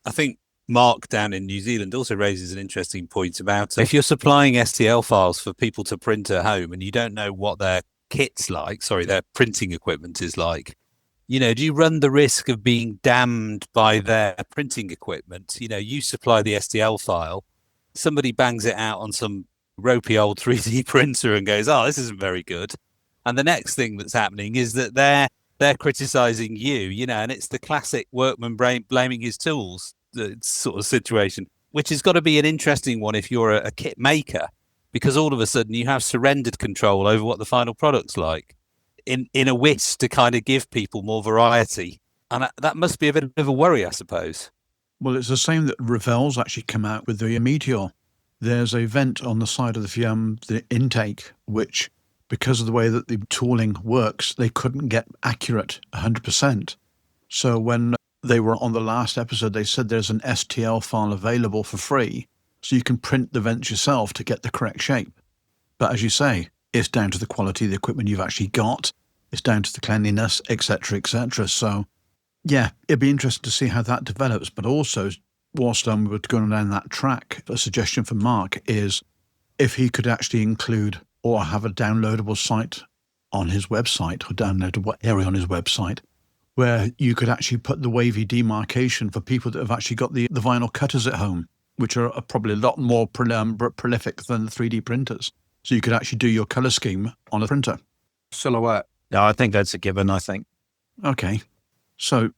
I think Mark down in New Zealand also raises an interesting point about if you're supplying STL files for people to print at home and you don't know what their kit's like, their printing equipment is like, do you run the risk of being damned by their printing equipment? You supply the STL file, somebody bangs it out on some ropey old 3D printer and goes, oh, this isn't very good. And the next thing that's happening is that they're criticizing you, and it's the classic workman blaming his tools sort of situation, which has got to be an interesting one if you're a kit maker, because all of a sudden you have surrendered control over what the final product's like in a wish to kind of give people more variety. And that must be a bit of a worry, I suppose. Well, it's the same that Revell's actually come out with the Meteor. There's a vent on the side of the intake, which, because of the way that the tooling works, they couldn't get accurate 100%. So when they were on the last episode, they said there's an STL file available for free, so you can print the vents yourself to get the correct shape. But as you say, it's down to the quality of the equipment you've actually got. It's down to the cleanliness, etc., etc. So, yeah, it'd be interesting to see how that develops. But also, whilst we're going down that track, a suggestion from Mark is if he could actually include or have a downloadable site on his website, or downloadable area on his website, where you could actually put the wavy demarcation for people that have actually got the vinyl cutters at home, which are probably a lot more prolific than the 3D printers. So you could actually do your color scheme on a printer. Silhouette. No, I think that's a given, I think. Okay. So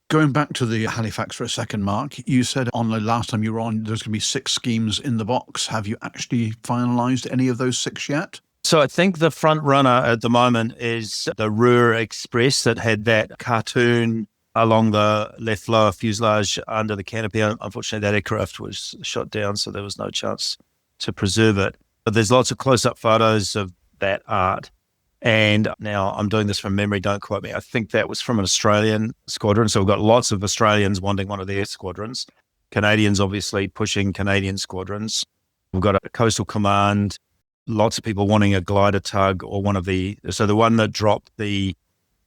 going back to the Halifax for a second, Mark, you said on the last time you were on, there's going to be 6 schemes in the box. Have you actually finalised any of those 6 yet? So I think the front runner at the moment is the Ruhr Express that had that cartoon along the left lower fuselage under the canopy. Unfortunately, that aircraft was shot down, so there was no chance to preserve it. But there's lots of close-up photos of that art. And now I'm doing this from memory, don't quote me. I think that was from an Australian squadron. So we've got lots of Australians wanting one of their squadrons. Canadians obviously pushing Canadian squadrons. We've got a Coastal Command, lots of people wanting a glider tug or the one that dropped the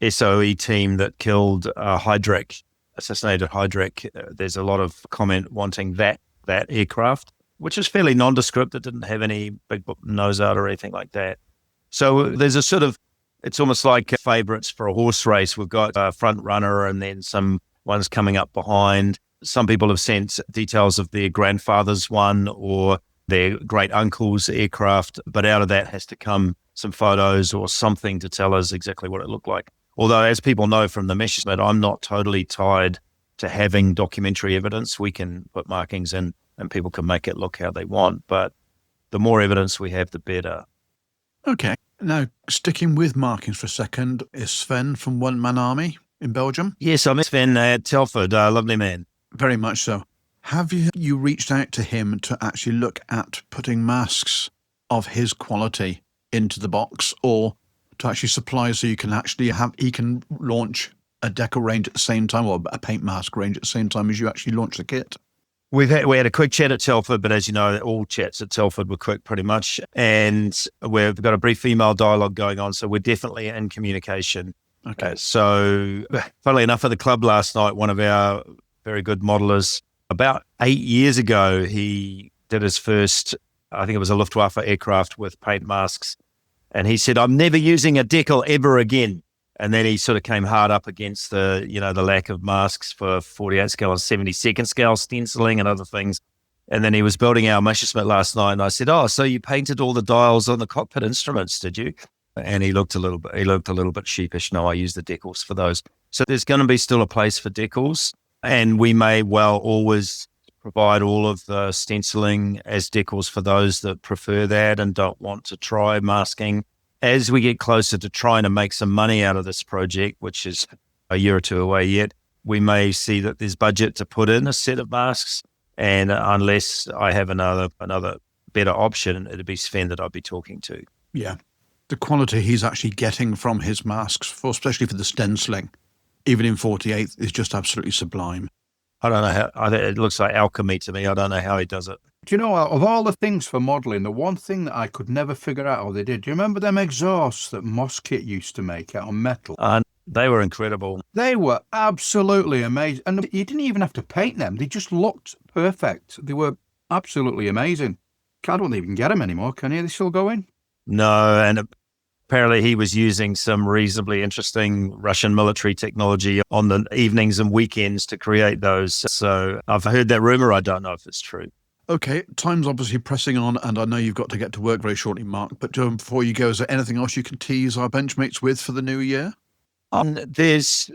SOE team that killed assassinated Hydrek. There's a lot of comment wanting that aircraft, which is fairly nondescript. It didn't have any big nose out or anything like that. So there's a sort of, it's almost like favourites for a horse race. We've got a front runner and then some ones coming up behind. Some people have sent details of their grandfather's one or their great uncle's aircraft, but out of that has to come some photos or something to tell us exactly what it looked like. Although, as people know from the Messerschmitt, I'm not totally tied to having documentary evidence. We can put markings in and people can make it look how they want, but the more evidence we have, the better. Okay. Now, sticking with markings for a second, is Sven from One Man Army in Belgium? Yes, I met Sven at Telford, a lovely man. Very much so. Have you reached out to him to actually look at putting masks of his quality into the box, or to actually supply so you can actually he can launch a deco range at the same time, or a paint mask range at the same time as you actually launch the kit? We had a quick chat at Telford, but as you know, all chats at Telford were quick pretty much. And we've got a brief email dialogue going on, so we're definitely in communication. Okay. So funnily enough, at the club last night, one of our very good modelers, about 8 years ago, he did his first, I think it was a Luftwaffe aircraft with paint masks. And he said, I'm never using a decal ever again. And then he sort of came hard up against the lack of masks for 48 scale and 72nd scale stenciling and other things. And then he was building our Messerschmitt last night. And I said, oh, so you painted all the dials on the cockpit instruments, did you? And he looked a little bit sheepish. No, I used the decals for those. So there's going to be still a place for decals. And we may well always provide all of the stenciling as decals for those that prefer that and don't want to try masking. As we get closer to trying to make some money out of this project, which is a year or two away yet, we may see that there's budget to put in a set of masks. And unless I have another better option, it'd be Sven that I'd be talking to. Yeah. The quality he's actually getting from his masks, especially for the stenciling, even in 48, is just absolutely sublime. I don't know how, it looks like alchemy to me. I don't know how he does it. Do you know, of all the things for modelling, the one thing that I could never figure out how they did, do you remember them exhausts that Moskit used to make out of metal? They were incredible. They were absolutely amazing. And you didn't even have to paint them. They just looked perfect. They were absolutely amazing. I don't even get them anymore, can you? Are they still going? No, and apparently he was using some reasonably interesting Russian military technology on the evenings and weekends to create those. So I've heard that rumor. I don't know if it's true. Okay, time's obviously pressing on, and I know you've got to get to work very shortly, Mark. But before you go, is there anything else you can tease our Benchmates with for the new year? There's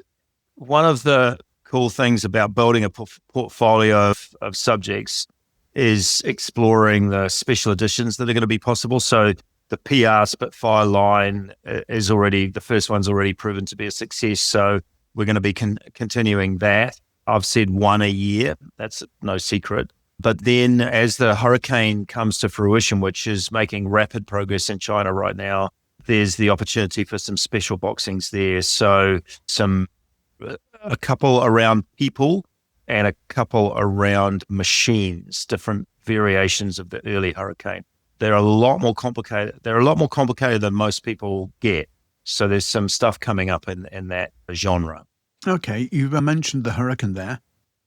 one of the cool things about building a portfolio of subjects is exploring the special editions that are going to be possible. So the PR Spitfire line is already, the first one's already proven to be a success. So we're going to be continuing that. I've said one a year. That's no secret. But then as the hurricane comes to fruition, which is making rapid progress in China right now, there's the opportunity for some special boxings there. So a couple around people and a couple around machines, different variations of the early hurricane. They're a lot more complicated. They're a lot more complicated than most people get. So there's some stuff coming up in that genre. Okay, you mentioned the hurricane there.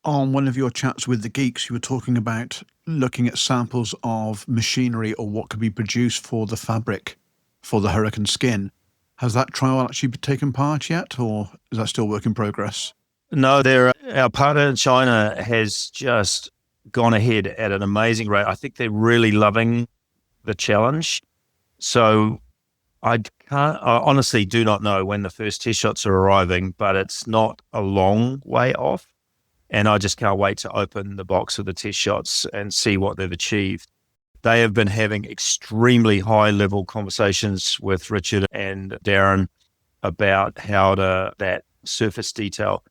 On one of your chats with the geeks, you were talking about looking at samples of machinery or what could be produced for the fabric for the hurricane skin. Has that trial actually taken part yet, or is that still work in progress? No, our partner in China has just gone ahead at an amazing rate. I think they're really loving the challenge. So I honestly do not know when the first test shots are arriving, but it's not a long way off. And I just can't wait to open the box of the test shots and see what they've achieved. They have been having extremely high-level conversations with Richard and Darren about that surface detail.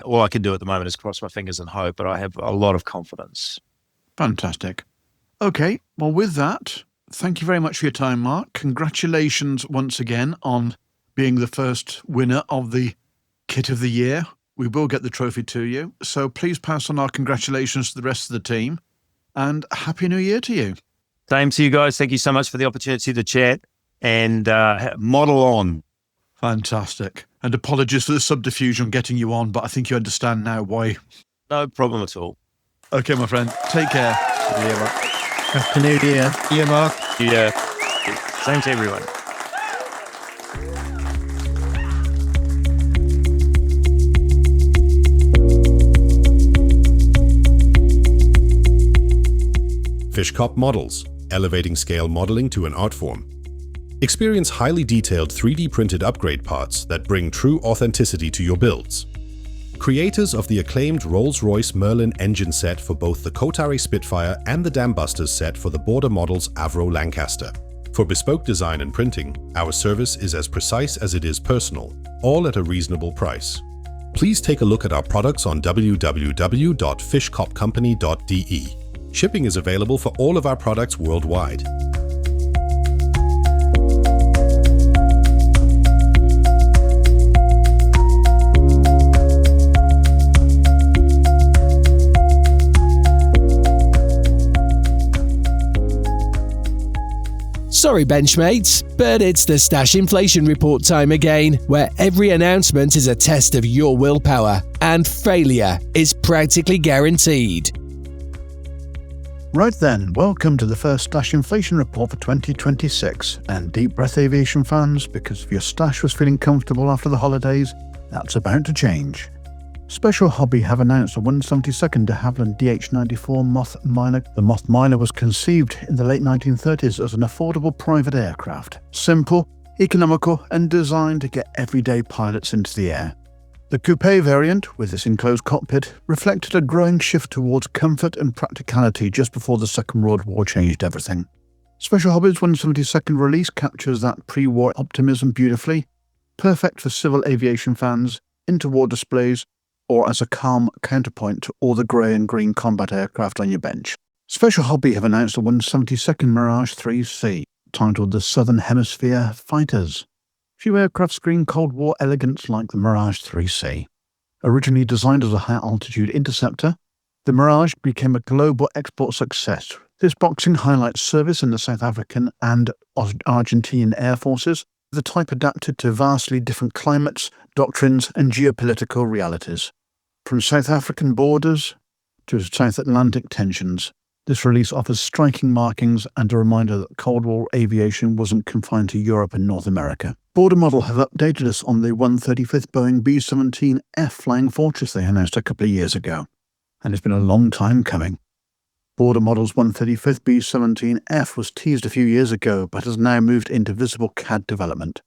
All I can do at the moment is cross my fingers and hope, but I have a lot of confidence. Fantastic. Okay, well, with that, thank you very much for your time, Mark. Congratulations once again on being the first winner of the Kit of the Year. We will get the trophy to you. So please pass on our congratulations to the rest of the team, and Happy New Year to you. Same to you guys. Thank you so much for the opportunity to chat and model on. Fantastic. And apologies for the subterfuge on getting you on, but I think you understand now why. No problem at all. Okay, my friend. Take care. Yeah, Mark. Happy New Year. Yeah, Mark. Yeah. Same to everyone. Fishkop Models, elevating scale modeling to an art form. Experience highly detailed 3D printed upgrade parts that bring true authenticity to your builds. Creators of the acclaimed Rolls-Royce Merlin engine set for both the Kotare Spitfire and the Dambusters set for the border models Avro Lancaster. For bespoke design and printing, our service is as precise as it is personal, all at a reasonable price. Please take a look at our products on www.fishkopcompany.de. Shipping is available for all of our products worldwide. Sorry, Benchmates, but it's the Stash Inflation Report time again, where every announcement is a test of your willpower, and failure is practically guaranteed. Right then, welcome to the first Stash Inflation Report for 2026. And deep breath, aviation fans, because if your stash was feeling comfortable after the holidays, that's about to change. Special Hobby have announced a 172nd de Havilland DH-94 Moth Miner. The Moth Miner was conceived in the late 1930s as an affordable private aircraft. Simple, economical, and designed to get everyday pilots into the air. The coupe variant, with its enclosed cockpit, reflected a growing shift towards comfort and practicality just before the Second World War changed everything. Special Hobby's 172nd release captures that pre-war optimism beautifully, perfect for civil aviation fans, interwar displays, or as a calm counterpoint to all the grey and green combat aircraft on your bench. Special Hobby have announced the 172nd Mirage 3C, titled the Southern Hemisphere Fighters. Few aircraft screen Cold War elegance like the Mirage 3C. Originally designed as a high-altitude interceptor, the Mirage became a global export success. This boxing highlights service in the South African and Argentine air forces, the type adapted to vastly different climates, doctrines and geopolitical realities. From South African borders to South Atlantic tensions, this release offers striking markings and a reminder that Cold War aviation wasn't confined to Europe and North America. Border Model have updated us on the 135th Boeing B-17F Flying Fortress they announced a couple of years ago, and it's been a long time coming. Border Model's 135th B-17F was teased a few years ago, but has now moved into visible CAD development.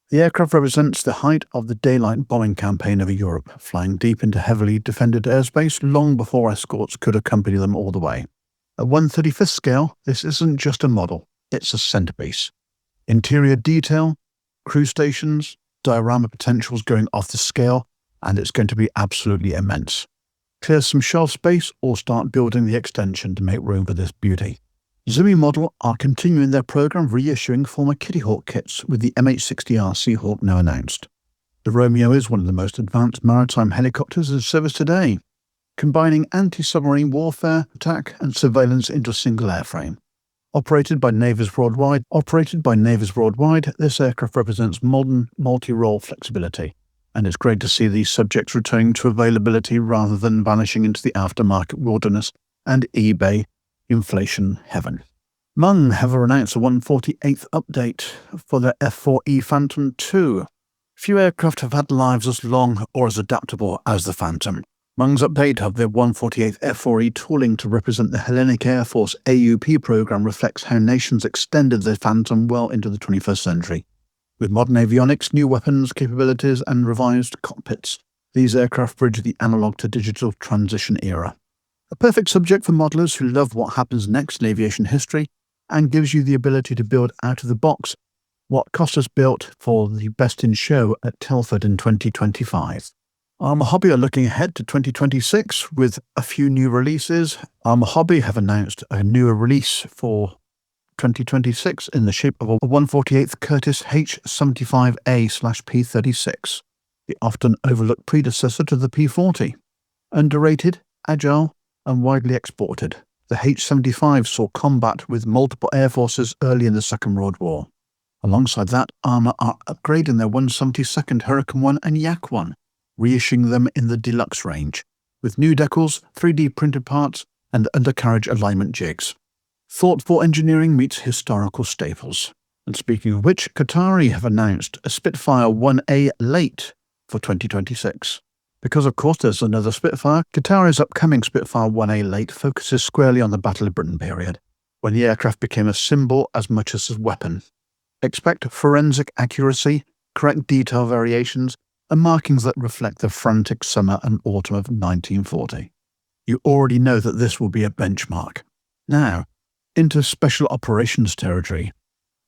The aircraft represents the height of the daylight bombing campaign over Europe, flying deep into heavily defended airspace long before escorts could accompany them all the way. At 1/35th scale, this isn't just a model, it's a centerpiece. Interior detail, crew stations, diorama potentials going off the scale, and it's going to be absolutely immense. Clear some shelf space or start building the extension to make room for this beauty. Zimmy Model are continuing their program of reissuing former Kitty Hawk kits, with the MH-60R Seahawk now announced. The Romeo is one of the most advanced maritime helicopters in service today, combining anti-submarine warfare, attack and surveillance into a single airframe. Operated by navies worldwide, this aircraft represents modern multi-role flexibility, and it's great to see these subjects returning to availability rather than vanishing into the aftermarket wilderness and eBay inflation heaven. Mung have announced a 148th update for their F4E Phantom II. Few aircraft have had lives as long or as adaptable as the Phantom. Mung's update of their 148th F4E tooling to represent the Hellenic Air Force AUP program reflects how nations extended the Phantom well into the 21st century. With modern avionics, new weapons capabilities and revised cockpits, these aircraft bridge the analog to digital transition era. A perfect subject for modelers who love what happens next in aviation history and gives you the ability to build out of the box what Costas built for the Best in Show at Telford in 2025. Armour Hobby are looking ahead to 2026 with a few new releases. Armour Hobby have announced a newer release for 2026 in the shape of a 148th Curtiss H-75A/P-36, the often overlooked predecessor to the P-40. Underrated, agile, and widely exported, the H-75 saw combat with multiple air forces early in the Second World War. Alongside that, Armour are upgrading their 172nd Hurricane 1 and Yak 1, reissuing them in the deluxe range, with new decals, 3D printed parts, and undercarriage alignment jigs. Thoughtful engineering meets historical staples. And speaking of which, Kotare have announced a Spitfire 1A late for 2026. Because of course there's another Spitfire, Kotare's upcoming Spitfire 1A late focuses squarely on the Battle of Britain period, when the aircraft became a symbol as much as a weapon. Expect forensic accuracy, correct detail variations, and markings that reflect the frantic summer and autumn of 1940. You already know that this will be a benchmark. Now, into special operations territory.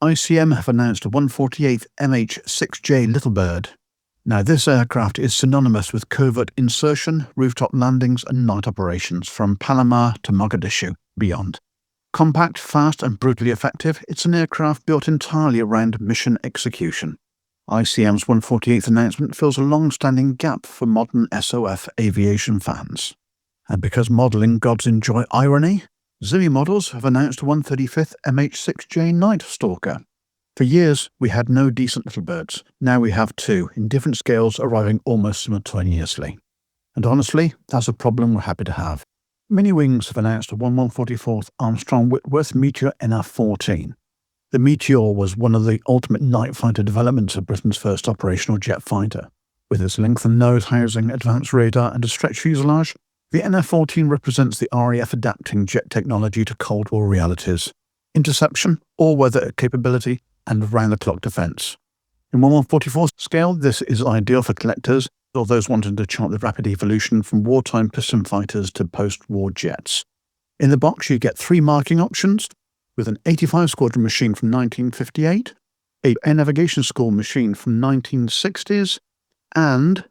ICM have announced a 148th MH-6J Littlebird. Now this aircraft is synonymous with covert insertion, rooftop landings and night operations from Panama to Mogadishu, beyond. Compact, fast and brutally effective, it's an aircraft built entirely around mission execution. ICM's 148th announcement fills a long-standing gap for modern SOF aviation fans. And because modelling gods enjoy irony, Zimmy Models have announced a 135th MH-6J Night Stalker. For years, we had no decent little birds. Now we have two, in different scales, arriving almost simultaneously. And honestly, that's a problem we're happy to have. Mini Wings have announced a 144th Armstrong Whitworth Meteor NR-14. The Meteor was one of the ultimate night fighter developments of Britain's first operational jet fighter. With its lengthened nose housing, advanced radar and a stretched fuselage, the NR-14 represents the RAF adapting jet technology to Cold War realities, interception, all-weather capability, and round-the-clock defence. In 1/144th scale, this is ideal for collectors or those wanting to chart the rapid evolution from wartime piston fighters to post-war jets. In the box, you get 3 marking options, with an 85 Squadron machine from 1958, a Air Navigation School machine from 1960s, and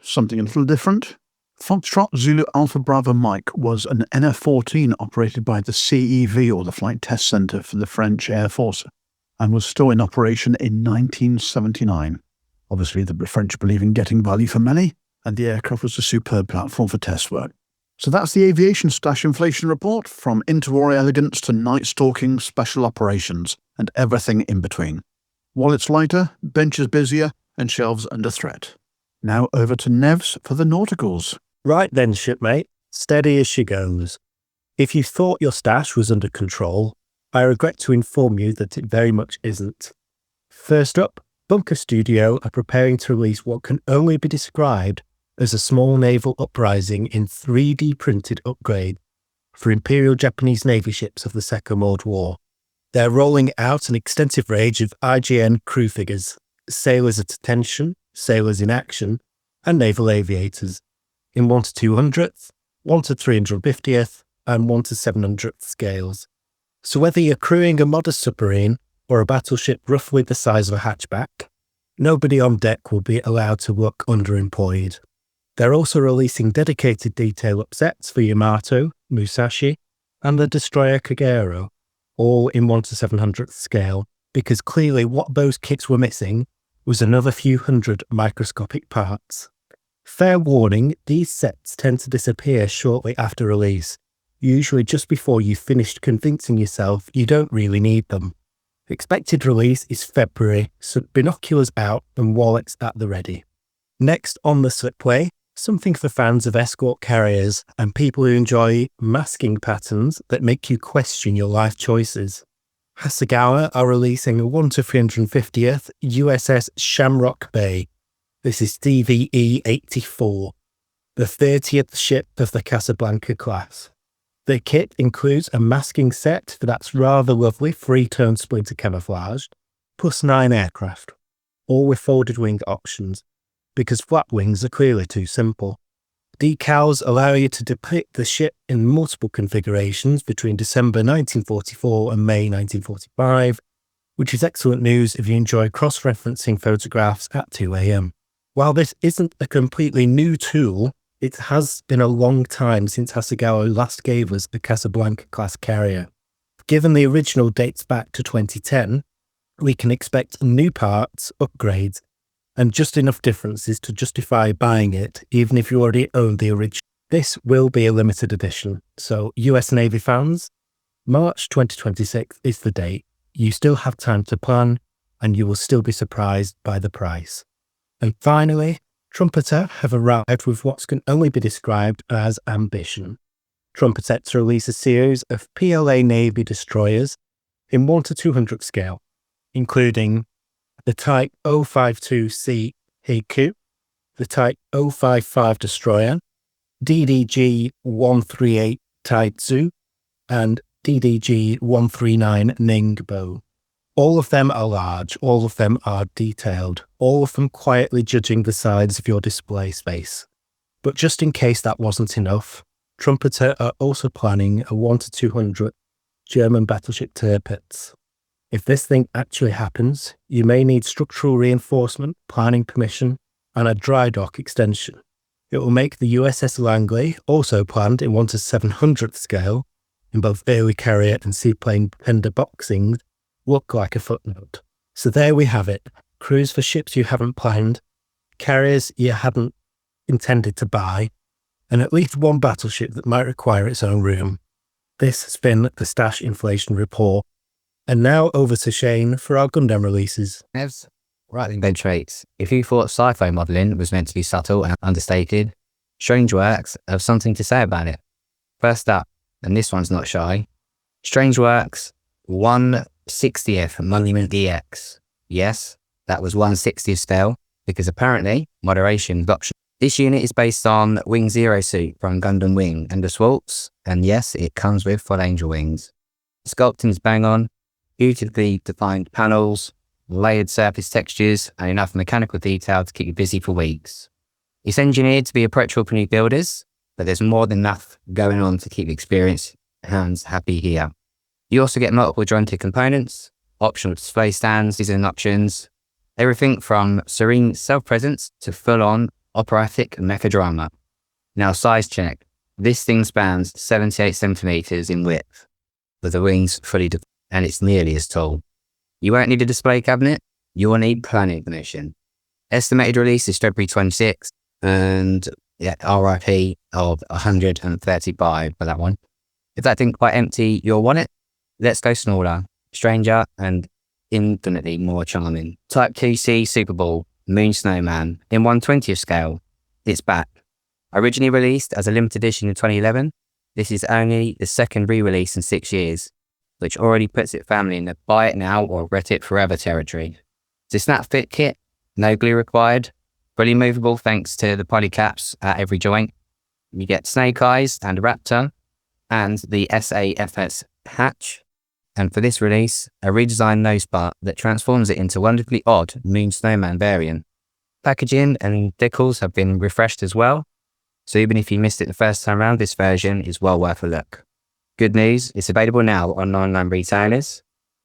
something a little different. Foxtrot Zulu Alpha Bravo Mike was an NF-14 operated by the CEV, or the Flight Test Centre for the French Air Force, and was still in operation in 1979. Obviously, the French believe in getting value for money, and the aircraft was a superb platform for test work. So that's the Aviation Stash Inflation Report, from interwar elegance to night stalking, special operations, and everything in between. Wallets lighter, benches busier, and shelves under threat. Now over to Nevs for the nauticals. Right then, shipmate, steady as she goes. If you thought your stash was under control, I regret to inform you that it very much isn't. First up, Bunker Studio are preparing to release what can only be described as a small naval uprising in 3D printed upgrade for Imperial Japanese Navy ships of the Second World War. They're rolling out an extensive range of IGN crew figures, sailors at attention, sailors in action, and naval aviators, in 1 to 200th, 1 to 350th, and 1 to 700th scales. So whether you're crewing a modest submarine or a battleship roughly the size of a hatchback, nobody on deck will be allowed to look underemployed. They're also releasing dedicated detail upsets for Yamato, Musashi, and the destroyer Kagero, all in 1 to 700th scale, because clearly what those kits were missing was another few hundred microscopic parts. Fair warning, these sets tend to disappear shortly after release, usually just before you've finished convincing yourself you don't really need them. Expected release is February, so binoculars out and wallets at the ready. Next on the slipway, something for fans of escort carriers and people who enjoy masking patterns that make you question your life choices. Hasegawa are releasing a 1 to 350th USS Shamrock Bay. This is DVE-84, the 30th ship of the Casablanca class. The kit includes a masking set for that's rather lovely 3-tone splinter camouflage, plus 9 aircraft, all with folded wing options, because flat wings are clearly too simple. Decals allow you to depict the ship in multiple configurations between December 1944 and May 1945, which is excellent news if you enjoy cross-referencing photographs at 2 a.m. While this isn't a completely new tool, it has been a long time since Hasegawa last gave us a Casablanca-class carrier. Given the original dates back to 2010, we can expect new parts, upgrades, and just enough differences to justify buying it, even if you already own the original. This will be a limited edition, so US Navy fans, March 2026 is the date. You still have time to plan, and you will still be surprised by the price. And finally, Trumpeter have arrived with what can only be described as ambition. Trumpeter to release a series of PLA Navy destroyers in 1 to 200 scale, including the Type 052C Heiku, the Type 055 destroyer, DDG-138 Taitsu, and DDG-139 Ningbo. All of them are large, all of them are detailed, all of them quietly judging the size of your display space. But just in case that wasn't enough, Trumpeter are also planning a 1 to 200 German battleship Tirpitz. If this thing actually happens, you may need structural reinforcement, planning permission, and a dry dock extension. It will make the USS Langley, also planned in 1 to 700th scale, in both early carrier and seaplane tender boxing, look like a footnote. So there we have it. Crews for ships you haven't planned, carriers you hadn't intended to buy, and at least one battleship that might require its own room. This has been the Stash Inflation Report. And now over to Shane for our Gundam releases. Nevs, right then, Benchmates. If you thought sci-fi modelling was meant to be subtle and understated, Strangeworks have something to say about it. First up, and this one's not shy, Strangeworks 1/60th Monument EX. Yes, that was 1/60th scale, because apparently moderation is optional. This unit is based on Wing Zero suit from Gundam Wing and the Swaltz, and yes, it comes with full angel wings. Sculpting's bang on, beautifully defined panels, layered surface textures, and enough mechanical detail to keep you busy for weeks. It's engineered to be approachable for new builders, but there's more than enough going on to keep experienced hands happy here. You also get multiple jointed components, optional display stands, design options, everything from serene self-presence to full-on operatic mechadrama. Now, size check. This thing spans 78 centimeters in width, with the wings fully and it's nearly as tall. You won't need a display cabinet, you will need planning permission. Estimated release is February 26th, and RIP of 135 for that one. If that didn't quite empty your wallet, let's go smaller, stranger, and infinitely more charming. Type 2C Super Ball Moon Snowman in 1/20th scale. It's back. Originally released as a limited edition in 2011, this is only the second re-release in 6 years, which already puts it firmly in the buy it now or regret it forever territory. It's a snap fit kit, no glue required, fully movable thanks to the poly caps at every joint. You get snake eyes and raptor, and the SAFS hatch. And for this release, a redesigned nose bar that transforms it into a wonderfully odd Moon Snowman variant. Packaging and decals have been refreshed as well, so even if you missed it the first time around, this version is well worth a look. Good news, it's available now on online retailers.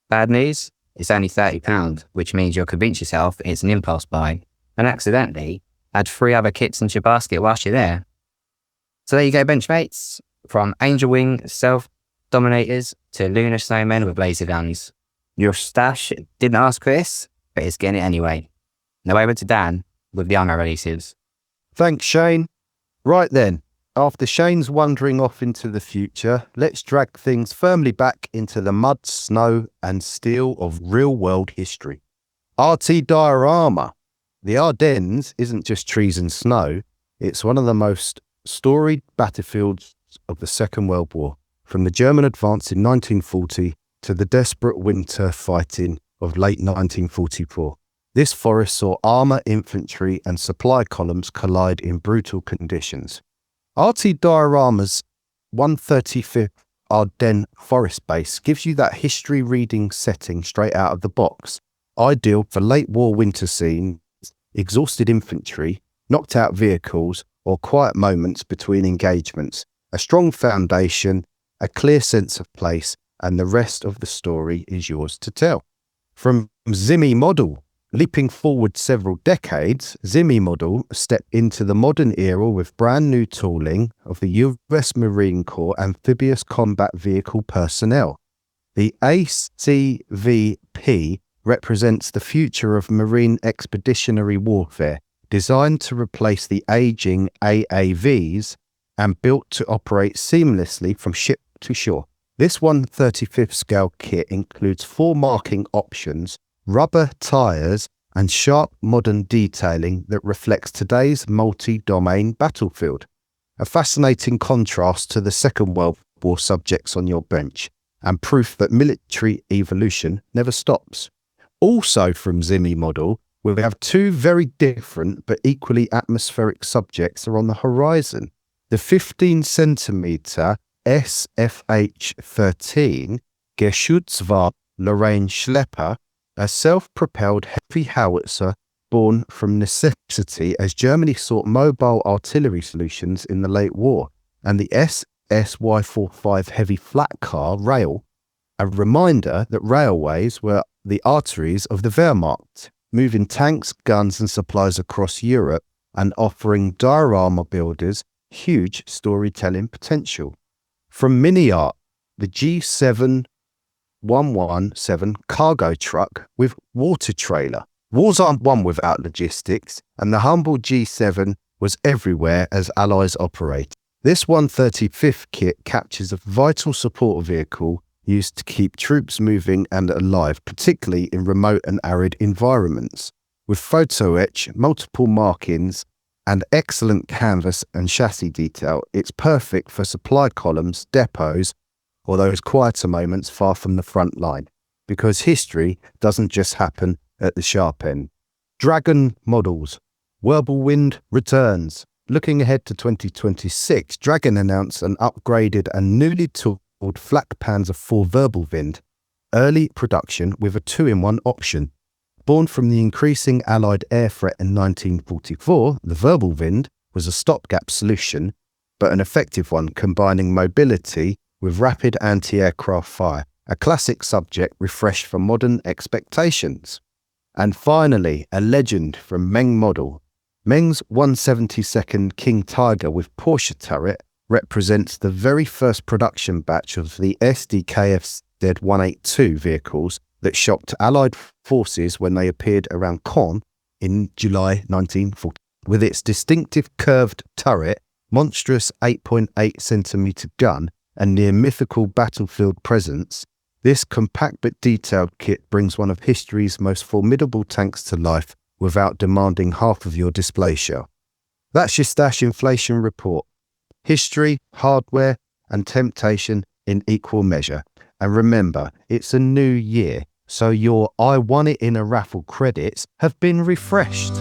Bad news, it's only £30, which means you'll convince yourself it's an impulse buy, and accidentally add 3 other kits into your basket whilst you're there. So there you go, Benchmates. From Angel Wing Self-Dominators to Lunar Snowmen with laser guns. Your stash didn't ask for this, but it's getting it anyway. Now over to Dan with the armor releases. Thanks, Shane. Right then, after Shane's wandering off into the future, let's drag things firmly back into the mud, snow and steel of real-world history. RT Diorama. The Ardennes isn't just trees and snow, it's one of the most storied battlefields of the Second World War, from the German advance in 1940 to the desperate winter fighting of late 1944. This forest saw armour, infantry and supply columns collide in brutal conditions. RT Diorama's 135th Ardennes forest base gives you that history reading setting straight out of the box, ideal for late war winter scenes, exhausted infantry, knocked out vehicles or quiet moments between engagements. A strong foundation, a clear sense of place, and the rest of the story is yours to tell. From Zimmy Model. Leaping forward several decades, Zimmy Model stepped into the modern era with brand new tooling of the US Marine Corps amphibious combat vehicle personnel. The ACVP represents the future of marine expeditionary warfare, designed to replace the aging AAVs and built to operate seamlessly from ship to shore. This 1/35th scale kit includes 4 marking options, rubber tyres and sharp modern detailing that reflects today's multi-domain battlefield. A fascinating contrast to the Second World War subjects on your bench, and proof that military evolution never stops. Also from Zimmy Model, we have 2 very different but equally atmospheric subjects are on the horizon. The 15cm SFH-13 Geschützwaffe Lorraine Schlepper, a self-propelled heavy howitzer born from necessity as Germany sought mobile artillery solutions in the late war, and the SSY-45 heavy flat car rail, a reminder that railways were the arteries of the Wehrmacht, moving tanks, guns and supplies across Europe and offering diorama builders huge storytelling potential. From Mini Art, the G7117 cargo truck with water trailer. Wars aren't won without logistics, and the humble G7 was everywhere as Allies operate. This 135th kit captures a vital support vehicle used to keep troops moving and alive, particularly in remote and arid environments. With photo etch, multiple markings, and excellent canvas and chassis detail, it's perfect for supply columns, depots, or those quieter moments far from the front line, because history doesn't just happen at the sharp end. Dragon Models. Whirlwind returns. Looking ahead to 2026, Dragon announced an upgraded and newly tooled Flak Panzer IV Wirbelwind, early production with a 2-in-1 option. Born from the increasing Allied air threat in 1944, the verbal Wind was a stopgap solution, but an effective one combining mobility with rapid anti-aircraft fire, a classic subject refreshed for modern expectations. And finally, a legend from Meng Model. Meng's 172nd King Tiger with Porsche turret represents the very first production batch of the SDKF Z182 vehicles that shocked Allied forces when they appeared around Caen in July 1940. With its distinctive curved turret, monstrous 8.8cm gun, and near mythical battlefield presence, this compact but detailed kit brings one of history's most formidable tanks to life without demanding half of your display show. That's your Stash Inflation Report. History, hardware, and temptation in equal measure. And remember, it's a new year, so your I won it in a raffle credits have been refreshed.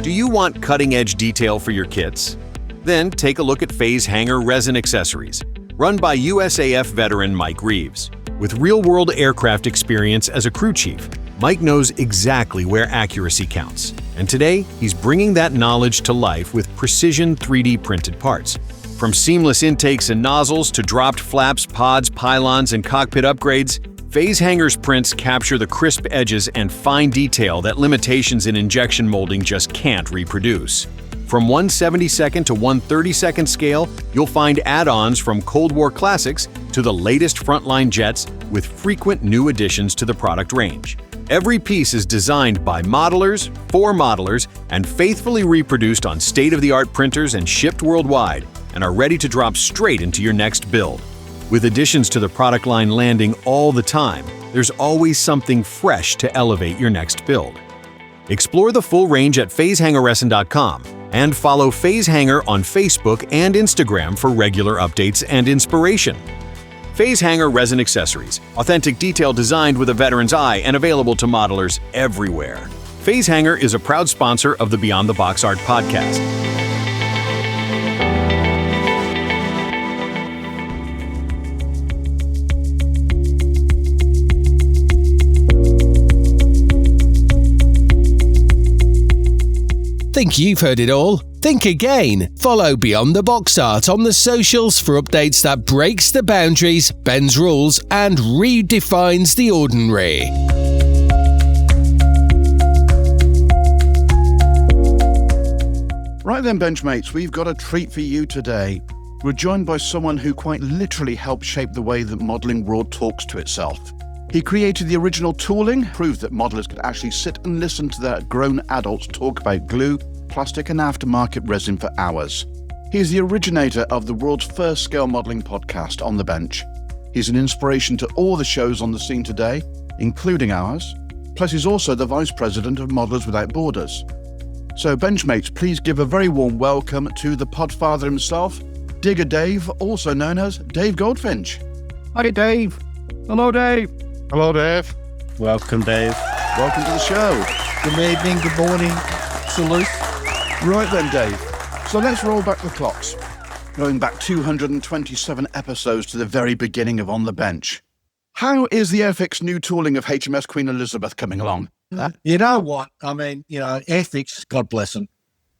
Do you want cutting-edge detail for your kits? Then take a look at Phase Hanger Resin Accessories, run by USAF veteran Mike Reeves. With real-world aircraft experience as a crew chief, Mike knows exactly where accuracy counts. And today, he's bringing that knowledge to life with precision 3D printed parts. From seamless intakes and nozzles to dropped flaps, pods, pylons, and cockpit upgrades, Phase Hanger's prints capture the crisp edges and fine detail that limitations in injection molding just can't reproduce. From 1/72nd to 1/32nd scale, you'll find add-ons from Cold War classics to the latest frontline jets with frequent new additions to the product range. Every piece is designed by modelers, for modelers, and faithfully reproduced on state-of-the-art printers and shipped worldwide, and are ready to drop straight into your next build. With additions to the product line landing all the time, there's always something fresh to elevate your next build. Explore the full range at phasehangerresin.com and follow Phase Hanger on Facebook and Instagram for regular updates and inspiration. Phase Hanger Resin Accessories, authentic detail designed with a veteran's eye and available to modelers everywhere. Phase Hanger is a proud sponsor of the Beyond the Box Art podcast. Think you've heard it all? Think again. Follow Beyond the Box Art on the socials for updates that breaks the boundaries, bends rules, and redefines the ordinary. Right then, Benchmates, we've got a treat for you today. We're joined by someone who quite literally helped shape the way that modelling world talks to itself. He created the original tooling, proved that modelers could actually sit and listen to their grown adults talk about glue, plastic and aftermarket resin for hours. He is the originator of the world's first scale modelling podcast, On the Bench. He's an inspiration to all the shows on the scene today, including ours. Plus he's also the Vice President of Modelers Without Borders. So Benchmates, please give a very warm welcome to the Podfather himself, Digger Dave, also known as Dave Goldfinch. Hi, Dave. Hello, Dave. Hello, Dave. Welcome, Dave. Welcome to the show. Good evening, good morning. Salute. Right then, Dave. So let's roll back the clocks. Going back 227 episodes to the very beginning of On the Bench. How is the Airfix new tooling of HMS Queen Elizabeth coming along? You know what? I mean, Airfix, God bless them.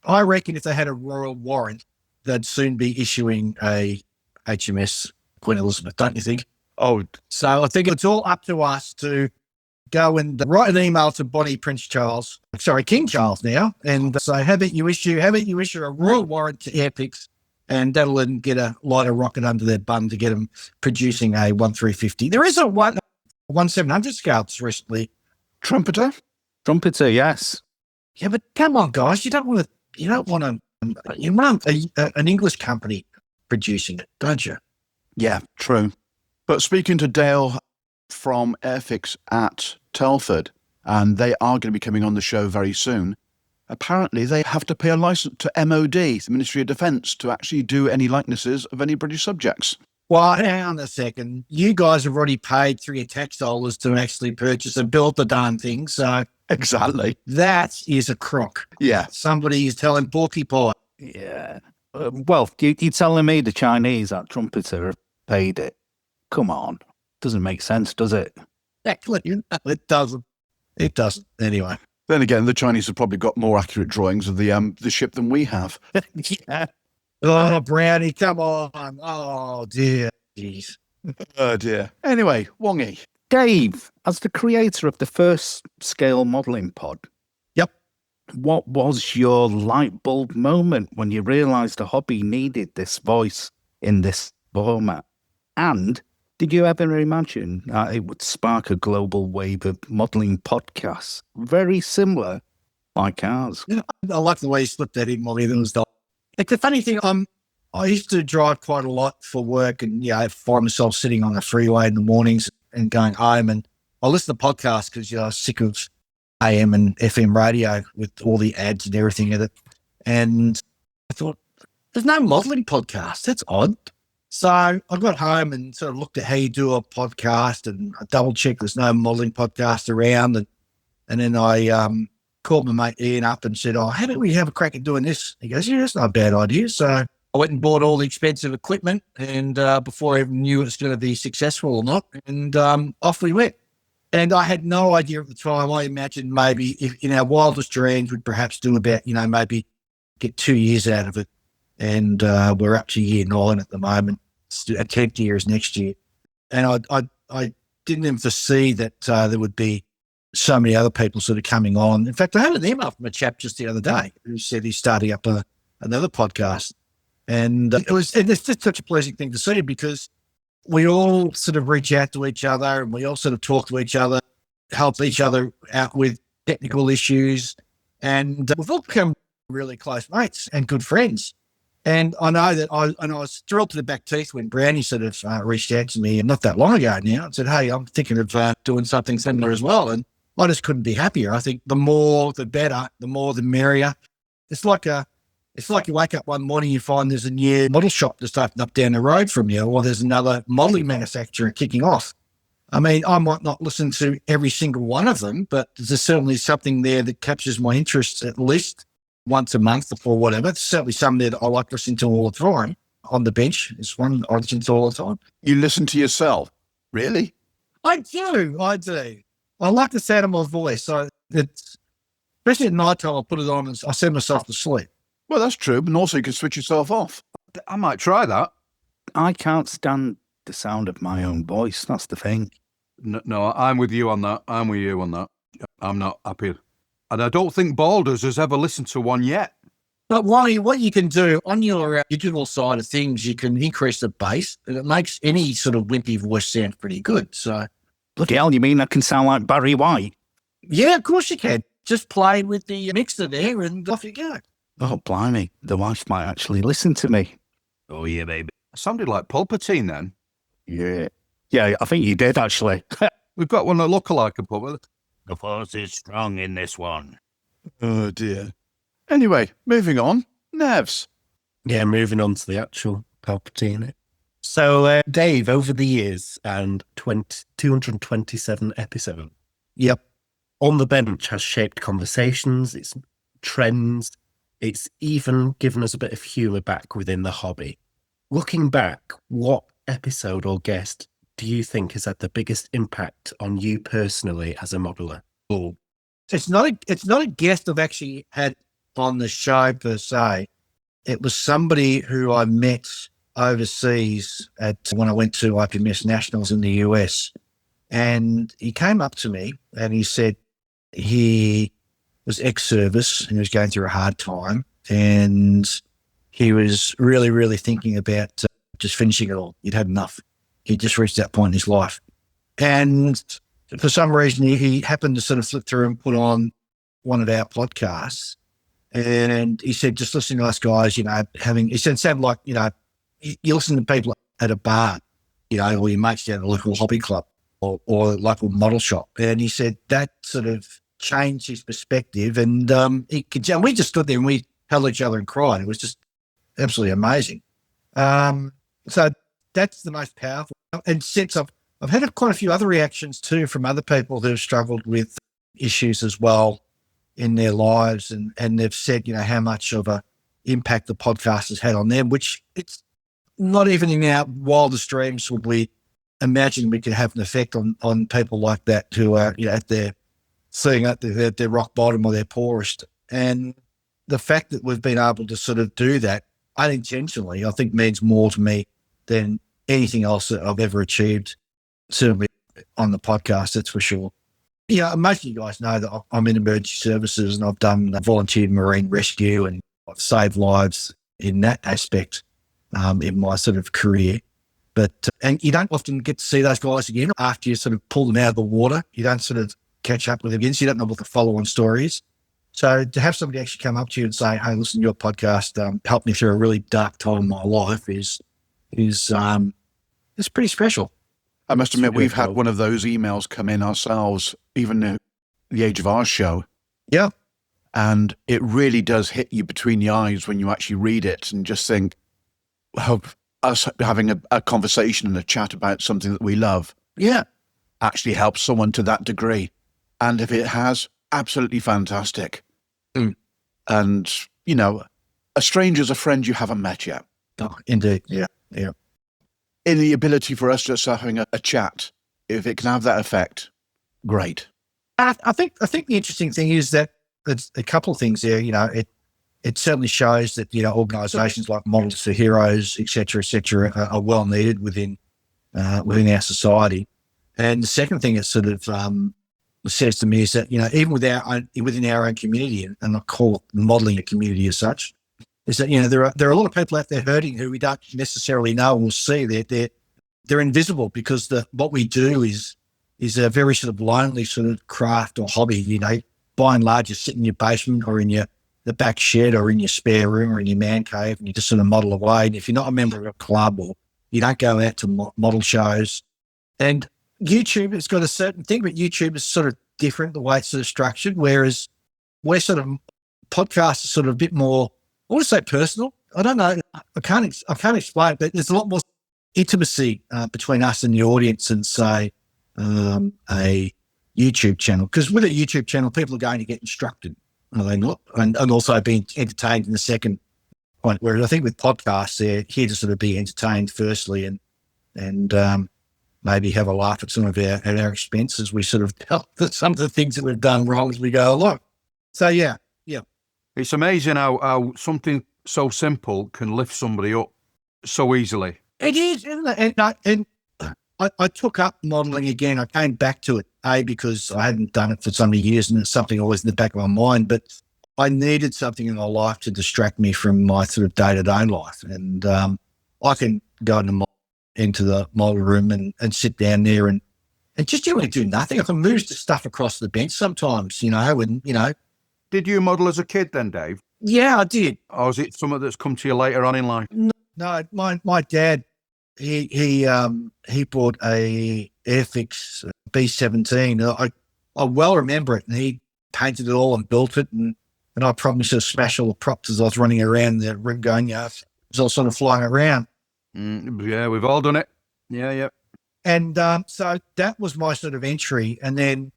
I reckon if they had a royal warrant, they'd soon be issuing a HMS Queen Elizabeth, don't you think? Oh, So I think it's all up to us to go and write an email to King Charles now, and say, haven't you issue a royal warrant to Airfix, and that'll then get a lighter rocket under their bum to get them producing a 1350. There is a 1700 scale just recently. Trumpeter, yes. Yeah, but come on, guys, you want an English company producing it, don't you? Yeah, true. But speaking to Dale from Airfix at Telford, and they are going to be coming on the show very soon, apparently they have to pay a license to MOD, the Ministry of Defence, to actually do any likenesses of any British subjects. Well, hang on a second. You guys have already paid through your tax dollars to actually purchase and build the darn thing, so Exactly. that is a crock. Yeah. Somebody is telling Porky Pie. Yeah. Well, you're telling me the Chinese, that trumpeter, paid it? Come on. Doesn't make sense, does it? Exactly. It doesn't. It doesn't. Anyway. Then again, the Chinese have probably got more accurate drawings of the ship than we have. Yeah. Oh, Brownie, come on. Oh, dear. Jeez. Oh, dear. Anyway, Wongy. Dave, as the creator of the first scale modelling pod, Yep. what was your light bulb moment when you realised the hobby needed this voice in this format? And did you ever imagine that it would spark a global wave of modelling podcasts very similar like ours? Yeah, I like the way you slipped that in, Molly. That was like the funny thing. I used to drive quite a lot for work, and I find myself sitting on the freeway in the mornings and going home, and I listen to podcasts because I was sick of AM and FM radio with all the ads and everything in it. And I thought, there's no modelling podcast. That's odd. So I got home and sort of looked at how you do a podcast, and I double checked there's no modelling podcast around. And then I called my mate Ian up and said, how about we have a crack at doing this? He goes, yeah, that's not a bad idea. So I went and bought all the expensive equipment, and before I even knew it was going to be successful or not, and off we went. And I had no idea at the time. I imagined maybe if in our wildest dreams we'd perhaps do about, maybe get 2 years out of it. And we're up to year 9 at the moment. Our 10th year is next year. And I didn't even foresee that there would be so many other people sort of coming on. In fact, I had an email from a chap just the other day who said he's starting up another podcast. And it's just such a pleasing thing to see, because we all sort of reach out to each other, and we all sort of talk to each other, help each other out with technical issues. And we've all become really close mates and good friends. And I know that I was thrilled to the back teeth when Brownie sort of reached out to me not that long ago now and said, hey, I'm thinking of doing something similar as well. And I just couldn't be happier. I think the more, the better, the more, the merrier. It's like you wake up one morning, you find there's a new model shop just opened up down the road from you, or there's another modelling manufacturer kicking off. I mean, I might not listen to every single one of them, but there's certainly something there that captures my interest at least once a month or whatever. There's certainly some there that I like listening to all the time. On the Bench is one I listen to all the time. You listen to yourself? Really? I do. I like the sound of my voice. So it's, especially at night time, I put it on and I send myself to sleep. Well, that's true, but also you can switch yourself off. I might try that. I can't stand the sound of my own voice. That's the thing. No, I'm with you on that. I'm not happy. And I don't think Balders has ever listened to one yet. But Wally, what you can do on your digital side of things, you can increase the bass, and it makes any sort of wimpy voice sound pretty good. So, bloody hell, you mean I can sound like Barry White? Yeah, of course you can. Just play with the mixer there and off you go. Oh, blimey. The wife might actually listen to me. Oh, yeah, baby. I sounded like Palpatine then. Yeah. Yeah, I think you did, actually. We've got one that look alike, Palpatine. The force is strong in this one. Oh, dear. Anyway, moving on. Nevs. Yeah, moving on to the actual Palpatine. So, Dave, over the years and 227 episodes. Yep. On the Bench has shaped conversations, its trends. It's even given us a bit of humour back within the hobby. Looking back, what episode or guest do you think has had the biggest impact on you personally as a modeller? Oh, it's not a guest I've actually had on the show per se. It was somebody who I met overseas when I went to IPMS Nationals in the US, and he came up to me and he said he was ex-service and he was going through a hard time, and he was really, really thinking about just finishing it all. He'd had enough. He just reached that point in his life. And for some reason, he happened to sort of flip through and put on one of our podcasts. And he said, just listening to us guys, he said, sound like, you listen to people at a bar, or your mates down at a local hobby club or local model shop. And he said that sort of changed his perspective. And we just stood there and we held each other and cried. It was just absolutely amazing. So that's the most powerful. And since I've had quite a few other reactions too from other people who have struggled with issues as well in their lives, and they've said, how much of a impact the podcast has had on them, which it's not even in our wildest dreams would we imagine we could have an effect on people like that who are, at their seeing at their rock bottom or their poorest. And the fact that we've been able to sort of do that unintentionally, I think means more to me than anything else that I've ever achieved, certainly on the podcast, that's for sure. Most of you guys know that I'm in emergency services and I've done volunteer marine rescue and I've saved lives in that aspect in my sort of career. But, and you don't often get to see those guys again after you sort of pull them out of the water. You don't sort of catch up with them again, so you don't know what the follow-on story is. So to have somebody actually come up to you and say, hey, listen, your podcast helped me through a really dark time in my life is pretty special. I must admit, we've had one of those emails come in ourselves, even at the age of our show. Yeah. And it really does hit you between the eyes when you actually read it and just think, well, us having a conversation and a chat about something that we love actually helps someone to that degree. And if it has, absolutely fantastic. And, a stranger's a friend you haven't met yet. Oh, indeed. Yeah. In the ability for us just having a chat, if it can have that effect, great. I think the interesting thing is that there's a couple of things there. It certainly shows that organisations like Models for Heroes, et cetera, are well needed within our society. And the second thing it sort of says to me is that even within our own community, and I call it modelling a community as such, is that there are a lot of people out there hurting who we don't necessarily know or see. They're invisible because what we do is a very sort of lonely sort of craft or hobby. By and large, you sit in your basement or in the back shed or in your spare room or in your man cave and you just sort of model away. And if you're not a member of a club or you don't go out to model shows, and YouTube has got a certain thing, but YouTube is sort of different the way it's sort of structured, whereas we're sort of podcasts are sort of a bit more, I want to say personal. I don't know. I can't explain it, but there's a lot more intimacy between us and the audience than, say, a YouTube channel. Because with a YouTube channel, people are going to get instructed, are they not? And also being entertained in the second point. Whereas I think with podcasts, they're here to sort of be entertained firstly and maybe have a laugh at some of at our expenses. We sort of tell some of the things that we've done wrong as we go along. So yeah. It's amazing how something so simple can lift somebody up so easily. It is, isn't it? And I took up modelling again. I came back to it, because I hadn't done it for so many years and it's something always in the back of my mind, but I needed something in my life to distract me from my sort of day-to-day life. And I can go into the model room and sit down there and just generally do nothing. I can move the stuff across the bench sometimes, Did you model as a kid then, Dave? Yeah, I did. Or is it something that's come to you later on in life? No, my dad, he bought a Airfix B17. I well remember it, and he painted it all and built it, and I probably sort of smashed all the props as I was running around the room going, as I was sort of flying around. Yeah, we've all done it. Yeah. And so that was my sort of entry, and then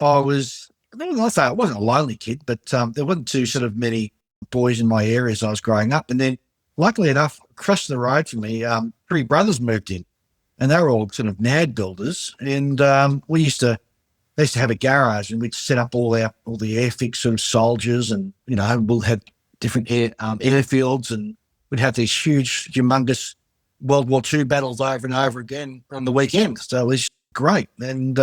I wasn't a lonely kid, but there wasn't too sort of many boys in my area as I was growing up. And then, luckily enough, across the road from me, 3 brothers moved in, and they were all sort of NAD builders. And they used to have a garage, and we'd set up all the Airfix sort of soldiers, and we'll have different airfields, and we'd have these huge, humongous World War II battles over and over again on the weekend. So it was great, and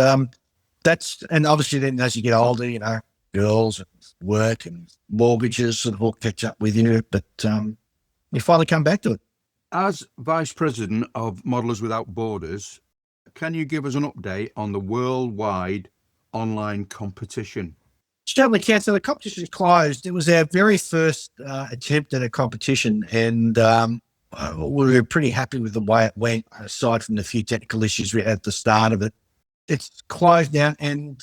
and obviously then as you get older, girls and work and mortgages sort of all catch up with you, but you finally come back to it. As Vice President of Modellers Without Borders, can you give us an update on the worldwide online competition? Certainly can. So the competition is closed. It was our very first attempt at a competition, and we were pretty happy with the way it went, aside from the few technical issues we had at the start of it. It's closed down, and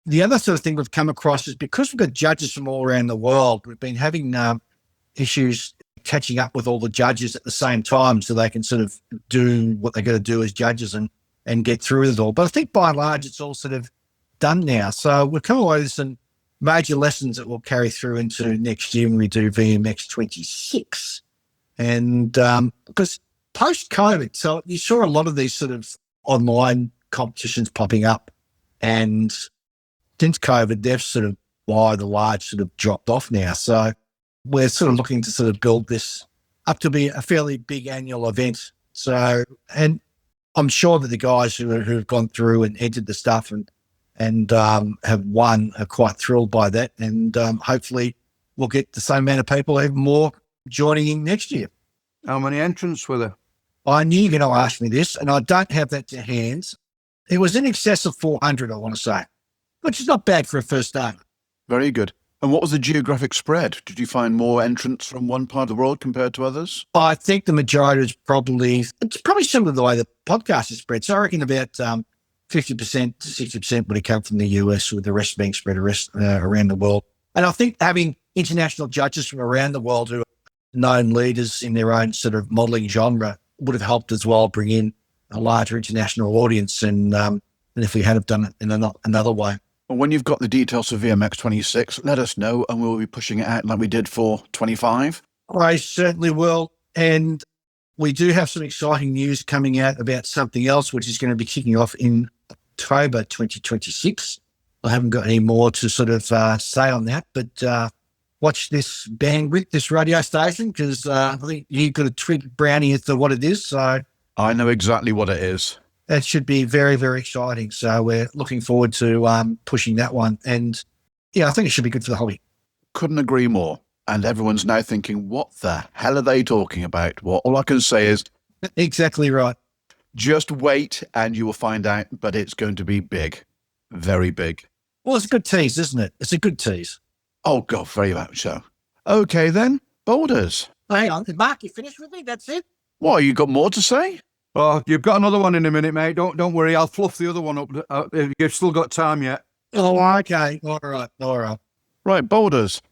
the other sort of thing we've come across is because we've got judges from all around the world, we've been having issues catching up with all the judges at the same time so they can sort of do what they've got to do as judges and get through it all. But I think by and large it's all sort of done now. So we've come away with some major lessons that we'll carry through into next year when we do VMX 26. And because post-COVID, so you saw a lot of these sort of online competitions popping up. And since COVID, they've sort of, by the large, sort of dropped off now. So we're sort of looking to sort of build this up to be a fairly big annual event. So, and I'm sure that the guys who've gone through and entered the stuff and have won are quite thrilled by that. And hopefully we'll get the same amount of people, even more, joining in next year. How many entrants were there? I knew you were going to ask me this, and I don't have that to hand. It was in excess of 400, I want to say, which is not bad for a first day. Very good. And what was the geographic spread? Did you find more entrants from one part of the world compared to others? I think the majority is probably similar to the way the podcast is spread. So I reckon about 50% to 60% would have come from the US, with the rest being spread around the world. And I think having international judges from around the world who are known leaders in their own sort of modelling genre would have helped as well, bring in a larger international audience and if we had have done it in another way. Well, when you've got the details for VMX 26, let us know and we'll be pushing it out like we did for 25. I certainly will. And we do have some exciting news coming out about something else, which is going to be kicking off in October 2026. I haven't got any more to sort of say on that, but watch this bandwidth, this radio station, because I think you've got a twig brownie as to what it is. So I know exactly what it is. That should be very, very exciting. So we're looking forward to pushing that one. And yeah, I think it should be good for the hobby. Couldn't agree more. And everyone's now thinking, what the hell are they talking about? Well, all I can say is... Exactly right. Just wait and you will find out, but it's going to be big. Very big. Well, it's a good tease, isn't it? It's a good tease. Oh, God, very much so. Okay, then. Boulders. Hang on. Mark, you finished with me? That's it? Why, you got more to say? Oh, you've got another one in a minute, mate. Don't worry. I'll fluff the other one up. You've still got time yet. Oh, okay. All right. Right, boulders.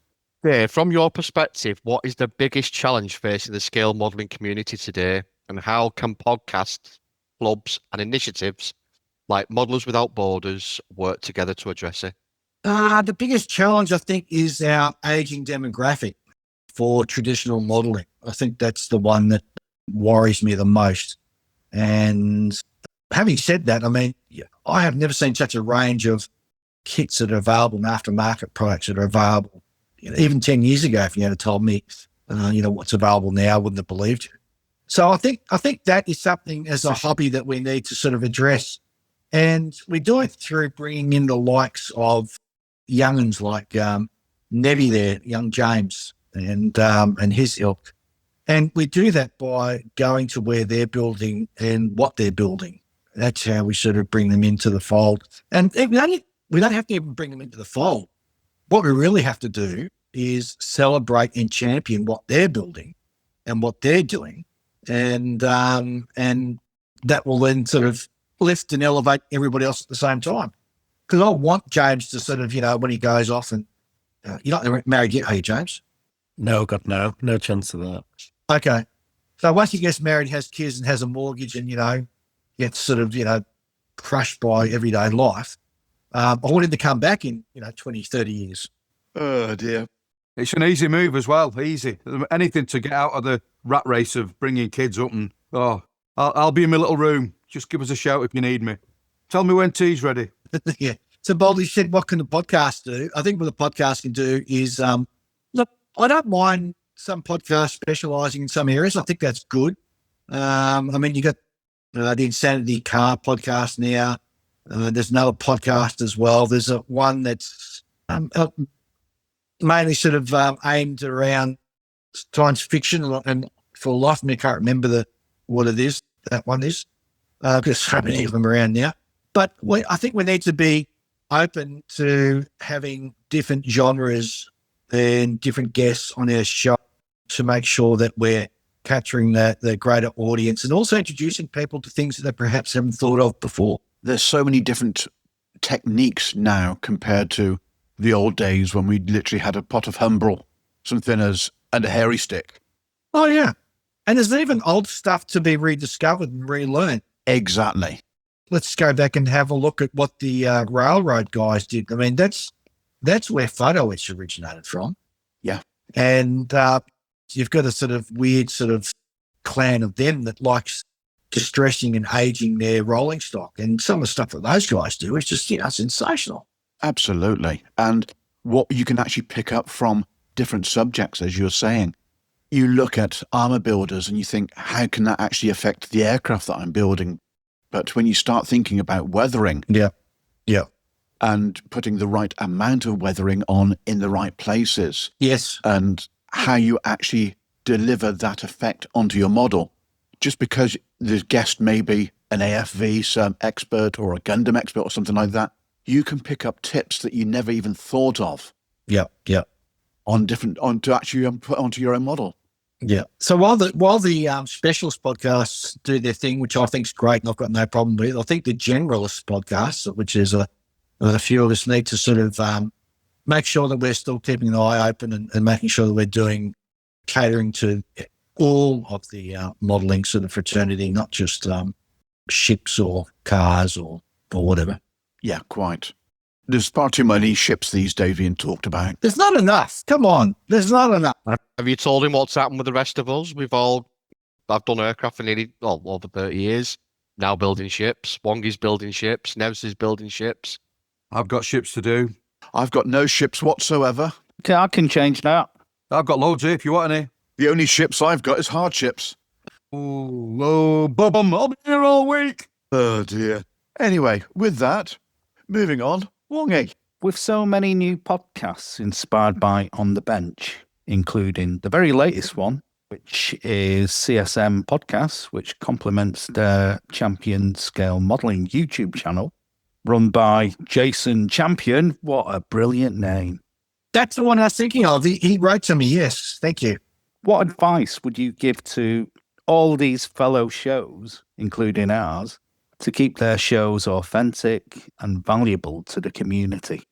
Yeah, from your perspective, what is the biggest challenge facing the scale modelling community today, and how can podcasts, clubs, and initiatives like Modellers Without Borders work together to address it? The biggest challenge, I think, is our aging demographic for traditional modelling. I think that's the one that worries me the most. And having said that, I mean, I have never seen such a range of kits that are available and aftermarket products that are available. Even 10 years ago, if you had told me, what's available now, I wouldn't have believed you. So I think that is something as a hobby that we need to sort of address. And we do it through bringing in the likes of young'uns like Nevy there, young James, and his ilk. And we do that by going to where they're building and what they're building. That's how we sort of bring them into the fold. And we don't have to even bring them into the fold. What we really have to do is celebrate and champion what they're building and what they're doing. And that will then sort of lift and elevate everybody else at the same time. Because I want James to sort of, when he goes off and you're not married yet, are you, James? No, God, no chance of that. Okay. So once he gets married, has kids and has a mortgage and, gets sort of, crushed by everyday life, I want him to come back in, 20, 30 years. Oh, dear. It's an easy move as well. Easy. Anything to get out of the rat race of bringing kids up and, I'll be in my little room. Just give us a shout if you need me. Tell me when tea's ready. Yeah. So Baldy said, what can the podcast do? I think what the podcast can do is, look, I don't mind some podcasts specialising in some areas. I think that's good. I mean, you got the Insanity Car podcast now. There's another podcast as well. There's one that's mainly sort of aimed around science fiction, and for life of me, I can't remember what it is. That one is because there's so many of them around now. But I think we need to be open to having different genres and different guests on our show to make sure that we're capturing the greater audience and also introducing people to things that they perhaps haven't thought of before. There's so many different techniques now compared to the old days when we literally had a pot of Humbrol, some thinners, and a hairy stick. Oh, yeah. And there's even old stuff to be rediscovered and relearned. Exactly. Let's go back and have a look at what the railroad guys did. I mean, that's where photo etch originated from. Yeah. And you've got a sort of weird sort of clan of them that likes distressing and aging their rolling stock. And some of the stuff that those guys do is just, sensational. Absolutely. And what you can actually pick up from different subjects, as you're saying. You look at armor builders and you think, how can that actually affect the aircraft that I'm building? But when you start thinking about weathering, yeah, and putting the right amount of weathering on in the right places, yes, and how you actually deliver that effect onto your model, just because the guest may be an AFV some expert or a Gundam expert or something like that, you can pick up tips that you never even thought of. Yeah. To actually put onto your own model. Yeah. So while the specialist podcasts do their thing, which I think is great, and I've got no problem with, I think the generalist podcasts, which is a few of us, need to sort of make sure that we're still keeping an eye open and making sure that we're catering to all of the modelling sort of fraternity, not just ships or cars or whatever. Yeah, quite. There's far too many ships these days being talked about. There's not enough. Come on. There's not enough. Have you told him what's happened with the rest of us? I've done aircraft for nearly, over 30 years. Now building ships. Wongi's building ships. Nevs is building ships. I've got ships to do. I've got no ships whatsoever. Okay, I can change that. I've got loads here if you want any. The only ships I've got is hard ships. Oh, bum, I'll be here all week. Oh, dear. Anyway, with that, moving on. Wongy. With so many new podcasts inspired by On the Bench, including the very latest one, which is CSM Podcasts, which complements their Champion Scale Modelling YouTube channel, run by Jason Champion. What a brilliant name. That's the one I was thinking of. He wrote to me, yes. Thank you. What advice would you give to all these fellow shows, including ours, to keep their shows authentic and valuable to the community?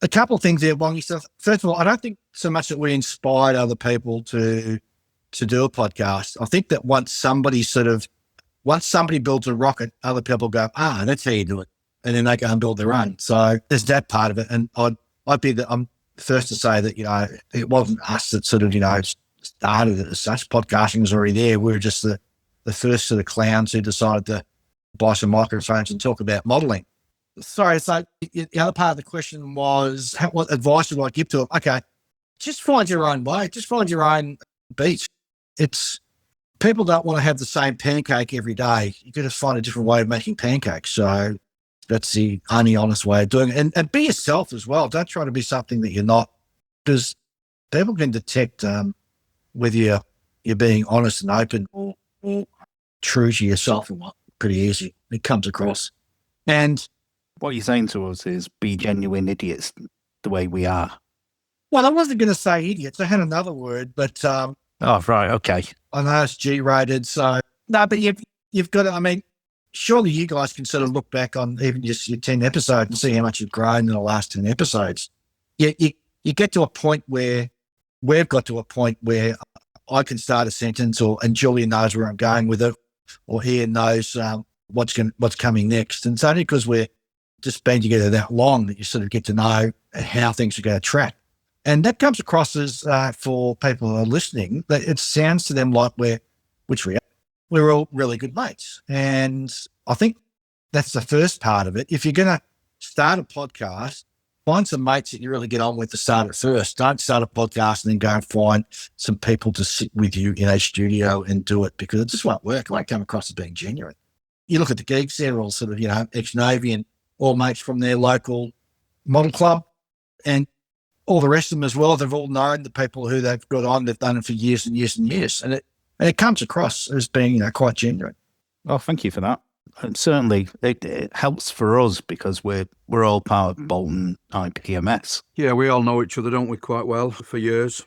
A couple of things there, Wongy. So first of all, I don't think so much that we inspired other people to do a podcast. I think that once somebody builds a rocket, other people go, that's how you do it. And then they go and build their own. So there's that part of it. And I'm first to say that, it wasn't us that sort of, started it as such. Podcasting was already there. We were just the first sort of clowns who decided to buy some microphones and talk about modelling. Sorry, so the other part of the question was, what advice would I give to them? Okay, just find your own way. Just find your own beat. People don't want to have the same pancake every day. You've got to find a different way of making pancakes. So that's the only honest way of doing it. And be yourself as well. Don't try to be something that you're not, because people can detect whether you're being honest and open or true to yourself pretty easy. It comes across. And what you're saying to us is be genuine idiots the way we are. Well, I wasn't going to say idiots. I had another word, but oh, right, okay. I know it's G-rated, so no. But you've got to. Surely you guys can sort of look back on even just your 10 episodes and see how much you've grown in the last 10 episodes. You get to a point where we've got to a point where I can start a sentence, and Julia knows where I'm going with it, or Ian knows what's coming next. And it's only because we're just been together that long that you sort of get to know how things are going to track. And that comes across as for people who are listening, that it sounds to them like we're all really good mates. And I think that's the first part of it. If you're going to start a podcast, find some mates that you really get on with to start it first. Don't start a podcast and then go and find some people to sit with you in a studio and do it, because it just won't work. It won't come across as being genuine. You look at the geeks, they're all sort of, ex-Navy and all mates from their local model club, and all the rest of them as well. They've all known the people who they've got on. They've done it for years and years and years. And it comes across as being, quite genuine. Oh, thank you for that. And certainly it helps for us because we're all part of Bolton IPMS. Yeah, we all know each other, don't we, quite well for years.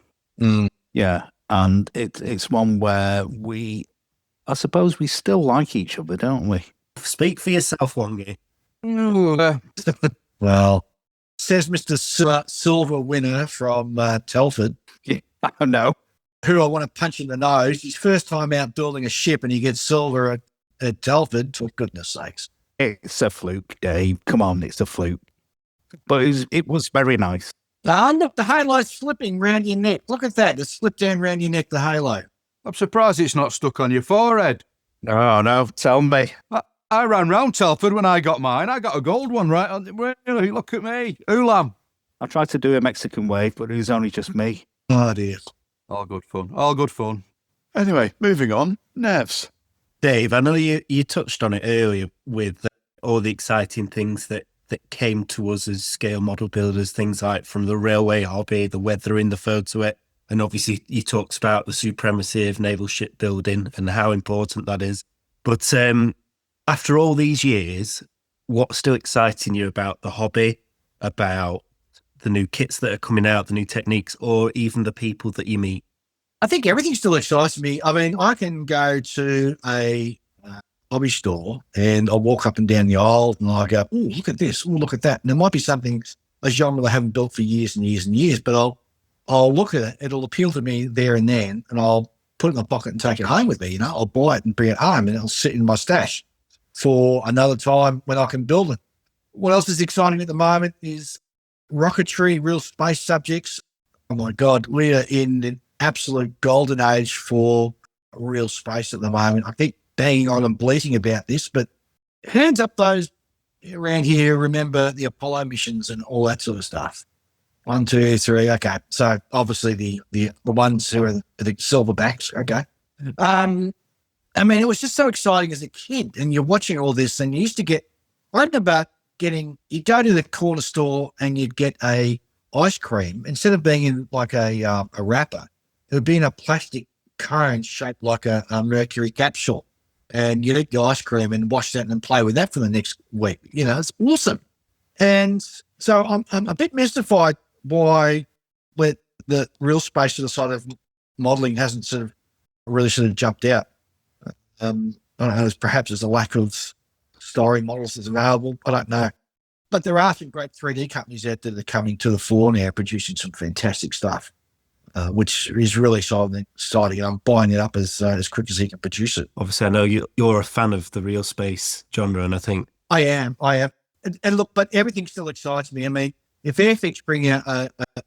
Yeah, and it's one where I suppose we still like each other, don't we? Speak for yourself, Wongi. Well, says Mr. Silver winner from Telford. Yeah, I know. Who I want to punch in the nose. His first time out building a ship and he gets silver at Telford, for goodness sakes. It's a fluke, Dave. Come on, it's a fluke. But it was very nice. Look, the halo's slipping round your neck. Look at that. It's slipped down round your neck, the halo. I'm surprised it's not stuck on your forehead. Oh, no, tell me. I ran round Telford when I got mine. I got a gold one, right? Really, look at me. Ulam. I tried to do a Mexican wave, but it was only just me. Oh, dear. All good fun. All good fun. Anyway, moving on. Nevs. Dave, I know you touched on it earlier with all the exciting things that came to us as scale model builders, things like from the railway hobby, the weathering, the photo it, and obviously you talked about the supremacy of naval shipbuilding and how important that is. But after all these years, what's still exciting you about the hobby, about the new kits that are coming out, the new techniques, or even the people that you meet? I think everything still excites me. I mean, I can go to a hobby store and I'll walk up and down the aisle and I'll go, oh, look at this, oh, look at that. And there might be something, a genre I haven't built for years and years and years, but I'll look at it. It'll appeal to me there and then, and I'll put it in my pocket and take it home with me. You know, I'll buy it and bring it home and it'll sit in my stash for another time when I can build it. What else is exciting at the moment is rocketry, real space subjects. Oh my God, we are in an absolute golden age for real space at the moment. I keep banging on and bleating about this, but hands up those around here remember the Apollo missions and all that sort of stuff. 1, 2, 3. Okay. So obviously the ones who are the silverbacks. Okay. I mean, it was just so exciting as a kid, and you're watching all this, and you used to get, I remember you'd go to the corner store and you'd get a ice cream. Instead of being in like a wrapper, it would be in a plastic cone shaped like a mercury capsule. And you'd eat the ice cream and wash that and play with that for the next week. You know, it's awesome. And so I'm a bit mystified why the real space to the side of modelling hasn't really jumped out. I don't know, perhaps there's a lack of story models that's available. I don't know. But there are some great 3D companies out there that are coming to the fore now, producing some fantastic stuff, which is really exciting. And I'm buying it up as quick as he can produce it. Obviously, I know you're a fan of the real space genre, and I think I am. And look, but everything still excites me. I mean, if Airfix bring out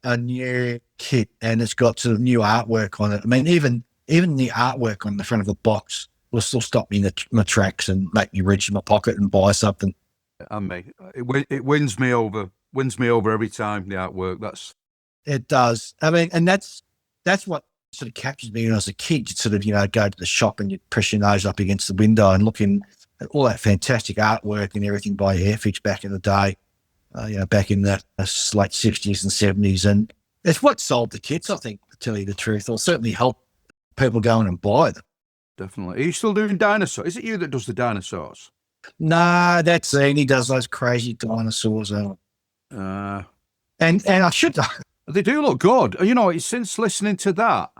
a new kit and it's got sort of new artwork on it, I mean, even the artwork on the front of the box will still stop me in my tracks and make me reach in my pocket and buy something. And me, it wins me over every time, the artwork. It does. I mean, and that's what sort of captures me when I was a kid. You'd sort of, go to the shop and you'd press your nose up against the window and look in at all that fantastic artwork and everything by Airfix back in the day, back in the late 60s and 70s. And it's what sold the kits, I think, to tell you the truth, or certainly help people go in and buy them. Definitely. Are you still doing dinosaurs? Is it you that does the dinosaurs? No, that's Ian. He does those crazy dinosaurs. And I should. They do look good. You know, since listening to that,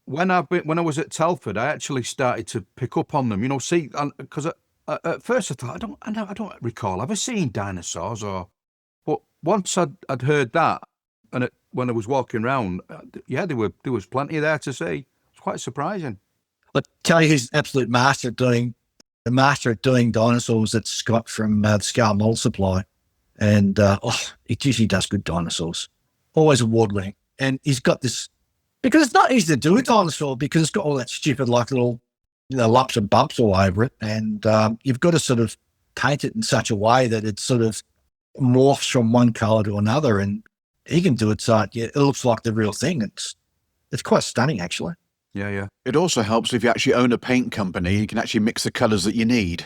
when I was at Telford, I actually started to pick up on them. Because at first I thought I don't recall ever seeing dinosaurs, but once I'd heard that, and when I was walking around, there was plenty there to see. It's quite surprising. But tell you who's an absolute master at doing dinosaurs. It's Scott from the Scale Model Supply, and he usually does good dinosaurs. Always award winning, and he's got this because it's not easy to do a dinosaur because it's got all that stupid like little lumps and bumps all over it, and you've got to sort of paint it in such a way that it sort of morphs from one color to another, and he can do it so it looks like the real thing. It's quite stunning actually. Yeah. It also helps if you actually own a paint company. You can actually mix the colours that you need.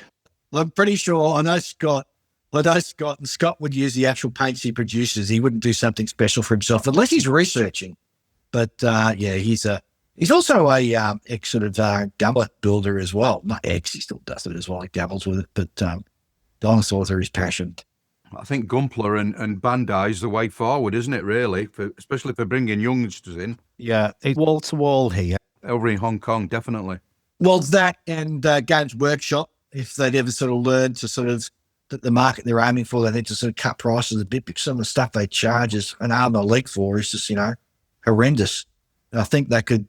I'm pretty sure I know Scott, and Scott would use the actual paints he produces. He wouldn't do something special for himself unless he's researching. But he's also a ex sort of doublet builder as well. Not ex, he still does it as well. He dabbles with it, but dinosaurs are his passion. I think Gunpla and Bandai is the way forward, isn't it? Really, especially for bringing youngsters in. Yeah, it's wall to wall here. Over in Hong Kong, definitely. Well, that and Games Workshop, if they'd ever sort of learned to sort of that the market they're aiming for, they need to sort of cut prices a bit because some of the stuff they charge is an arm and a leg for is just, horrendous. And I think they could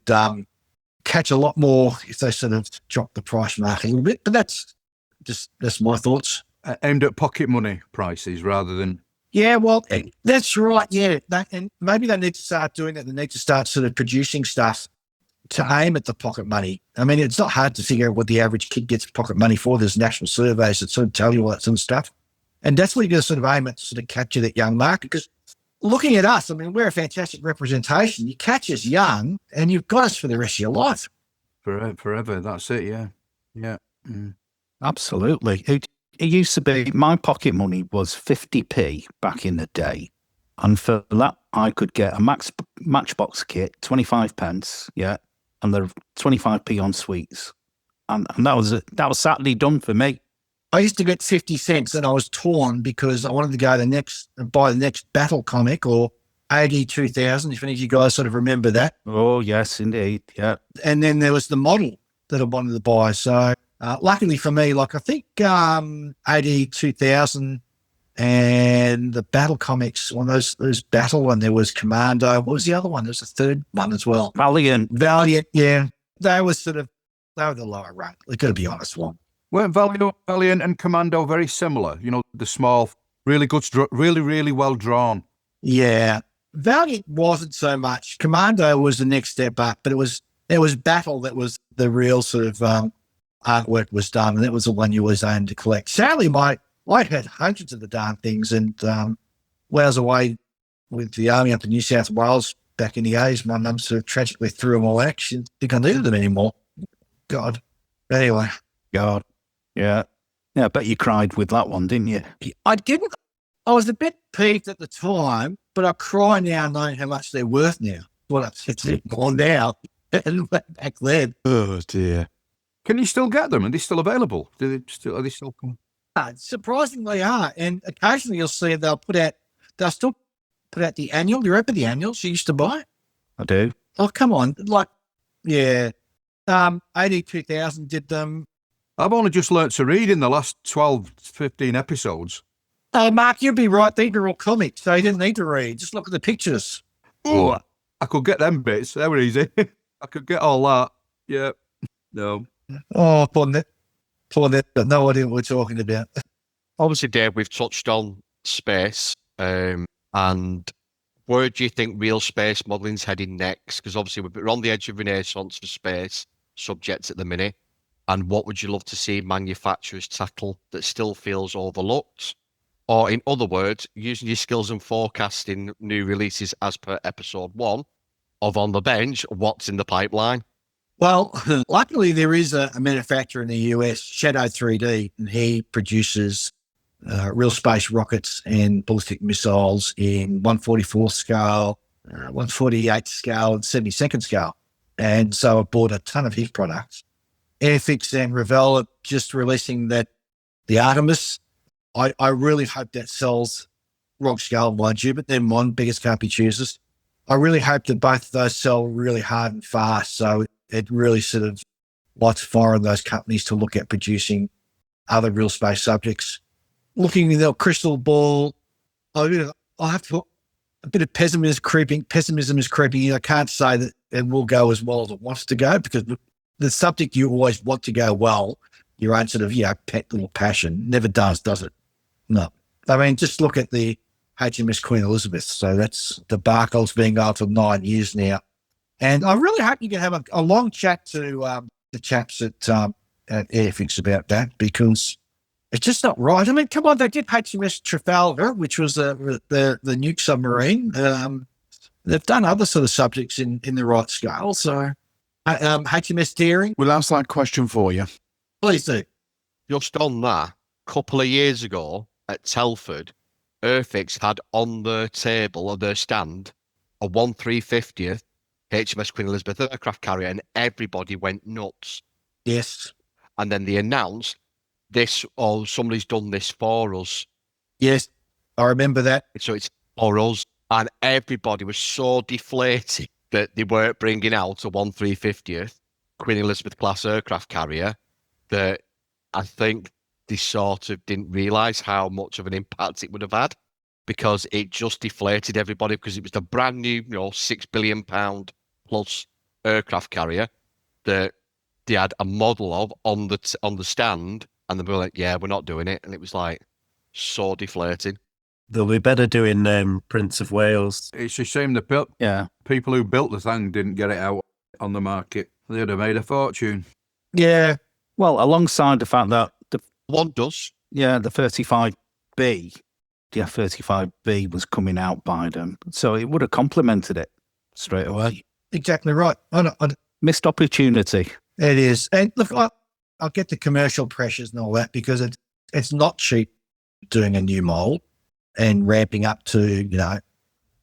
catch a lot more if they sort of drop the price mark a little bit. But that's my thoughts. Aimed at pocket money prices rather than... Yeah, well, that's right, yeah. And maybe they need to start doing that. They need to start sort of producing stuff to aim at the pocket money. I mean, it's not hard to figure out what the average kid gets pocket money for. There's national surveys that sort of tell you all that sort of stuff. And that's what you're going to sort of aim at to sort of capture that young market. Because looking at us, I mean, we're a fantastic representation. You catch us young and you've got us for the rest of your life. Forever. That's it. Yeah. Yeah. Mm. Absolutely. It used to be, my pocket money was 50p back in the day. And for that, I could get a Matchbox kit, 25 pence, yeah, and the 25p on sweets. And that was Saturday done for me. I used to get 50 cents and I was torn because I wanted to go buy the next Battle comic or AD 2000, if any of you guys sort of remember that. Oh, yes, indeed, yeah. And then there was the model that I wanted to buy. So luckily for me, like I think AD 2000 and the Battle comics, one of those Battle, and there was Commando. What was the other one? There was a third one as well. Valiant, yeah. They were the lower run. We've got to be honest one. Weren't Valiant and Commando very similar? You know, the small, really good, really well drawn. Yeah. Valiant wasn't so much. Commando was the next step up, but it was Battle that was the real sort of artwork was done, and that was the one you always aimed to collect. Sadly, I had hundreds of the darn things, and when I was away with the army up in New South Wales back in the 80s, my mum sort of tragically threw them all out. She didn't think I needed them anymore. God. Anyway. God. Yeah. Yeah, I bet you cried with that one, didn't you? I didn't. I was a bit peeved at the time, but I cry now knowing how much they're worth now. Well, it's gone now. And back then. Oh, dear. Can you still get them? Are they still available? Are they still coming? Surprisingly are. And occasionally you'll see they'll still put out the annual. You remember the annuals you used to buy? I do. Oh, come on. Like, yeah. AD 2000 did them. I've only just learnt to read in the last 12, 15 episodes. Oh, Mark, you'd be right. These are all comics, so you didn't need to read. Just look at the pictures. Oh, I could get them bits. They were easy. I could get all that. Yeah. No. Oh, poor Nick. Got no idea what we're talking about. Obviously, Dave, we've touched on space. And where do you think real space modeling's heading next? Because obviously we're on the edge of renaissance for space subjects at the minute. And what would you love to see manufacturers tackle that still feels overlooked? Or in other words, using your skills and forecasting new releases as per episode 1 of On the Bench, what's in the pipeline? Well, luckily there is a manufacturer in the US, Shadow 3D, and he produces real space rockets and ballistic missiles in 144 scale, 148 scale, and 72nd scale. And so I bought a ton of his products. Airfix and Revell are just releasing the Artemis. I really hope that sells rock scale, mind you, but they're my biggest can't be choosers. I really hope that both of those sell really hard and fast. So it really sort of lights a fire on those companies to look at producing other real space subjects. Looking at their crystal ball, I have to put a bit of pessimism is creeping in. I can't say that it will go as well as it wants to go, because the subject you always want to go well, your own sort of, pet little passion, never does it? No. I mean, just look at the HMS Queen Elizabeth. So that's debacle's being going for 9 years now. And I really hope you can have a long chat to the chaps at Airfix about that, because it's just not right. I mean, come on, they did HMS Trafalgar, which was the nuke submarine. They've done other sort of subjects in the right scale. So HMS Deering. We'll ask that question for you. Please do. Just on that, a couple of years ago at Telford, Airfix had on their table or their stand a 1/350th HMS Queen Elizabeth aircraft carrier, and everybody went nuts. Yes. And then they announced this, somebody's done this for us. Yes, I remember that. So it's for us. And everybody was so deflated that they weren't bringing out a 1/350th Queen Elizabeth class aircraft carrier, that I think they sort of didn't realise how much of an impact it would have had, because it just deflated everybody, because it was the brand new, £6 billion plus aircraft carrier that they had a model of on the stand, and they were like, yeah, we're not doing it. And it was like so deflating. They'll be better doing Prince of Wales. It's a shame the people who built the thing didn't get it out on the market. They'd have made a fortune. Yeah. Well, alongside the fact that one does. Yeah, the 35B. Yeah, 35B was coming out by them. So it would have complemented it straight away. Exactly right. Missed opportunity. It is. And look, I'll get the commercial pressures and all that because it's not cheap doing a new mold and ramping up to,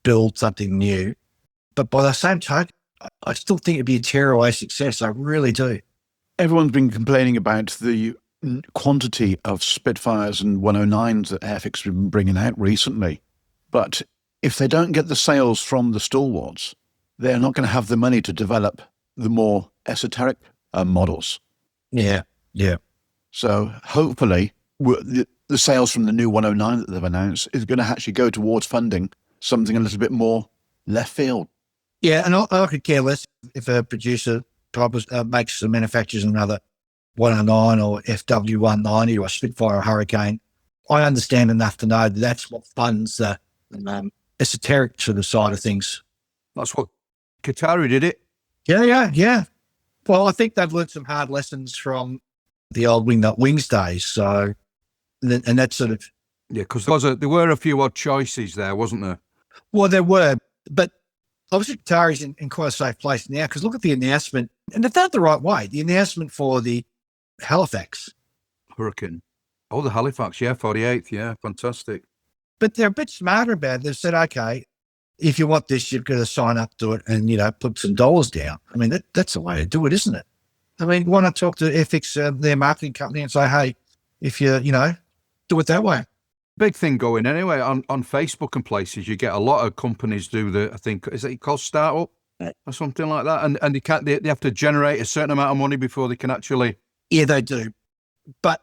build something new. But by the same token, I still think it'd be a tearaway success. I really do. Everyone's been complaining about the quantity of Spitfires and 109s that Airfix have been bringing out recently. But if they don't get the sales from the stalwarts, they're not going to have the money to develop the more esoteric models. Yeah. So hopefully the sales from the new 109 that they've announced is going to actually go towards funding something a little bit more left field. Yeah, and I could care less if a producer makes or manufactures another 109 or FW190 or a Spitfire or Hurricane. I understand enough to know that that's what funds the esoteric sort of side of things. That's what Kotare did it. Yeah. Well, I think they've learned some hard lessons from the old Wingnut Wings days. So, and that's sort of... Yeah, because there were a few odd choices there, wasn't there? Well, there were, but obviously Kotare's in quite a safe place now because look at the announcement, and they've done it the right way. The announcement for the Halifax. Hurricane. Oh, the Halifax, yeah, 48th, yeah, fantastic. But they're a bit smarter about it. They've said, okay, if you want this, you've got to sign up to it and, put some dollars down. I mean, that's the way to do it, isn't it? I mean, why not talk to FX, their marketing company, and say, hey, if you, do it that way. Big thing going anyway on Facebook and places. You get a lot of companies do I think, is it called startup or something like that? And they have to generate a certain amount of money before they can actually. Yeah, they do. But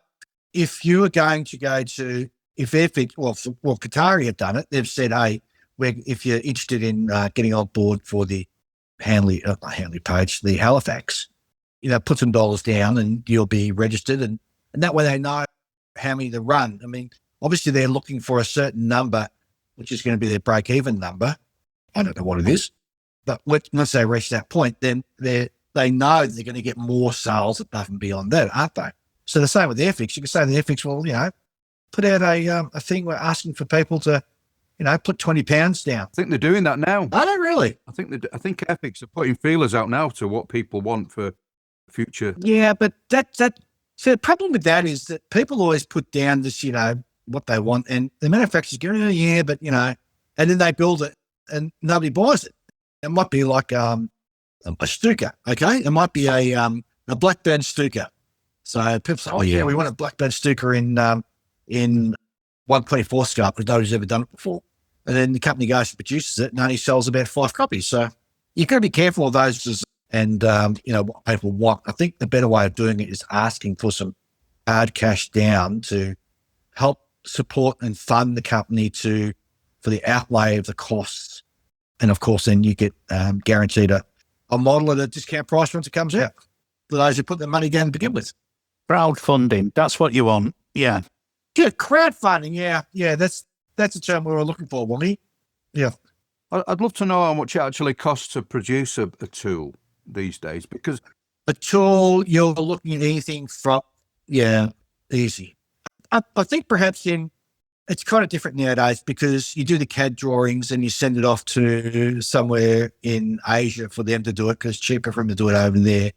if you are going to go to, if Airfix, Kotare have done it, they've said, hey, if you're interested in getting on board for the the Halifax, put some dollars down and you'll be registered. And that way they know how many to run. I mean, obviously they're looking for a certain number, which is going to be their break-even number. I don't know what it is. But once they reach that point, then they know they're going to get more sales above and beyond that, aren't they? So the same with Airfix. You can say to Airfix, well, put out a thing we're asking for people to, put £20 down. I think they're doing that now. I don't really. I think Airfix are putting feelers out now to what people want for future. Yeah, but so the problem with that is that people always put down this, what they want, and the manufacturers go, oh, yeah, but, and then they build it and nobody buys it. It might be like a Stuka, okay? It might be a Blackburn Stuka. So people say, oh, yeah, we want a Blackburn Stuka in 124 scarp because nobody's ever done it before. And then the company goes and produces it and only sells about 5 copies. So you've got to be careful of those and, what people want. I think the better way of doing it is asking for some hard cash down to help support and fund the company for the outlay of the costs. And of course, then you get guaranteed a model at a discount price once it comes out for those who put their money down to begin with. Crowdfunding, that's what you want. Yeah. Yeah, crowdfunding. Yeah, that's the term we were looking for, Wongy. Yeah. I'd love to know how much it actually costs to produce a tool these days, because a tool, you're looking at anything from, easy. I think perhaps it's kind of different nowadays because you do the CAD drawings and you send it off to somewhere in Asia for them to do it because it's cheaper for them to do it over there.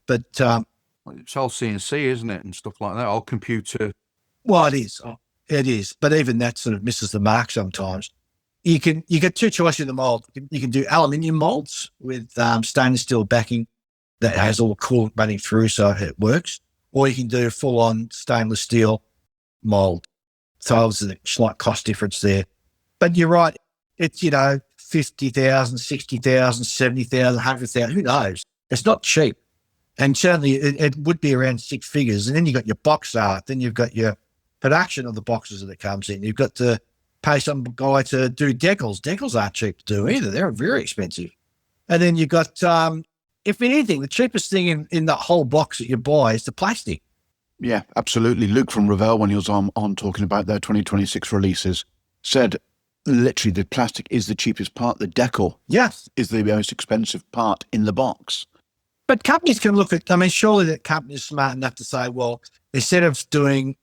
But it's all CNC, isn't it, and stuff like that, all computer. Well, it is. It is. But even that sort of misses the mark sometimes. You get two choices in the mold. You can do aluminium molds with stainless steel backing that has all the coolant running through so it works. Or you can do a full-on stainless steel mold. So obviously there's a slight cost difference there. But you're right. It's, 50,000, 60,000, 70,000, 100,000, who knows? It's not cheap. And certainly it would be around 6 figures. And then you've got your box art. Then you've got your production of the boxes that comes in. You've got to pay some guy to do decals. Decals aren't cheap to do either. They're very expensive. And then you've got, if anything, the cheapest thing in the whole box that you buy is the plastic. Yeah, absolutely. Luke from Revell, when he was on talking about their 2026 releases, said literally the plastic is the cheapest part. The decal is the most expensive part in the box. But companies can look at, I mean, surely that company is smart enough to say, well, instead of doing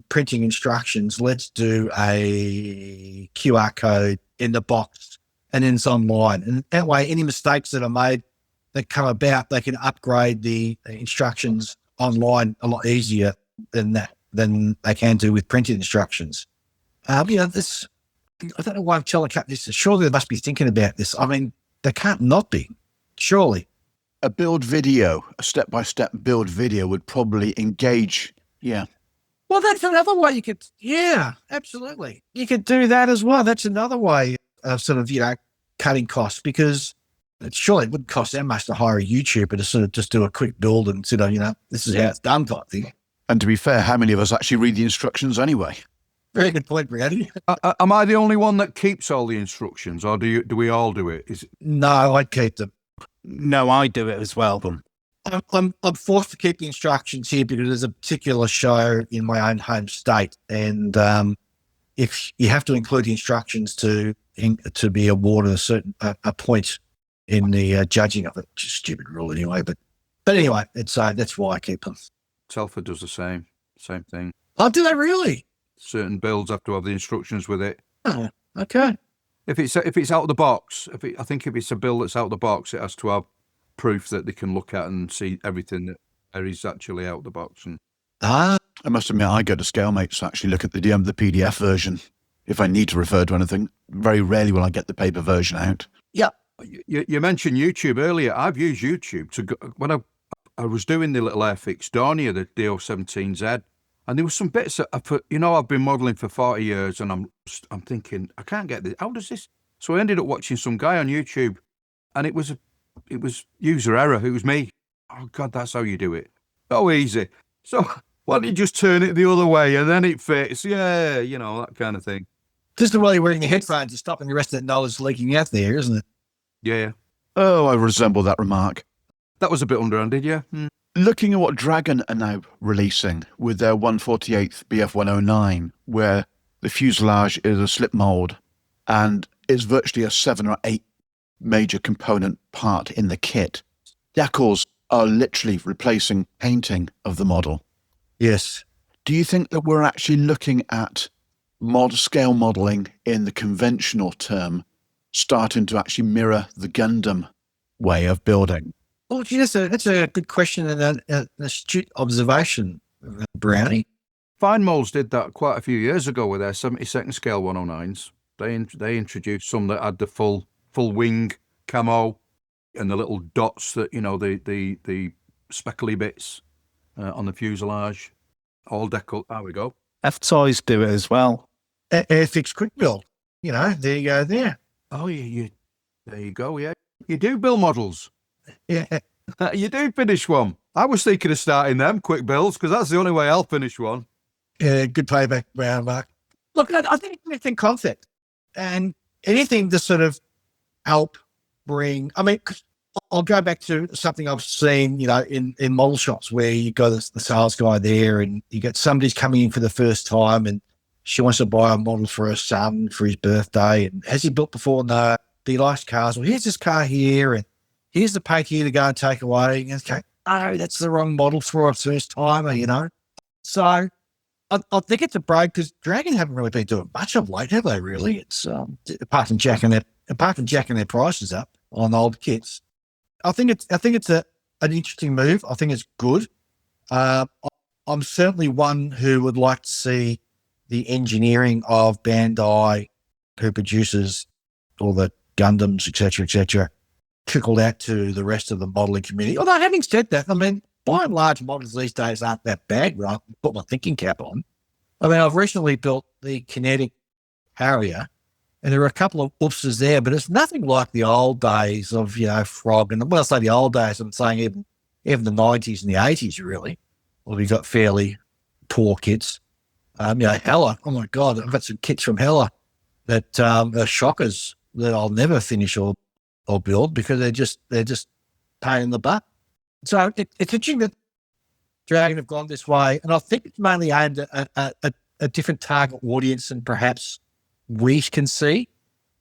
printing instructions, let's do a QR code in the box and then it's online. And that way, any mistakes that are made that come about, they can upgrade the instructions online a lot easier than they can do with printed instructions. This, I don't know why I'm telling companies this. Surely they must be thinking about this. I mean, they can't not be, surely. A build video, a step-by-step build video would probably engage. Yeah. Well, that's another way you could, yeah, absolutely. You could do that as well. That's another way of sort of, cutting costs, because surely it wouldn't cost that much to hire a YouTuber to sort of just do a quick build and sort of, this is how it's done type thing. And to be fair, how many of us actually read the instructions anyway? Very good point, Brady. Am I the only one that keeps all the instructions, or do we all do it? No, I keep them. No, I do it as well. I'm forced to keep the instructions here because there's a particular show in my own home state, and if you have to include the instructions to be awarded a point in the judging of it, which is a stupid rule anyway. But anyway, it's that's why I keep them. Telford does the same thing. Oh, do they really? Certain builds have to have the instructions with it. Oh, okay. If it's out of the box, I think if it's a build that's out of the box, it has to have proof that they can look at and see everything that there is actually out of the box. And I must admit, I go to Scalemates to actually look at the PDF version if I need to refer to anything. Very rarely will I get the paper version out. Yeah. You mentioned YouTube earlier. I've used YouTube to go, when I was doing the little Airfix Dornier, the DO17Z, and there were some bits that I've been modelling for 40 years, and I'm thinking, I can't get this. How does this? So I ended up watching some guy on YouTube, and it was user error. It was me. Oh God, that's how you do it. Oh, easy. So why don't you just turn it the other way and then it fits? Yeah, that kind of thing. Just the way you're wearing your headphones is stopping the rest of that knowledge leaking out there, isn't it? Yeah. Oh, I resemble that remark. That was a bit underhanded, yeah. Looking at what Dragon are now releasing with their 148th BF109, where the fuselage is a slip mould and is virtually a 7 or 8 major component part in the kit. Decals are literally replacing painting of the model. Yes. Do you think that we're actually looking at scale modelling in the conventional term starting to actually mirror the Gundam way of building? Well, that's a good question and an astute observation, Brownie. Fine Molds did that quite a few years ago with their 72nd scale 109s. They introduced some that had the full wing camo and the little dots that the speckly bits on the fuselage, all decal. There we go. F-Toys do it as well. Airfix Quick Build. There you go there. Oh, yeah. There you go. Yeah, you do build models. Yeah, you do finish one. I was thinking of starting them quick builds because that's the only way I'll finish one. Yeah, good payback, Brown Mark. Look, I think it's in concept and anything to sort of help bring. I mean, I'll go back to something I've seen, in model shops where you got the sales guy there and you get somebody's coming in for the first time and she wants to buy a model for her son for his birthday. And has he built before? No, he likes cars. Well, here's this car here and here's the paint here to go and take away. And okay, no, that's the wrong model for a first timer, So I think it's a break because Dragon haven't really been doing much of late, have they? Really, it's apart from jacking their prices up on old kits. I think it's an interesting move. I think it's good. I'm certainly one who would like to see the engineering of Bandai, who produces all the Gundams, etc., trickled out to the rest of the modelling community. Although, having said that, I mean, by and large, models these days aren't that bad, right? Put my thinking cap on. I mean, I've recently built the Kinetic Harrier, and there are a couple of oopses there, but it's nothing like the old days of, Frog. And when I say the old days, I'm saying even the 90s and the 80s, really. Well, we got fairly poor kits. Hella, oh my God, I've got some kits from Hella that are shockers that I'll never finish or build because they're just pain in the butt. So it's interesting that Dragon have gone this way, and I think it's mainly aimed at a different target audience than perhaps we can see.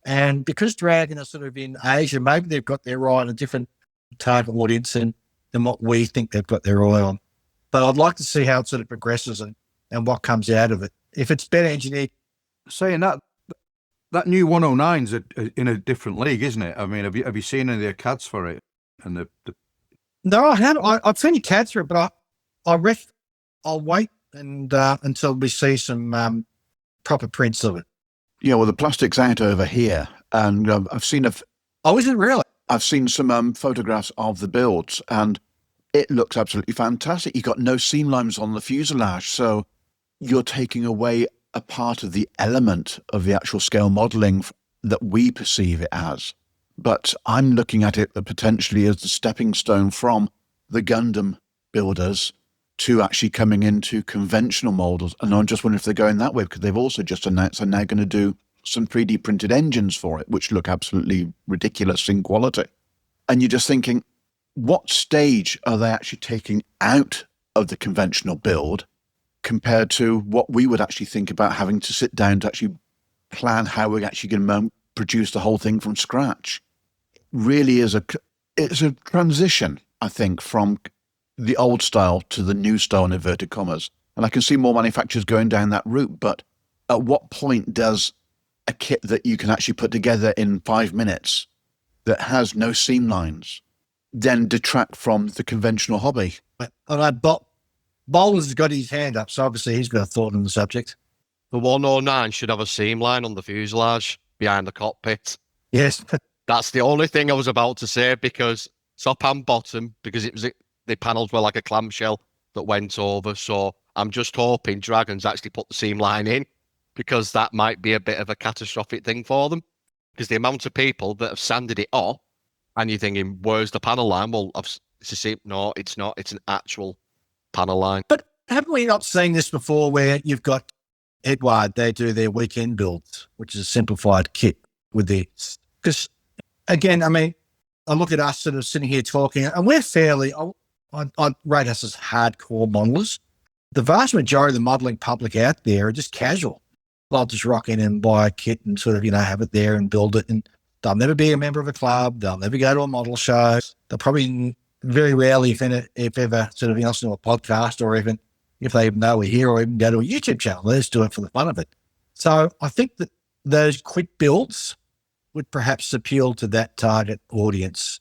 And because Dragon are sort of in Asia, maybe they've got their eye on a different target audience. And than what we think they've got their eye on. But I'd like to see how it sort of progresses and what comes out of it. If it's better engineered. Saying that new 109's in a different league, isn't it? I mean, have you seen any of the CADs for it? And the No, I haven't. I've seen you CAD through it, but I'll wait and until we see some proper prints of it. Yeah, well, the plastic's out over here, and I've seen Oh, is it really? I've seen some photographs of the builds, and it looks absolutely fantastic. You've got no seam lines on the fuselage, so you're taking away a part of the element of the actual scale modelling that we perceive it as. But I'm looking at it potentially as the stepping stone from the Gundam builders to actually coming into conventional models. And I'm just wondering if they're going that way, because they've also just announced they're now going to do some 3D printed engines for it, which look absolutely ridiculous in quality. And you're just thinking, what stage are they actually taking out of the conventional build compared to what we would actually think about having to sit down to actually plan how we're actually going to produce the whole thing from scratch? Really it's a transition, I think, from the old style to the new style in inverted commas. And I can see more manufacturers going down that route, but at what point does a kit that you can actually put together in 5 minutes that has no seam lines then detract from the conventional hobby? Bowler's got his hand up, so obviously he's got a thought on the subject. The 109 should have a seam line on the fuselage behind the cockpit. Yes. That's the only thing I was about to say, because top and bottom, because the panels were like a clamshell that went over. So I'm just hoping Dragons actually put the seam line in, because that might be a bit of a catastrophic thing for them. Because the amount of people that have sanded it off, and you're thinking, where's the panel line? Well, no, it's not. It's an actual panel line. But haven't we not seen this before, where you've got Edward, they do their weekend builds, which is a simplified kit with this? Because again, I mean, I look at us sort of sitting here talking, and we're fairly, I'd rate us as hardcore modelers. The vast majority of the modelling public out there are just casual. They'll just rock in and buy a kit and sort of, have it there and build it. And they'll never be a member of a club. They'll never go to a model show. They'll probably very rarely, if ever, sort of listen to a podcast, or even if they even know we're here, or even go to a YouTube channel. They just do it for the fun of it. So I think that those quick builds would perhaps appeal to that target audience.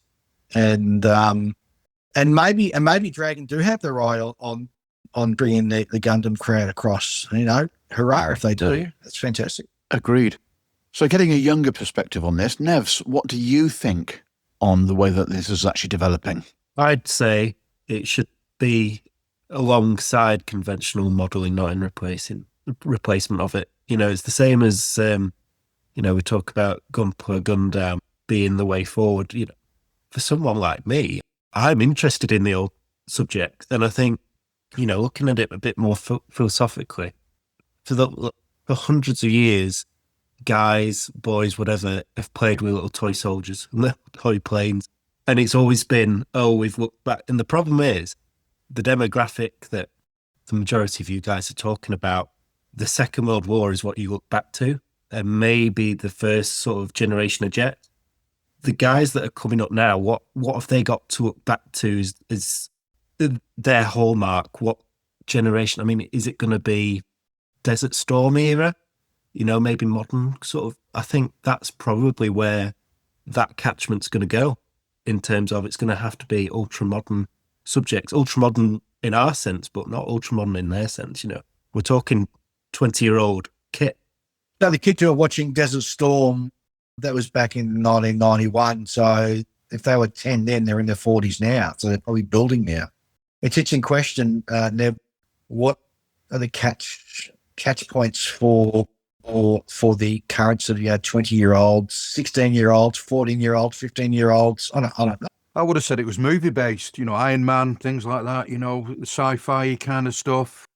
And maybe Dragon do have their eye on bringing the Gundam crowd across. Hurrah if they do. That's fantastic. Agreed. So getting a younger perspective on this, Nevs, what do you think on the way that this is actually developing? I'd say it should be alongside conventional modelling, not in replacement of it. It's the same as, we talk about Gunpla Gundam being the way forward. For someone like me, I'm interested in the old subject. And I think, looking at it a bit more philosophically, for hundreds of years, guys, boys, whatever, have played with little toy soldiers and little toy planes. And it's always been, we've looked back. And the problem is, the demographic that the majority of you guys are talking about, the Second World War is what you look back to, and maybe the first sort of generation of jets. The guys that are coming up now, what have they got to look back to is their hallmark? What generation? I mean, is it going to be Desert Storm era? Maybe modern sort of. I think that's probably where that catchment's going to go, in terms of it's going to have to be ultra modern subjects, ultra modern in our sense, but not ultra modern in their sense. We're talking 20-year-old kit. Now, the kids who are watching Desert Storm, that was back in 1991. So if they were 10 then, they're in their 40s now. So they're probably building now. It's in question, Nev, what are the catch points for the current sort of 20-year-olds, 16-year-olds, 14-year-olds, 15-year-olds? I don't know. I would have said it was movie based, Iron Man, things like that, the sci-fi kind of stuff.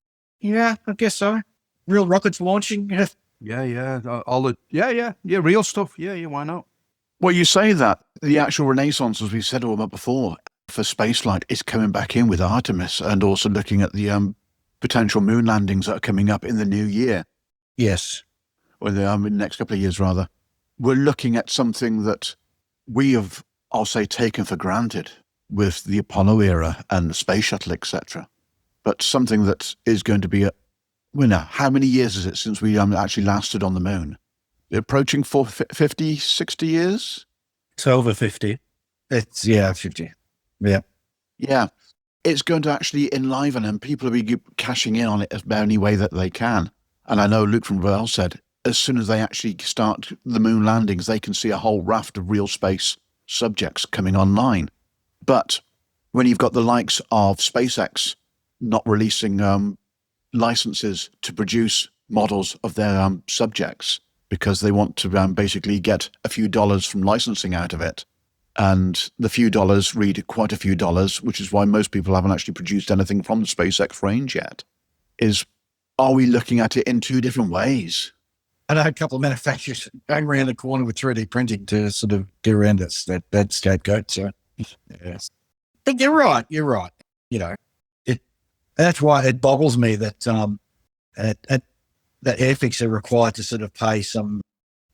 Yeah, I guess so. Real rockets launching. Yeah. Real stuff. Yeah, why not? Well, you say that the actual renaissance, as we've said all about before, for spaceflight is coming back in with Artemis, and also looking at the potential moon landings that are coming up in the new year. Yes. Or in the next couple of years, rather. We're looking at something that we have, I'll say, taken for granted with the Apollo era and the space shuttle, etc. But something that is going to be how many years is it since we actually lasted on the moon? Approaching 50, 60 years? It's over 50. It's 50. Yeah. Yeah. It's going to actually enliven, and people will be cashing in on it as any way that they can. And I know Luke from Well said, as soon as they actually start the moon landings, they can see a whole raft of real space subjects coming online. But when you've got the likes of SpaceX not releasing licenses to produce models of their subjects because they want to basically get a few dollars from licensing out of it, and the few dollars read quite a few dollars, which is why most people haven't actually produced anything from the SpaceX range yet, are we looking at it in two different ways? I know a couple of manufacturers going around the corner with 3D printing to sort of get around that scapegoat. So, yes. But you're right. That's why it boggles me that that Airfix are required to sort of pay some,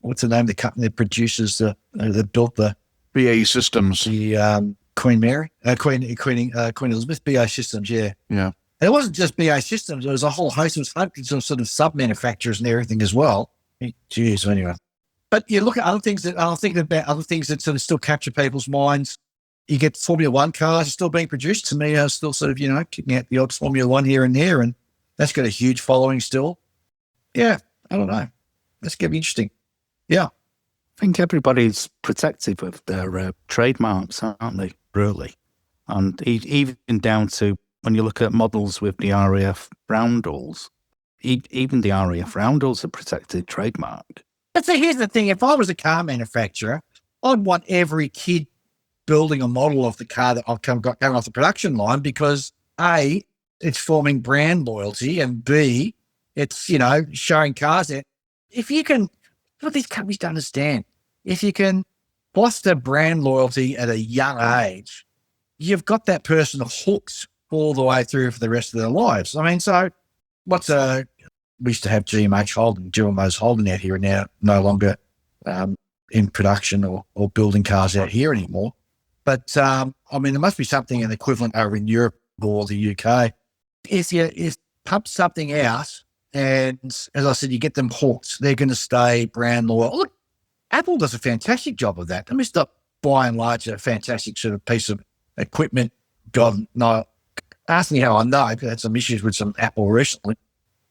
what's the name of the company that produces that built the BAE Systems, the Queen Elizabeth BAE Systems, yeah. And it wasn't just BAE Systems; it was a whole host of hundreds of sort of sub manufacturers and everything as well. Jeez, anyway. But you look at other things that I'm thinking about, other things that sort of still capture people's minds. You get Formula One cars are still being produced. To me, are still sort of kicking out the odd Formula One here and there, and that's got a huge following still. Yeah, I don't know. That's going to be interesting. Yeah. I think everybody's protective of their trademarks, aren't they, really? And even down to when you look at models with the RAF roundels, even the RAF roundels are protected trademark. But so here's the thing. If I was a car manufacturer, I'd want every kid building a model of the car that I've got going off the production line because A, it's forming brand loyalty, and B, it's, showing cars that if you can, what these companies don't understand, if you can foster brand loyalty at a young age, you've got that person hooked all the way through for the rest of their lives. I mean, so we used to have GMH Holden, Dual-Mose Holden out here, and now no longer in production or building cars out here anymore. But, there must be something an equivalent over in Europe or the UK. If you pump something out, and as I said, you get them hooked, they're going to stay brand loyal. Look, Apple does a fantastic job of that. I mean, it's not by and large a fantastic sort of piece of equipment. God, no, ask me how I know, because I had some issues with some Apple recently.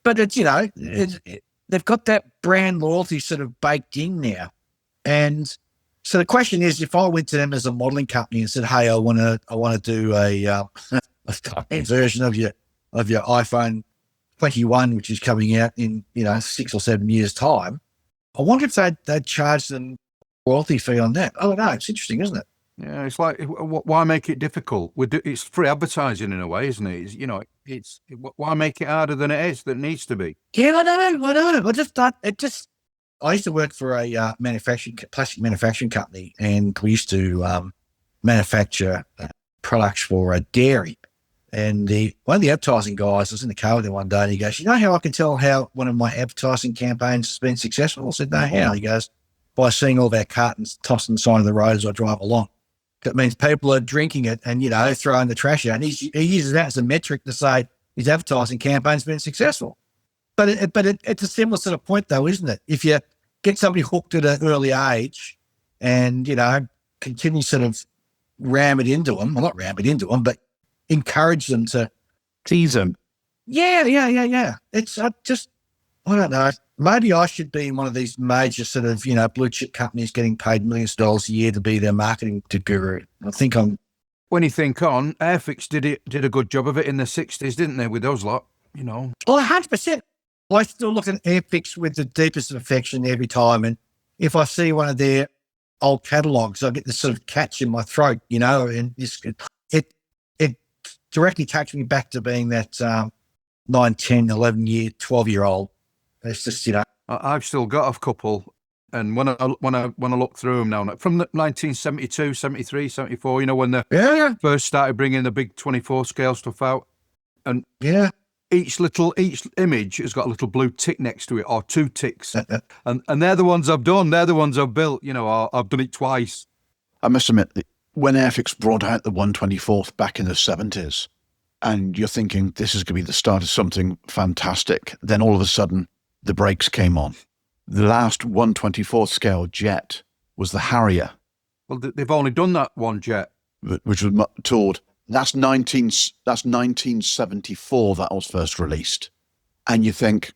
But it's, they've got that brand loyalty sort of baked in now. And so the question is, if I went to them as a modeling company and said, hey, I want to do a version of your iPhone 21, which is coming out in 6 or 7 years' time, I wonder if they'd charge them royalty fee on that. Oh no, it's interesting, isn't it? Yeah, it's like, why make it difficult? It's free advertising in a way, isn't it? It's why make it harder than it is, that it needs to be? Yeah, I know. I used to work for a plastic manufacturing company, and we used to manufacture products for a dairy. And one of the advertising guys was in the car with him one day, and he goes, how I can tell how one of my advertising campaigns has been successful? I said, no, how? He goes, by seeing all of our cartons tossed on the side of the road as I drive along. That means people are drinking it and, throwing the trash out. And he uses that as a metric to say his advertising campaign's been successful. But it's a similar sort of point, though, isn't it? If you get somebody hooked at an early age and, continue sort of ram it into them, well, not ram it into them, but encourage them to tease them. Yeah. It's I don't know. Maybe I should be in one of these major sort of, blue chip companies getting paid millions of dollars a year to be their marketing guru. I think when you think on, Airfix did a good job of it in the 60s, didn't they, with those lot, Well, 100%. I still look at Airfix with the deepest affection every time. And if I see one of their old catalogues, I get this sort of catch in my throat, and it directly takes me back to being that 9, 10, 11-year, 12-year-old. It's just, I've still got a couple. And when I look through them now, from 1972, 73, 74, when they first started bringing the big 24 scale stuff out. And each image has got a little blue tick next to it, or 2 ticks. And they're the ones I've done. They're the ones I've built. I've done it twice. I must admit, when Airfix brought out the 1/24th back in the 70s, and you're thinking this is going to be the start of something fantastic, then all of a sudden the brakes came on. The last 1/24th scale jet was the Harrier. Well, they've only done that one jet, which was toured. That's 1974 that was first released. And you think,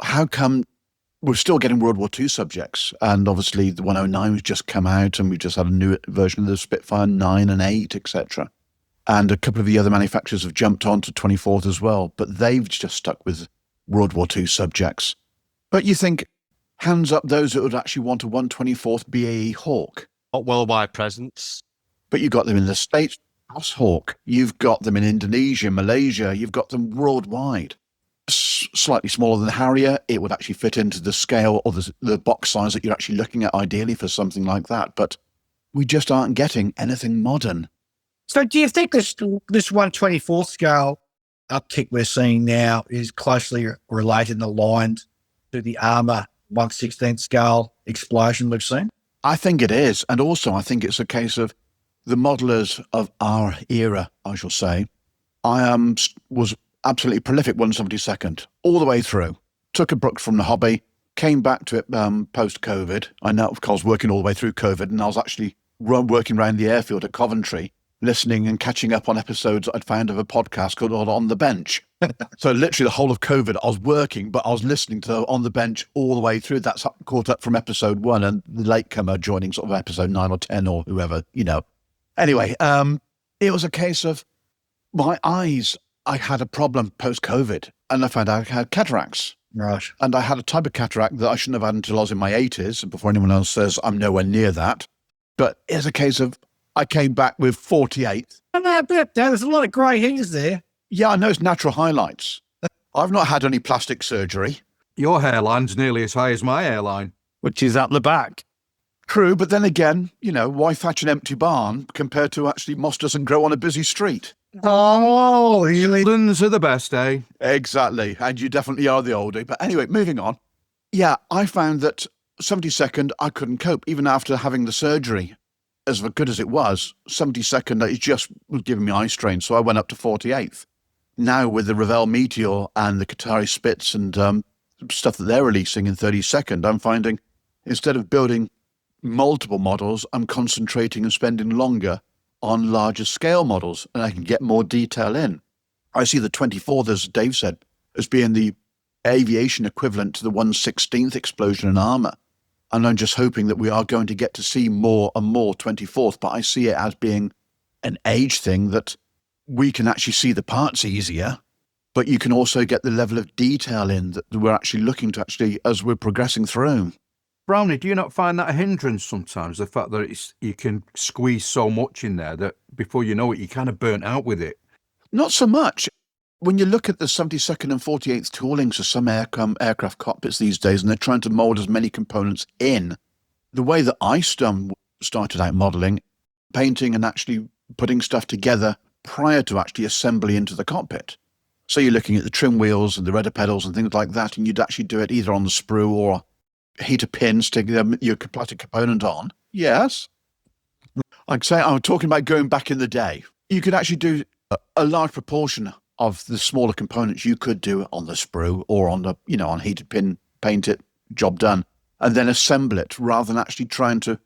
how come we're still getting World War II subjects? And obviously the 109 has just come out, and we've just had a new version of the Spitfire 9 and 8, etc. And a couple of the other manufacturers have jumped on to 24th as well, but they've just stuck with World War II subjects. But you think, hands up those that would actually want a 1/24th BAE Hawk. Not worldwide presence. But you've got them in the States, as Hawk. You've got them in Indonesia, Malaysia. You've got them worldwide. Slightly smaller than the Harrier. It would actually fit into the scale or the box size that you're actually looking at ideally for something like that. But we just aren't getting anything modern. So do you think this 1/24th scale uptick we're seeing now is closely related and aligned to the Armour 1/16th scale explosion we've seen? I think it is. And also I think it's a case of the modelers of our era, I shall say. I was absolutely prolific 1/72nd all the way through. Took a break from the hobby, came back to it post-COVID. I know, of course, working all the way through COVID, and I was actually working around the airfield at Coventry, listening and catching up on episodes I'd found of a podcast called On the Bench. So literally the whole of COVID, I was working, but I was listening to On the Bench all the way through. That's caught up from episode 1 and the latecomer joining sort of episode 9 or 10 or whoever, you know. Anyway, it was a case of my eyes. I had a problem post-COVID, and I found out I had cataracts. Right. And I had a type of cataract that I shouldn't have had until I was in my 80s, before anyone else says I'm nowhere near that. But it's a case of I came back with 48. There's a lot of grey hairs there. Yeah, I know, it's natural highlights. I've not had any plastic surgery. Your hairline's nearly as high as my hairline. Which is at the back. True, but then again, you know, why thatch an empty barn compared to actually moss doesn't grow on a busy street? Oh, really? Londons are the best, eh? Exactly, and you definitely are the oldie. But anyway, moving on. Yeah, I found that 72nd, I couldn't cope, even after having the surgery. As good as it was, 72nd, it just was giving me eye strain, so I went up to 48th. Now with the Revell Meteor and the Kotare Spitz and stuff that they're releasing in 32nd, I'm finding instead of building multiple models, I'm concentrating and spending longer on larger scale models, and I can get more detail in. I see the 24th, as Dave said, as being the aviation equivalent to the 1/16th explosion in Armour. And I'm just hoping that we are going to get to see more and more 24th, but I see it as being an age thing that we can actually see the parts easier, but you can also get the level of detail in that we're actually looking to actually as we're progressing through. Brownie, do you not find that a hindrance sometimes, the fact that you can squeeze so much in there that before you know it, you're kind of burnt out with it? Not so much. When you look at the 72nd and 48th toolings of some aircraft cockpits these days, and they're trying to mould as many components in, the way that I started out modelling, painting and actually putting stuff together prior to actually assembly into the cockpit. So you're looking at the trim wheels and the rudder pedals and things like that, and you'd actually do it either on the sprue or heater pins to get your plastic component on. Yes. Like say, I'm talking about going back in the day. You could actually do a large proportion of the smaller components you could do on the sprue or on the, you know, on heated pin, paint it, job done, and then assemble it rather than actually trying to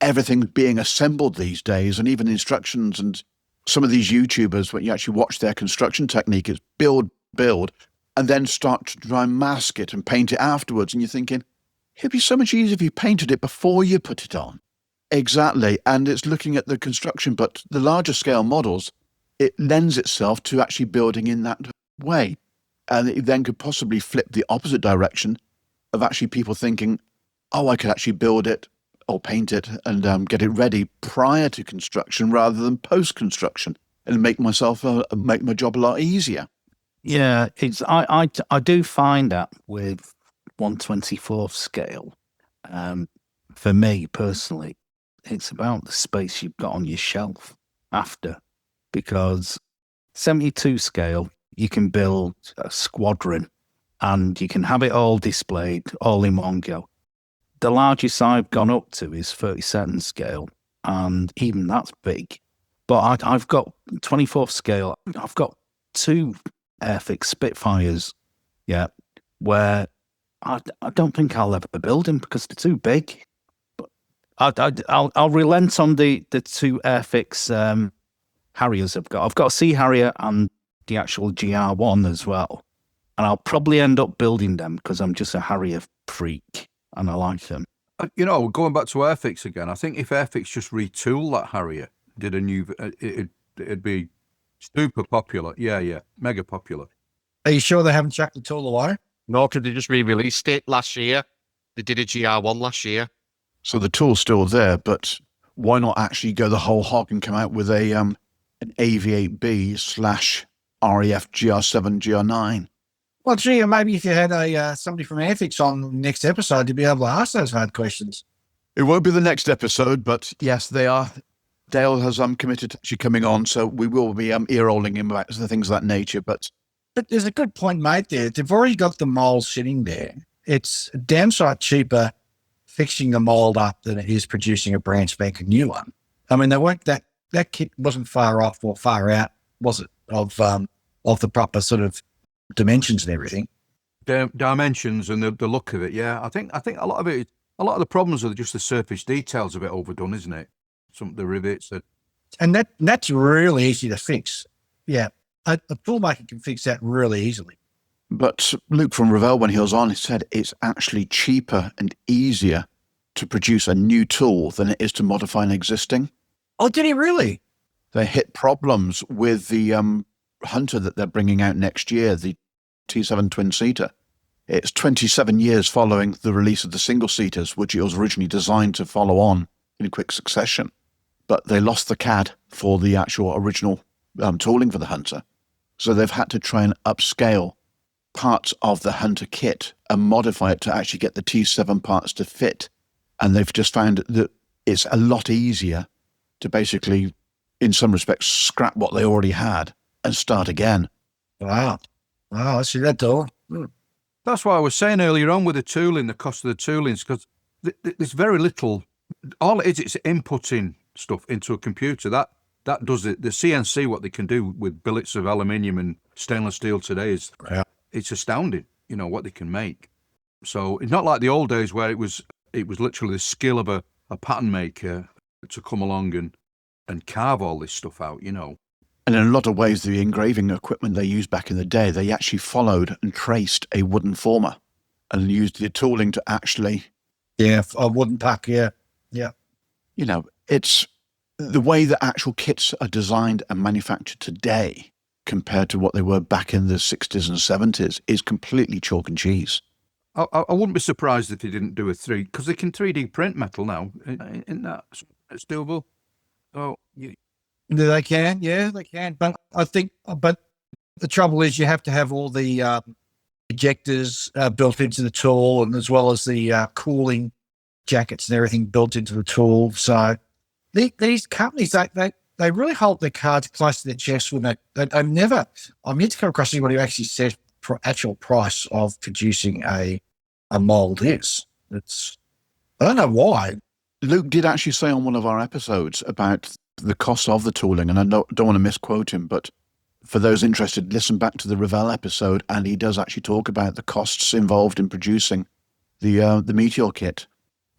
everything being assembled these days. And even instructions and some of these YouTubers, when you actually watch their construction technique, is build, and then start to try and mask it and paint it afterwards. And you're thinking, it'd be so much easier if you painted it before you put it on. Exactly. And it's looking at the construction, but the larger scale models, it lends itself to actually building in that way. And it then could possibly flip the opposite direction of actually people thinking, oh, I could actually build it or paint it and get it ready prior to construction rather than post-construction and make my job a lot easier. Yeah, I do find that with 1/24th scale, for me personally, it's about the space you've got on your shelf after. Because 72 scale, you can build a squadron and you can have it all displayed all in one go. The largest I've gone up to is 37 scale, and even that's big. But I've got 24th scale. I've got 2 Airfix Spitfires, yeah, where I don't think I'll ever build them because they're too big. But I'll relent on the 2 Airfix Harriers I've got. I've got a Sea Harrier and the actual GR1 as well. And I'll probably end up building them because I'm just a Harrier freak and I like them. You know, going back to Airfix again, I think if Airfix just retool that Harrier, did a new, it'd be super popular. Yeah, mega popular. Are you sure they haven't chucked the tool away? No, because they just re-released it last year. They did a GR1 last year. So the tool's still there, but why not actually go the whole hog and come out with a an AV8B / RAF GR7 GR9? Well, gee, maybe if you had somebody from Airfix on next episode, you'd be able to ask those hard questions. It won't be the next episode, but yes, they are. Dale has committed to actually coming on, so we will be ear-rolling him about the things of that nature. But there's a good point made there. They've already got the mold sitting there. It's damn sight cheaper fixing the mold up than it is producing a brand spanking new one. I mean, they weren't that kit wasn't far off or far out, was it? Of the proper sort of dimensions and everything. Dimensions and the look of it. Yeah, I think a lot of the problems are just the surface details a bit overdone, isn't it? Some of the rivets and that's really easy to fix. Yeah, a toolmaker can fix that really easily. But Luke from Revell, when he was on, he said it's actually cheaper and easier to produce a new tool than it is to modify an existing. Oh, did he really? They hit problems with the Hunter that they're bringing out next year, the T7 twin-seater. It's 27 years following the release of the single-seaters, which it was originally designed to follow on in quick succession. But they lost the CAD for the actual original tooling for the Hunter. So they've had to try and upscale parts of the Hunter kit and modify it to actually get the T7 parts to fit. And they've just found that it's a lot easier to basically, in some respects, scrap what they already had and start again. Wow, I see that though. That's why I was saying earlier on with the tooling, the cost of the tooling, because there's very little. All it is, it's inputting stuff into a computer. That does it. The CNC, what they can do with billets of aluminium and stainless steel today is it's astounding. You know what they can make. So it's not like the old days where it was literally the skill of a pattern maker to come along and carve all this stuff out. You know. And in a lot of ways, the engraving equipment they used back in the day, they actually followed and traced a wooden former and used the tooling to actually... Yeah, a wooden pack, yeah. You know, it's the way that actual kits are designed and manufactured today compared to what they were back in the 60s and 70s is completely chalk and cheese. I wouldn't be surprised if they didn't do a 3D, because they can 3D print metal now. Isn't that it's doable? Oh, They can, yeah, they can. But I think, the trouble is you have to have all the ejectors built into the tool, and as well as the cooling jackets and everything built into the tool. So these companies, they really hold their cards close to their chest when I'm yet to come across anybody who actually says actual price of producing a mold is. I don't know why. Luke did actually say on one of our episodes about the cost of the tooling, and I don't want to misquote him, but for those interested, listen back to the Revell episode, and he does actually talk about the costs involved in producing the Meteor kit.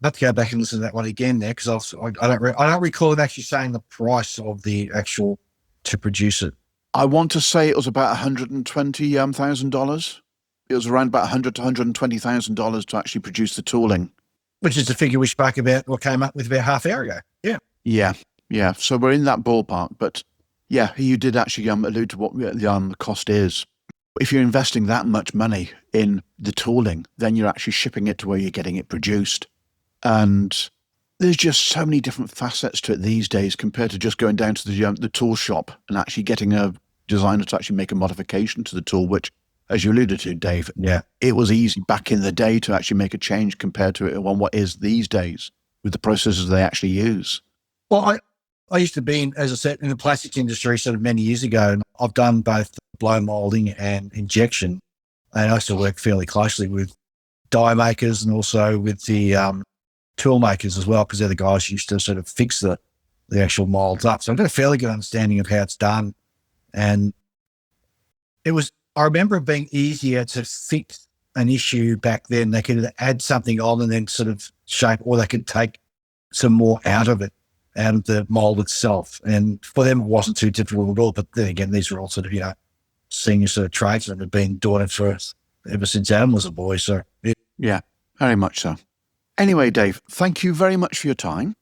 I'll have to go back and listen to that one again there, because I don't recall it actually saying the price of the actual to produce it. I want to say it was about $120,000. It was around about $100,000 to $120,000 to actually produce the tooling, which is the figure we spoke about or came up with about half hour ago. Yeah. So we're in that ballpark, but yeah, you did actually allude to what the cost is. If you're investing that much money in the tooling, then you're actually shipping it to where you're getting it produced. And there's just so many different facets to it these days compared to just going down to the tool shop and actually getting a designer to actually make a modification to the tool, which, as you alluded to, Dave, it was easy back in the day to actually make a change compared to it on what is these days with the processes they actually use. Well, I used to be, as I said, in the plastics industry sort of many years ago, and I've done both blow molding and injection. And I still work fairly closely with die makers and also with the tool makers as well, because they're the guys who used to sort of fix the the actual molds up. So I've got a fairly good understanding of how it's done. And I remember it being easier to fix an issue back then. They could add something on and then sort of shape, or they could take some more out of it, out of the mold itself. And for them, it wasn't too difficult at all. But then again, these are all sort of, senior sort of tradesmen have been doing it ever since Adam was a boy. So Yeah, very much so. Anyway, Dave, thank you very much for your time.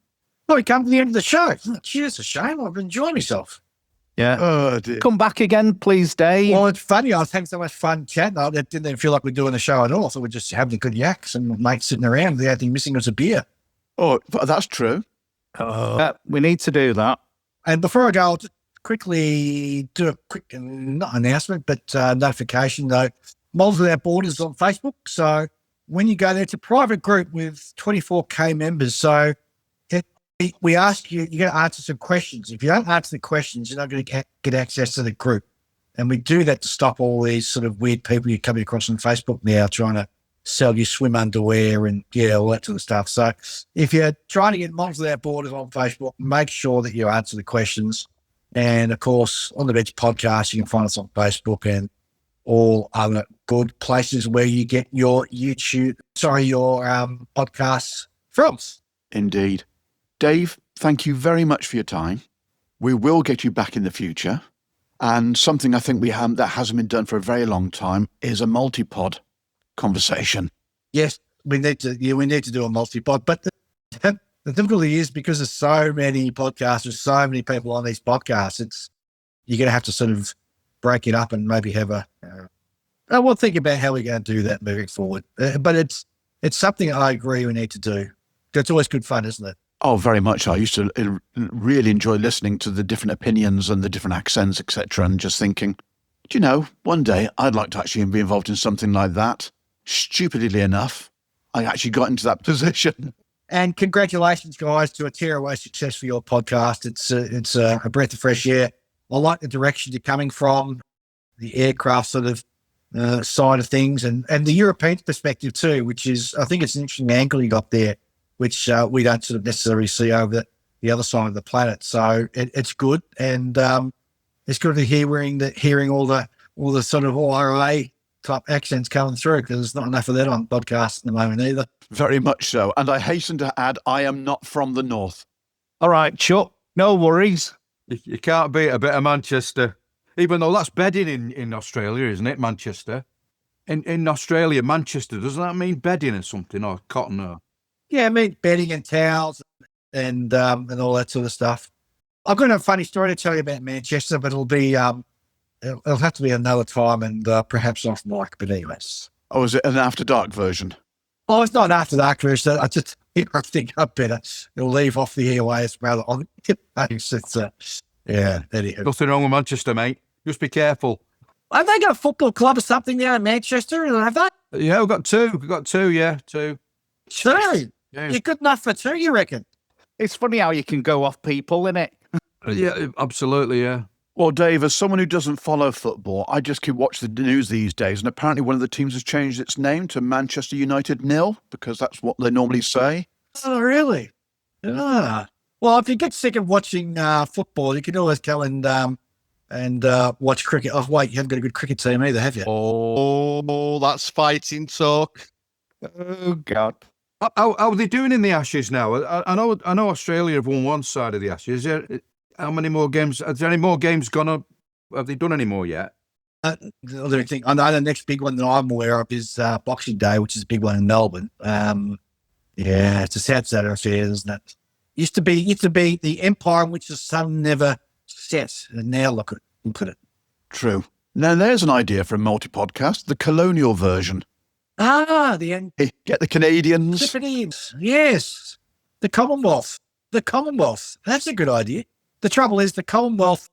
Well, we come to the end of the show. Cheers, a shame. I've enjoyed myself. Yeah. Oh, dear. Come back again, please, Dave. Well, it's funny. I was having so much fun chatting. It didn't even feel like we're doing the show at all. I thought we're just having a good yaks and mates sitting around. The only thing missing was a beer. Oh, that's true. We need to do that. And before I go, I'll just quickly do a quick, not announcement, but notification, though. Moles Without Borders on Facebook. So when you go there, it's a private group with 24K members. So we ask you, you're going to answer some questions. If you don't answer the questions, you're not going to get access to the group. And we do that to stop all these sort of weird people you're coming across on Facebook now trying to sell you swim underwear and, all that sort of stuff. So if you're trying to get Moles Without Borders on Facebook, make sure that you answer the questions. And, of course, on the Bench podcast, you can find us on Facebook and all other good places where you get your podcasts from. Indeed. Dave, thank you very much for your time. We will get you back in the future. And something I think that hasn't been done for a very long time is a multi-pod conversation. Yes, we need to do a multi-pod. But the difficulty is because there's so many podcasters, so many people on these podcasts, you're going to have to sort of break it up and maybe have we'll think about how we're going to do that moving forward. But it's something I agree we need to do. It's always good fun, isn't it? Oh, very much. I used to really enjoy listening to the different opinions and the different accents, etc., and just thinking, one day I'd like to actually be involved in something like that. Stupidly enough, I actually got into that position. And congratulations, guys, to a tearaway success for your podcast. It's a breath of fresh air. I like the direction you're coming from, the aircraft sort of side of things, and the European perspective too, which is, I think it's an interesting angle you got there, which we don't sort of necessarily see over the other side of the planet. So it's good, and it's good to hearing all the sort of IRA type accents coming through, because there's not enough of that on podcasts at the moment either. Very much so. And I hasten to add, I am not from the north. All right, Chuck, no worries. You can't beat a bit of Manchester, even though that's bedding in Australia, isn't it, Manchester? In Australia, Manchester, doesn't that mean bedding or something, or cotton? Or... Yeah, I mean bedding and towels and all that sort of stuff. I've got a funny story to tell you about Manchester, but it'll be it'll have to be another time and perhaps off mic. But anyways, oh, is it an after dark version? Oh, it's not an after dark version. I think I better leave off the airways rather on. Yeah, anyhow. Nothing wrong with Manchester, mate. Just be careful. Have they got a football club or something there in Manchester? Have they? Yeah, we've got two. Two. Two. Yeah. You're good enough for two, you reckon? It's funny how you can go off people, isn't it? Yeah, absolutely, yeah. Well, Dave, as someone who doesn't follow football, I just keep watching the news these days, and apparently one of the teams has changed its name to Manchester United 0, because that's what they normally say. Oh, really? Ah. Well, if you get sick of watching football, you can always go and watch cricket. Oh, wait, you haven't got a good cricket team either, have you? Oh, that's fighting talk. Oh, God. How are they doing in the Ashes now? I know Australia have won one side of the Ashes. How many more games? Have there any more games gone up? Have they done any more yet? The other thing, I know the next big one that I'm aware of is Boxing Day, which is a big one in Melbourne. Yeah, it's a sad affair, isn't it? Used to be the empire in which the sun never sets, and now look at it. True. Now there's an idea for a multi-podcast, the colonial version. Ah, Get the Canadians. Yes, the Commonwealth. That's a good idea. The trouble is the Commonwealth.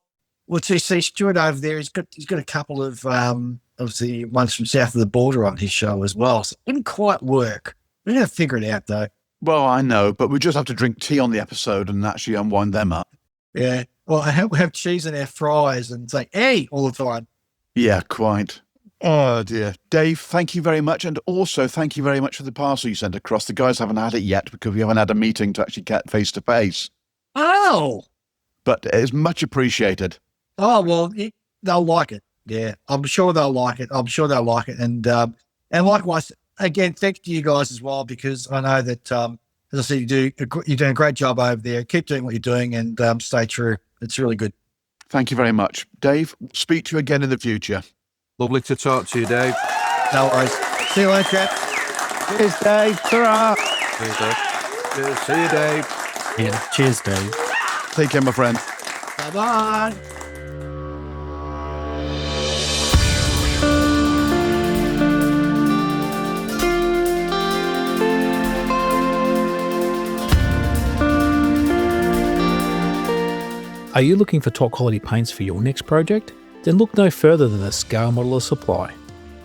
Well, to see Stuart over there, he's got a couple of the ones from south of the border on his show as well. So it didn't quite work. We're going to figure it out though. Well, I know, but we just have to drink tea on the episode and actually unwind them up. Yeah. Well, we have cheese in our fries and say, hey, all the time. Yeah, quite. Oh, dear. Dave, thank you very much. And also, thank you very much for the parcel you sent across. The guys haven't had it yet because we haven't had a meeting to actually get face to face. Oh, but it's much appreciated. oh well, they'll like it. Yeah, I'm sure they'll like it. And likewise, again, thanks to you guys as well, because I know that as I said, you're doing a great job over there. Keep doing what you're doing and stay true. It's really good. Thank you very much, Dave. Speak to you again in the future. Lovely to talk to you, Dave. No worries. See you later, chap. Cheers, Dave. Ta-ra. Cheers, Dave. Cheers. See you, Dave. Yeah. Cheers, Dave. Take care, my friend. Bye-bye. Are you looking for top quality paints for your next project? Then look no further than the Scale Modeler Supply.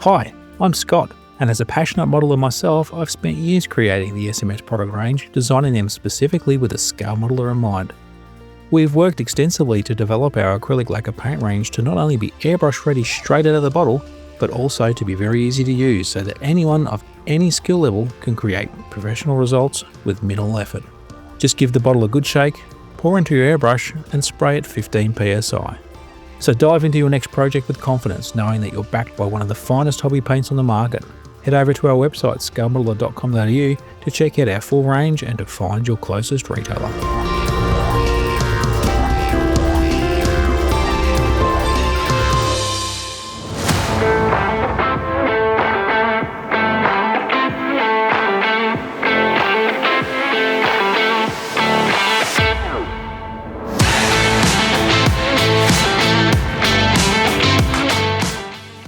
Hi, I'm Scott, and as a passionate modeler myself, I've spent years creating the SMS product range, designing them specifically with a scale modeler in mind. We've worked extensively to develop our acrylic lacquer paint range to not only be airbrush ready straight out of the bottle, but also to be very easy to use so that anyone of any skill level can create professional results with minimal effort. Just give the bottle a good shake, pour into your airbrush and spray at 15 psi. So dive into your next project with confidence, knowing that you're backed by one of the finest hobby paints on the market. Head over to our website scalemodeler.com.au to check out our full range and to find your closest retailer.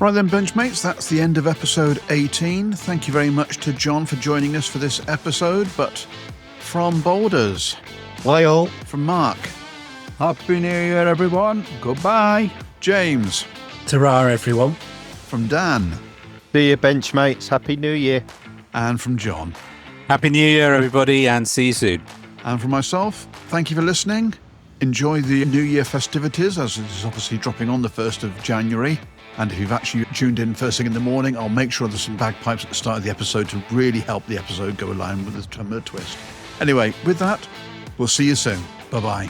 Right then, Benchmates, that's the end of episode 18. Thank you very much to John for joining us for this episode. But from Boulders, bye all. From Mark, Happy New Year, everyone. Goodbye. James, Ta-ra, everyone. From Dan, See you, Benchmates. Happy New Year. And from John, Happy New Year, everybody, and see you soon. And from myself, thank you for listening. Enjoy the New Year festivities, as it is obviously dropping on the 1st of January. And if you've actually tuned in first thing in the morning, I'll make sure there's some bagpipes at the start of the episode to really help the episode go along with the twist. Anyway, with that, we'll see you soon. Bye-bye.